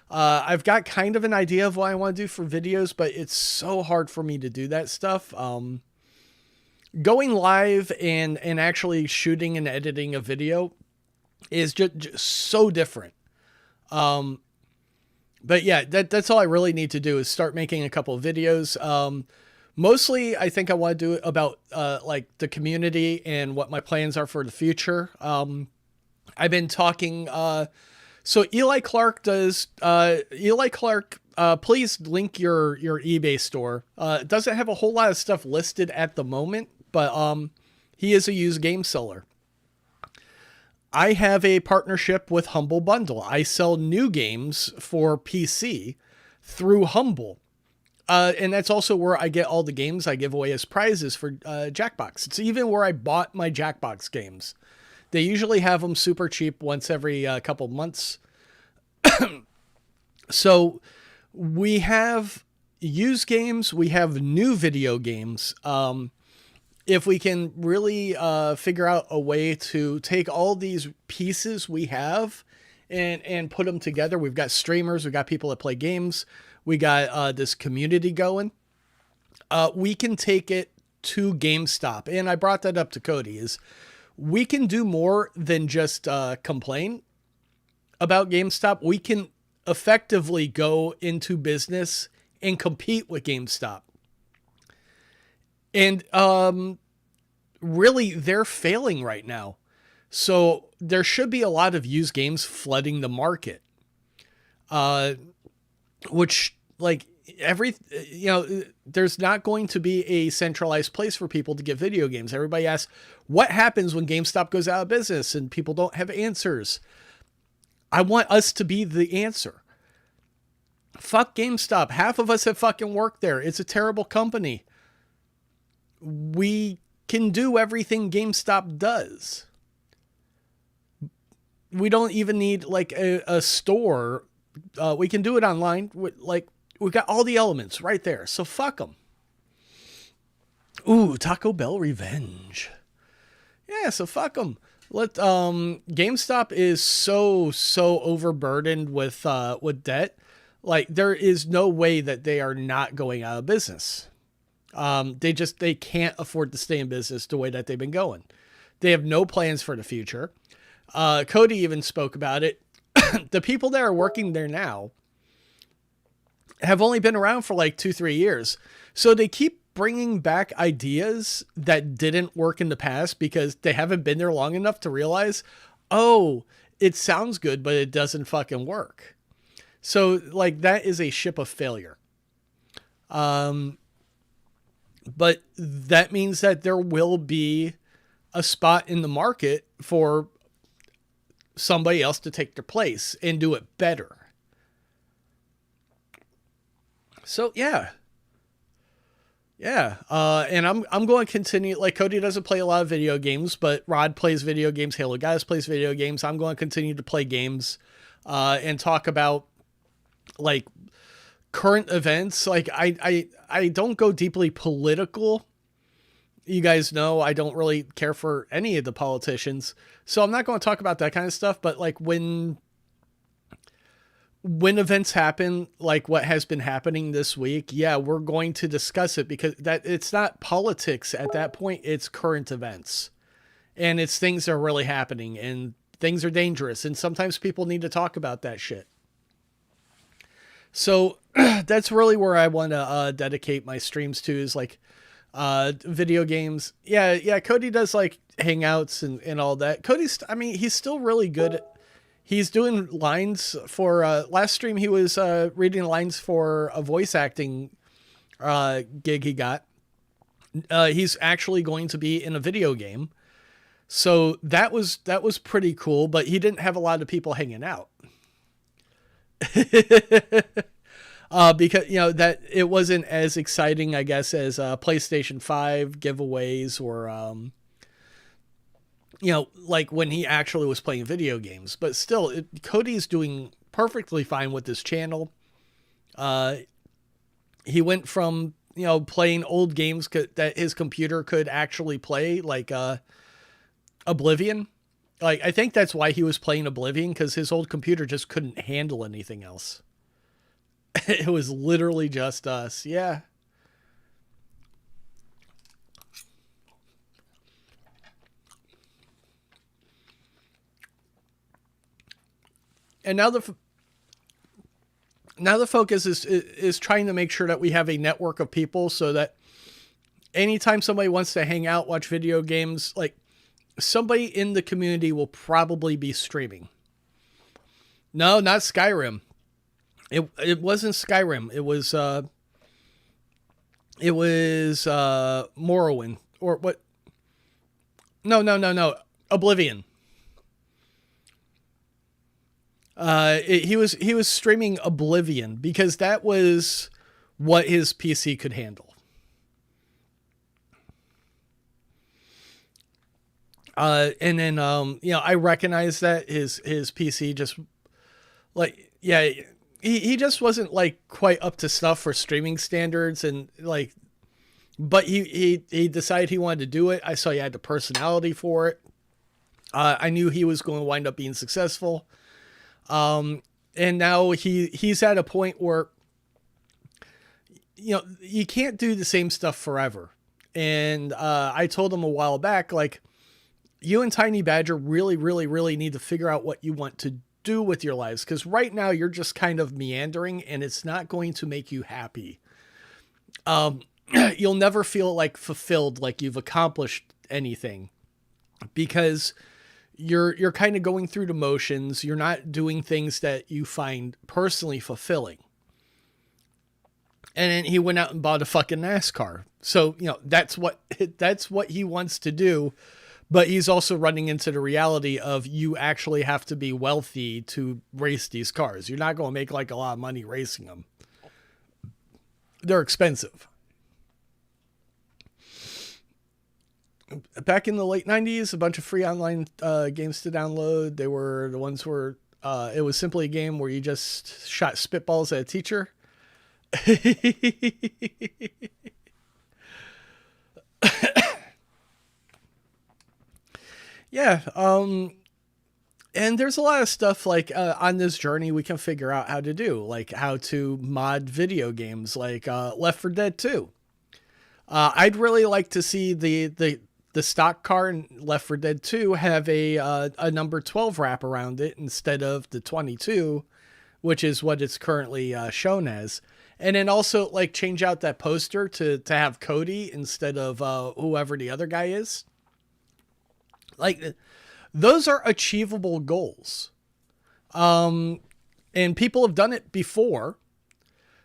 I've got kind of an idea of what I want to do for videos, but it's so hard for me to do that stuff. Going live and actually shooting and editing a video is just so different. But yeah, that's all I really need to do is start making a couple of videos. Mostly, I think I want to do it about like the community and what my plans are for the future. I've been talking. So Eli Clark does. Eli Clark, please link your eBay store. It doesn't have a whole lot of stuff listed at the moment, but he is a used game seller. I have a partnership with Humble Bundle. I sell new games for PC through Humble. And that's also where I get all the games I give away as prizes for Jackbox. It's even where I bought my Jackbox games. They usually have them super cheap once every couple months. So we have, used games, we have new video games. If we can really figure out a way to take all these pieces we have and put them together. We've got streamers, we've got people that play games, we got this community going. We can take it to GameStop. And I brought that up to Cody, is we can do more than just complain about GameStop. We can effectively go into business and compete with GameStop. And really, they're failing right now. So there should be a lot of used games flooding the market. Which, like, there's not going to be a centralized place for people to get video games. Everybody asks, what happens when GameStop goes out of business and people don't have answers? I want us to be the answer. Fuck GameStop. Half of us have fucking worked there. It's a terrible company. We can do everything GameStop does. We don't even need like a store. We can do it online. We've got all the elements right there. So fuck them. Ooh, Taco Bell revenge. Yeah, so fuck them. GameStop is so overburdened with debt. Like, there is no way that they are not going out of business. They can't afford to stay in business the way that they've been going. They have no plans for the future. Cody even spoke about it. The people that are working there now have only been around for like 2-3 years. So they keep bringing back ideas that didn't work in the past because they haven't been there long enough to realize, oh, it sounds good, but it doesn't fucking work. So like, that is a ship of failure. But that means that there will be a spot in the market for somebody else to take their place and do it better. So yeah. And I'm going to continue. Like, Cody doesn't play a lot of video games, but Rod plays video games. Halo Guys plays video games. I'm going to continue to play games, and talk about like current events. Like, I don't go deeply political. You guys know I don't really care for any of the politicians. So I'm not going to talk about that kind of stuff. But like, when events happen, like what has been happening this week, yeah, we're going to discuss it, because that it's not politics at that point. It's current events, and it's things that are really happening, and things are dangerous. And sometimes people need to talk about that shit. So that's really where I want to dedicate my streams to, is like video games. Yeah. Cody does like hangouts and all that. He's still really good. He's doing lines for last stream. He was reading lines for a voice acting gig he got. He's actually going to be in a video game. So that was pretty cool, but he didn't have a lot of people hanging out. Because, that it wasn't as exciting, I guess, as PlayStation 5 giveaways, or, like when he actually was playing video games. But still, Cody's doing perfectly fine with this channel. He went from, playing old games that his computer could actually play, like Oblivion. Like, I think that's why he was playing Oblivion, because his old computer just couldn't handle anything else. It was literally just us. Yeah. And now the focus is trying to make sure that we have a network of people, so that anytime somebody wants to hang out, watch video games, like, somebody in the community will probably be streaming. No, not Skyrim. It wasn't Skyrim. It was Morrowind, or what? No. Oblivion. He was streaming Oblivion because that was what his PC could handle. And then I recognize that his PC just, like, yeah, he just wasn't like quite up to snuff for streaming standards, and like, but he decided he wanted to do it. I saw he had the personality for it. I knew he was going to wind up being successful. And now he's at a point where, you know, you can't do the same stuff forever. And I told him a while back, like, you and Tiny Badger really, really, really need to figure out what you want to do with your lives. Because right now you're just kind of meandering, and it's not going to make you happy. You'll never feel like fulfilled, like you've accomplished anything, because you're kind of going through the motions. You're not doing things that you find personally fulfilling. And then he went out and bought a fucking NASCAR. So, you know, that's what he wants to do. But he's also running into the reality of you actually have to be wealthy to race these cars. You're not going to make like a lot of money racing them. They're expensive. Back in the late 90s, a bunch of free online games to download. They were the ones where it was simply a game where you just shot spitballs at a teacher. Yeah. And there's a lot of stuff like on this journey we can figure out how to do, like how to mod video games like Left 4 Dead 2. I'd really like to see the stock car in Left 4 Dead 2 have a number 12 wrap around it instead of the 22, which is what it's currently shown as. And then also like change out that poster to have Cody instead of whoever the other guy is. Like, those are achievable goals. And people have done it before.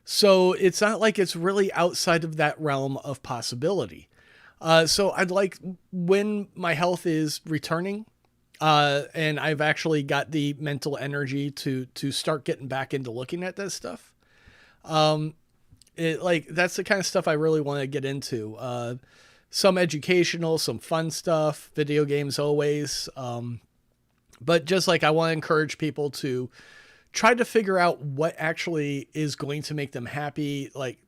So it's not like it's really outside of that realm of possibility. So I'd like, when my health is returning, and I've actually got the mental energy to start getting back into looking at this stuff. That's the kind of stuff I really want to get into. Some educational, some fun stuff, video games always. But just like I want to encourage people to try to figure out what actually is going to make them happy, like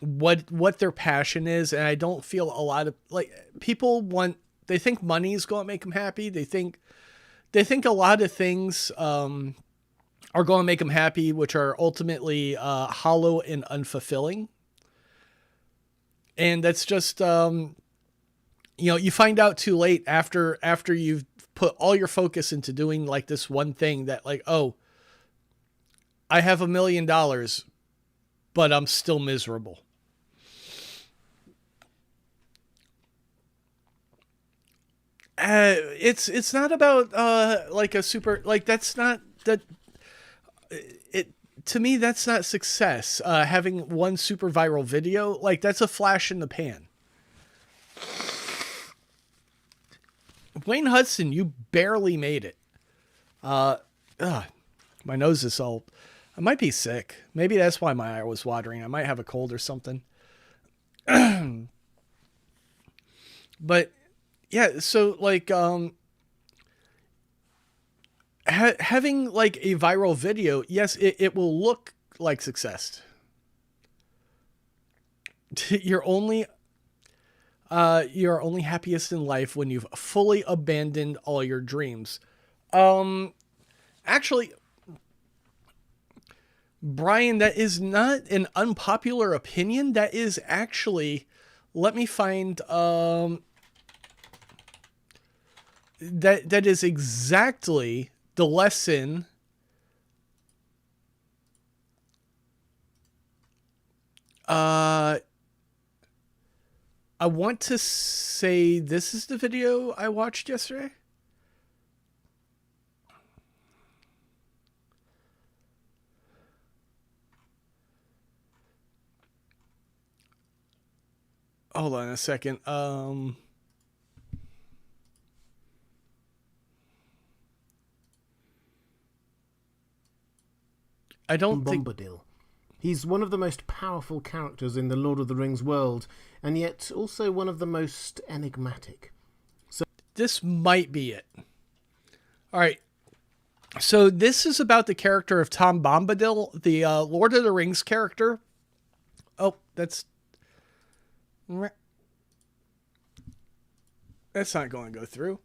what their passion is. And I don't feel a lot of like people they think money is going to make them happy. They think a lot of things are going to make them happy, which are ultimately hollow and unfulfilling. And that's just, you find out too late after you've put all your focus into doing like this one thing that like, oh, I have $1 million, but I'm still miserable. It's not about like a super, like that's not that it. To me, that's not success. Having one super viral video, like that's a flash in the pan. Wayne Hudson, you barely made it. My nose is all, I might be sick. Maybe that's why my eye was watering. I might have a cold or something. But yeah, so like, having like a viral video, yes, it will look like success. You're only happiest in life when you've fully abandoned all your dreams. Actually, Brian, that is not an unpopular opinion. That is actually, let me find, that is exactly the lesson I want to say this is the video I watched yesterday. Hold on a second. I don't think... Bombadil. He's one of the most powerful characters in the Lord of the Rings world, and yet also one of the most enigmatic. So this might be it. All right. So this is about the character of Tom Bombadil, the Lord of the Rings character. Oh, that's not going to go through.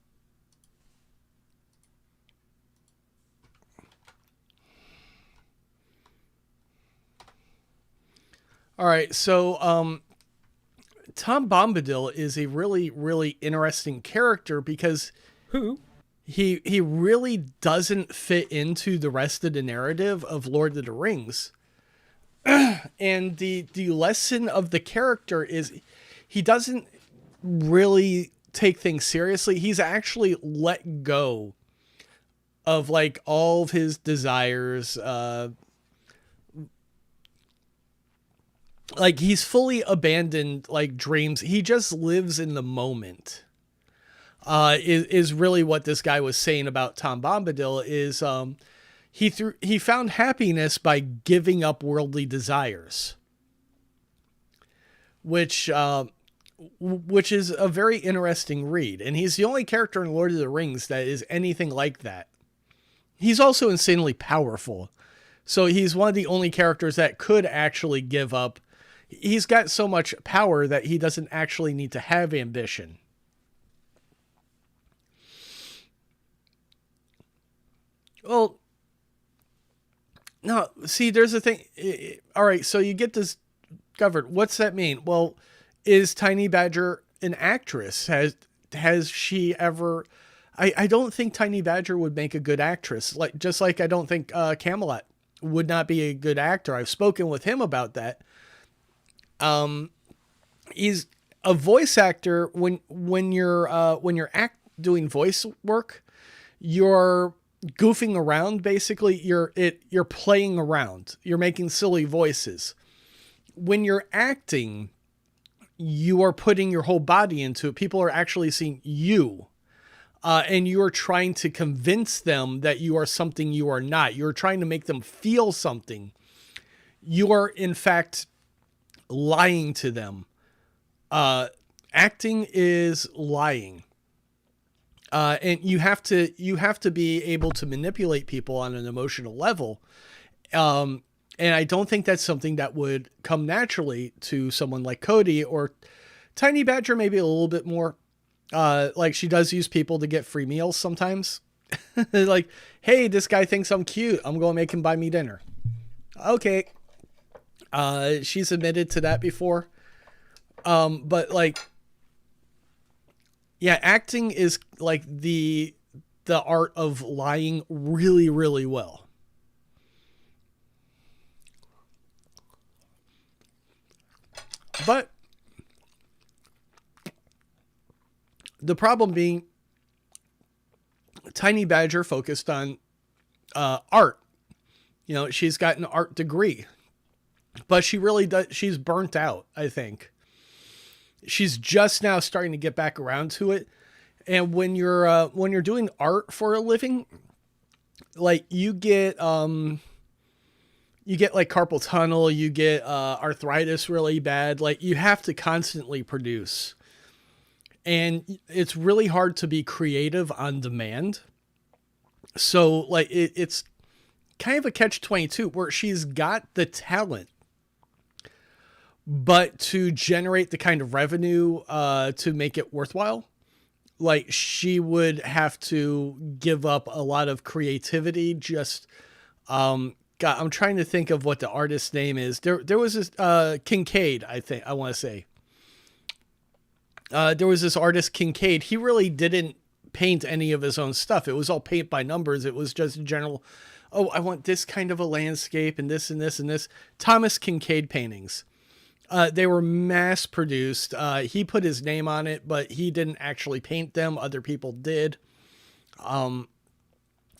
All right, so Tom Bombadil is a really, really interesting character because he really doesn't fit into the rest of the narrative of Lord of the Rings. And the lesson of the character is he doesn't really take things seriously. He's actually let go of like all of his desires, like he's fully abandoned like dreams. He just lives in the moment. Is really what this guy was saying about Tom Bombadil is he found happiness by giving up worldly desires, which is a very interesting read. And he's the only character in Lord of the Rings that is anything like that. He's also insanely powerful. So he's one of the only characters that could actually give up. He's got so much power that he doesn't actually need to have ambition. Well, no, see, there's a thing. All right, so you get this covered. What's that mean? Well, is Tiny Badger an actress? Has she ever... I don't think Tiny Badger would make a good actress. Just like I don't think Camelot would not be a good actor. I've spoken with him about that. He's a voice actor. When you're doing voice work, you're goofing around. Basically, you're playing around. You're making silly voices. When you're acting, you are putting your whole body into it. People are actually seeing you. And you are trying to convince them that you are something you are not. You're trying to make them feel something. You are, in fact, lying to them. Acting is lying. And you have to be able to manipulate people on an emotional level. And I don't think that's something that would come naturally to someone like Cody, or Tiny Badger, maybe a little bit more. Like she does use people to get free meals sometimes. Like, hey, this guy thinks I'm cute. I'm going to make him buy me dinner. Okay. She's admitted to that before. But like, yeah, acting is like the art of lying really, really well. But the problem being, Tiny Badger focused on art. You know, she's got an art degree, but she really does. She's burnt out, I think. She's just now starting to get back around to it. And when you're doing art for a living, like you get like carpal tunnel, you get arthritis really bad. Like you have to constantly produce. And it's really hard to be creative on demand. So like it's kind of a catch-22 where she's got the talent, but to generate the kind of revenue to make it worthwhile, like she would have to give up a lot of creativity. Just God, I'm trying to think of what the artist's name is. There was this Kincaid, I want to say. There was this artist, Kincaid. He really didn't paint any of his own stuff. It was all paint by numbers. It was just general, oh, I want this kind of a landscape and this and this and this. Thomas Kincaid paintings. They were mass produced. He put his name on it, but he didn't actually paint them. Other people did.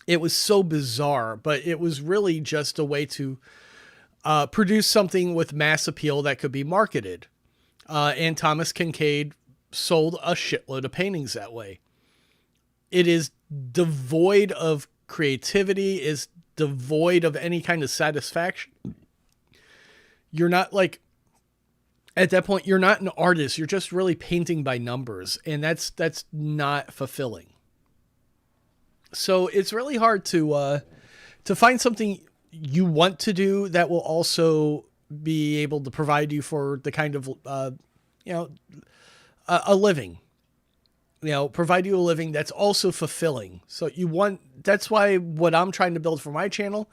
It was so bizarre, but it was really just a way to produce something with mass appeal that could be marketed. And Thomas Kincaid sold a shitload of paintings that way. It is devoid of creativity, is devoid of any kind of satisfaction. You're not like, at that point, you're not an artist. You're just really painting by numbers. And that's not fulfilling. So it's really hard to find something you want to do that will also be able to provide you for the kind of, a living, provide you a living that's also fulfilling. So that's why what I'm trying to build for my channel,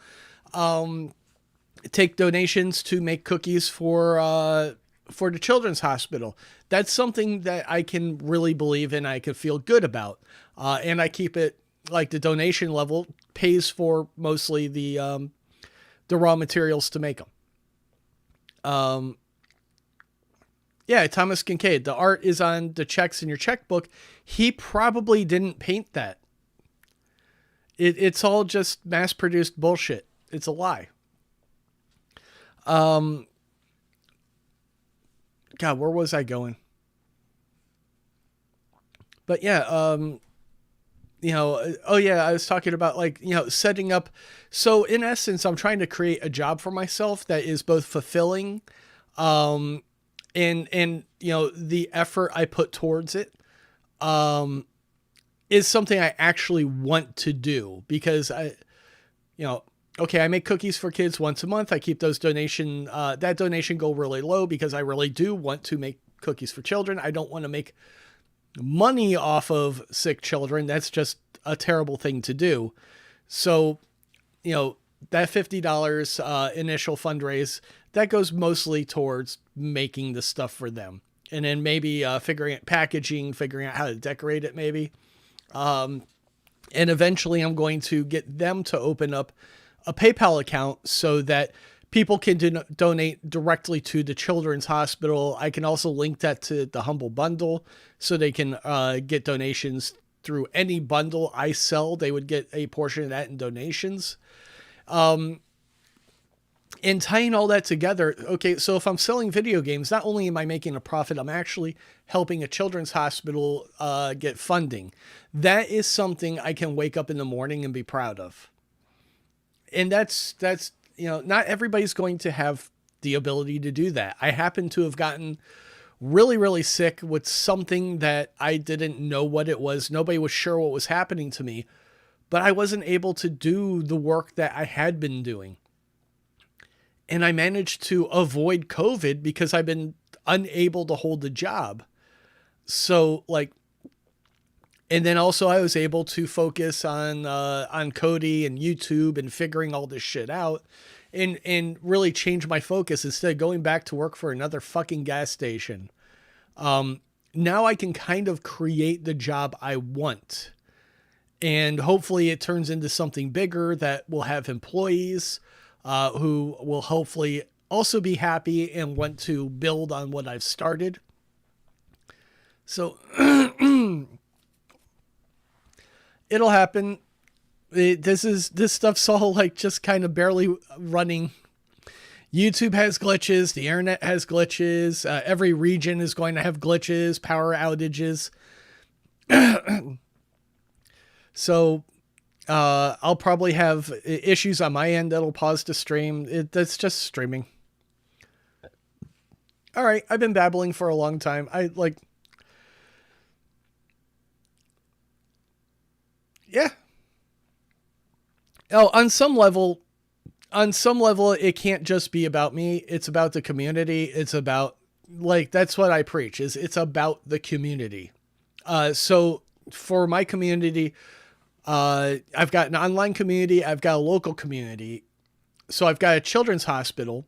take donations to make cookies for the children's hospital. That's something that I can really believe in. I can feel good about. And I keep it like the donation level pays for mostly the raw materials to make them. Yeah, Thomas Kincaid, the art is on the checks in your checkbook. He probably didn't paint that. It's all just mass-produced bullshit. It's a lie. God, where was I going? But yeah, I was talking about setting up. So in essence, I'm trying to create a job for myself that is both fulfilling, and the effort I put towards it, is something I actually want to do because I make cookies for kids once a month. I keep that donation goal really low because I really do want to make cookies for children. I don't want to make money off of sick children. That's just a terrible thing to do. So, that $50 initial fundraise, that goes mostly towards making the stuff for them. And then maybe figuring out packaging, figuring out how to decorate it maybe. And eventually I'm going to get them to open up a PayPal account so that people can donate directly to the children's hospital. I can also link that to the Humble Bundle so they can get donations through any bundle I sell. They would get a portion of that in donations. And tying all that together, okay, so if I'm selling video games, not only am I making a profit, I'm actually helping a children's hospital get funding. That is something I can wake up in the morning and be proud of. And that's not everybody's going to have the ability to do that. I happen to have gotten really, really sick with something that I didn't know what it was. Nobody was sure what was happening to me, but I wasn't able to do the work that I had been doing. And I managed to avoid COVID because I've been unable to hold the job. So and then also I was able to focus on Cody and YouTube and figuring all this shit out and really change my focus instead of going back to work for another fucking gas station. Now I can kind of create the job I want, and hopefully it turns into something bigger that will have employees, who will hopefully also be happy and want to build on what I've started. So it'll happen. This stuff's all just kind of barely running. YouTube has glitches. The internet has glitches. Every region is going to have glitches, power outages. So I'll probably have issues on my end that'll pause the stream. That's just streaming. All right, I've been babbling for a long time. Yeah. Oh, on some level, it can't just be about me. It's about the community. It's about that's what I preach it's about the community. So for my community, I've got an online community. I've got a local community. So I've got a children's hospital.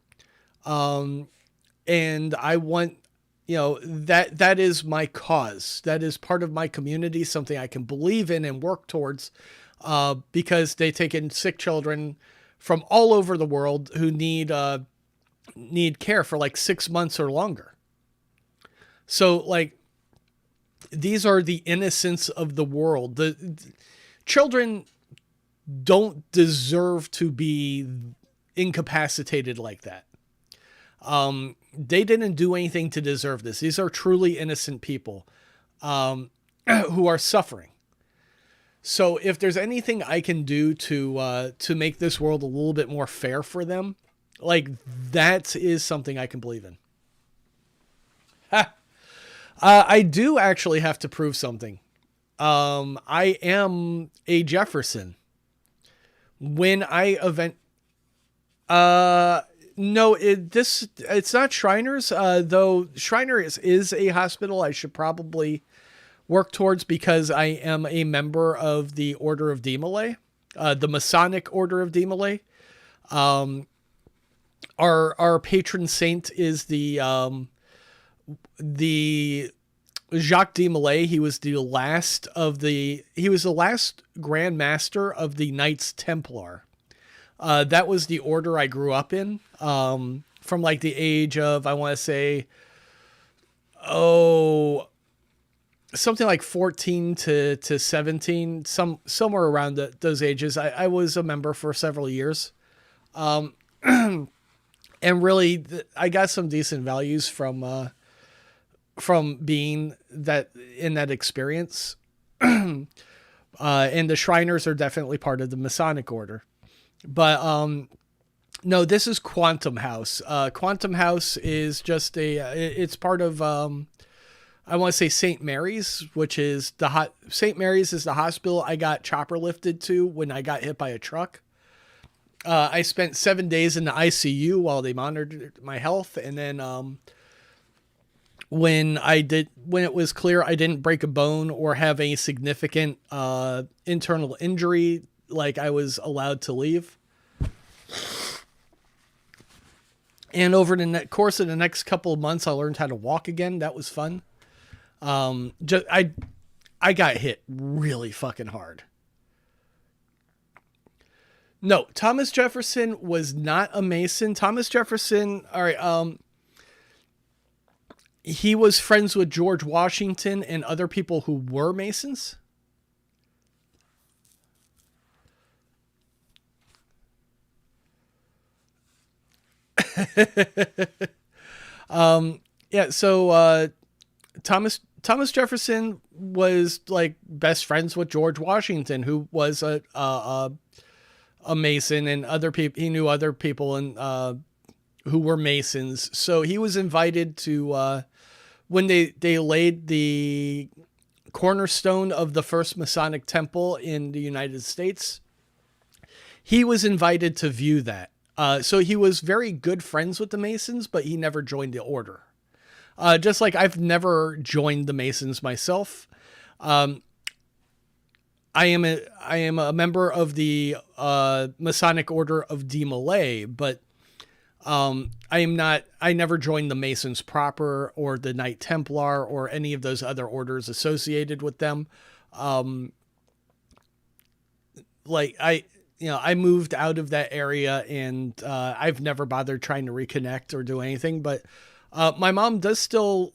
And I want, that is my cause. That is part of my community, something I can believe in and work towards, because they take in sick children from all over the world who need care for 6 months or longer. So these are the innocents of the world. The children don't deserve to be incapacitated like that. They didn't do anything to deserve this. These are truly innocent people, who are suffering. So if there's anything I can do to make this world a little bit more fair for them, that is something I can believe in. I do actually have to prove something. I am a Jefferson. When I no, it's not Shriners, though Shriner is a hospital I should probably work towards because I am a member of the Order of Demolay, the Masonic Order of Demolay. Our patron saint is the Jacques de Molay. He was the last Grand Master of the Knights Templar. That was the order I grew up in, from like the age of, I want to say, something like 14 to 17, somewhere around those ages. I was a member for several years. And really, I got some decent values from being in that experience. And the Shriners are definitely part of the Masonic Order. But no, this is Quantum House. Quantum House is just it's part of, I want to say St. Mary's, which is St. Mary's is the hospital I got chopper lifted to when I got hit by a truck. I spent 7 days in the ICU while they monitored my health. And then, when it was clear I didn't break a bone or have any significant, internal injury, like, I was allowed to leave. And over the course of the next couple of months, I learned how to walk again. That was fun. I got hit really fucking hard. No, Thomas Jefferson was not a Mason. Thomas Jefferson, all right, he was friends with George Washington and other people who were Masons. Yeah, so Thomas Jefferson was like best friends with George Washington, who was a Mason, and other people. He knew other people and who were Masons. So he was invited to when they laid the cornerstone of the first Masonic temple in the United States. He was invited to view that. So he was very good friends with the Masons, but he never joined the order. Just like I've never joined the Masons myself. I am a member of the Masonic Order of Demolay, but I never joined the Masons proper or the Knight Templar or any of those other orders associated with them. I moved out of that area, and I've never bothered trying to reconnect or do anything. But my mom is still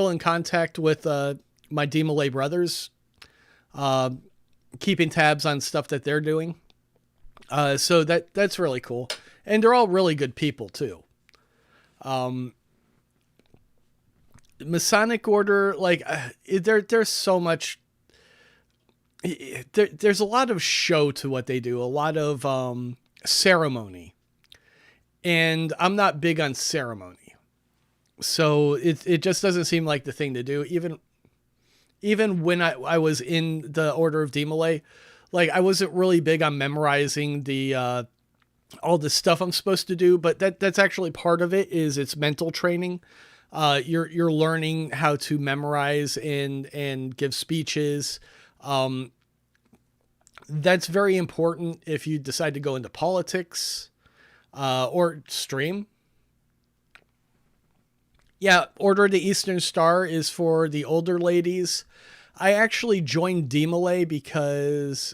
in contact with my Demolay brothers, keeping tabs on stuff that they're doing. So that's really cool, and they're all really good people too. Masonic Order, there's so much. There's a lot of show to what they do, a lot of ceremony, and I'm not big on ceremony, so it just doesn't seem like the thing to do. Even when I was in the Order of Demolay, I wasn't really big on memorizing the all the stuff I'm supposed to do, but that's actually part of it. Is it's mental training. You're learning how to memorize and give speeches. That's very important if you decide to go into politics, or stream. Yeah. Order of the Eastern Star is for the older ladies. I actually joined Demolay because,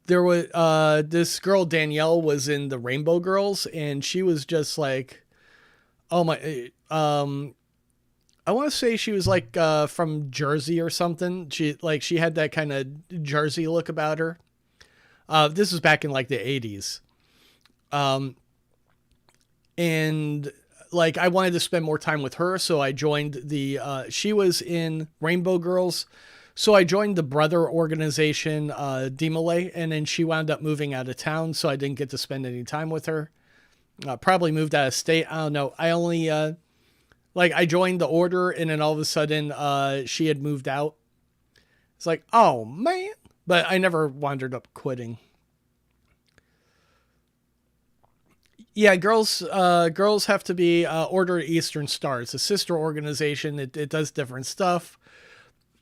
there was, this girl, Danielle, was in the Rainbow Girls, and she was just like, oh my, I want to say she was from Jersey or something. She had that kind of Jersey look about her. This was back in the 80s. And I wanted to spend more time with her. So I joined she was in Rainbow Girls. So I joined the brother organization, Demolay, and then she wound up moving out of town. So I didn't get to spend any time with her. Probably moved out of state. I don't know. I only, like, I joined the order, and then all of a sudden, she had moved out. It's like, oh, man. But I never wound up quitting. Yeah, girls have to be Order of Eastern Star. It's a sister organization. It does different stuff.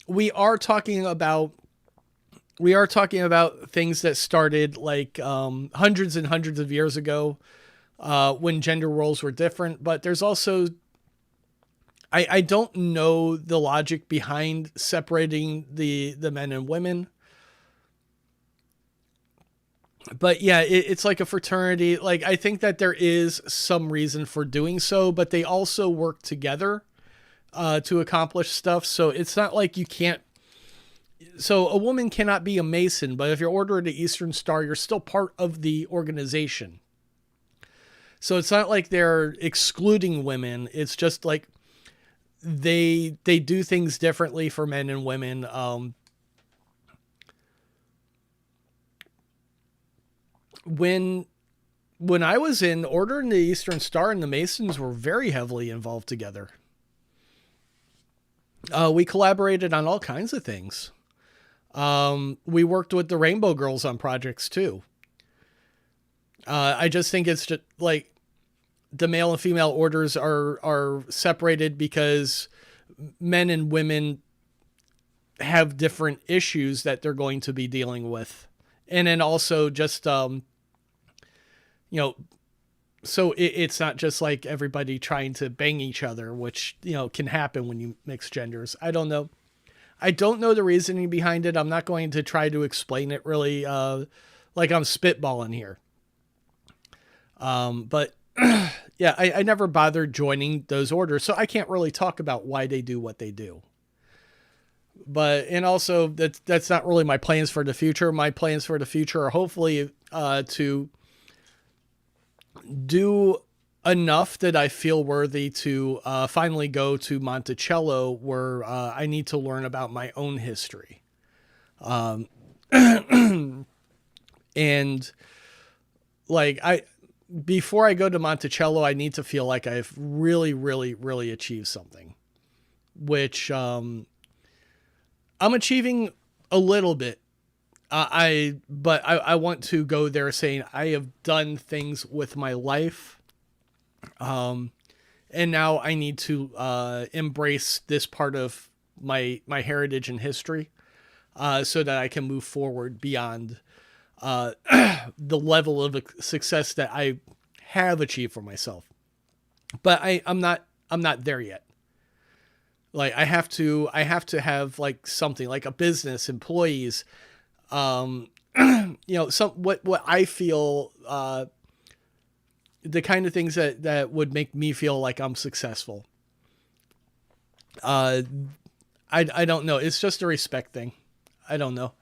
We are talking about things that started like hundreds and hundreds of years ago, when gender roles were different. But there's also, I don't know the logic behind separating the men and women. But yeah, it's like a fraternity. Like, I think that there is some reason for doing so, but they also work together to accomplish stuff. So it's not like you can't. So a woman cannot be a Mason, but if you're Order of the Eastern Star, you're still part of the organization. So it's not like they're excluding women. It's just like they do things differently for men and women. When I was in Order in the Eastern Star, and the Masons were very heavily involved together. We collaborated on all kinds of things. We worked with the Rainbow Girls on projects too. I just think it's just like the male and female orders are separated because men and women have different issues that they're going to be dealing with. And then also just, so it's not just like everybody trying to bang each other, which, can happen when you mix genders. I don't know. I don't know the reasoning behind it. I'm not going to try to explain it really, like I'm spitballing here. But yeah, I never bothered joining those orders, so I can't really talk about why they do what they do. And also that's not really my plans for the future. My plans for the future are hopefully, to do enough that I feel worthy to finally go to Monticello, where I need to learn about my own history. And like before I go to Monticello, I need to feel like I've really, really, really achieved something, which I'm achieving a little bit. But I want to go there saying I have done things with my life. And now I need to embrace this part of my heritage and history, so that I can move forward beyond the level of success that I have achieved for myself. But I'm not there yet. Like I have to have like something like a business, employees, what I feel, the kind of things that would make me feel like I'm successful. I don't know. It's just a respect thing. I don't know.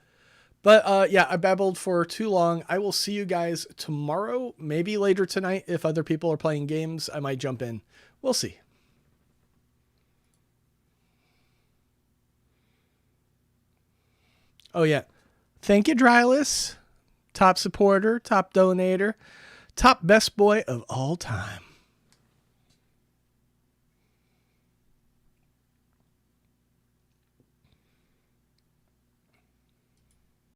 But yeah, I babbled for too long. I will see you guys tomorrow, maybe later tonight. If other people are playing games, I might jump in. We'll see. Oh yeah. Thank you, Dryless. Top supporter, top donator, top best boy of all time.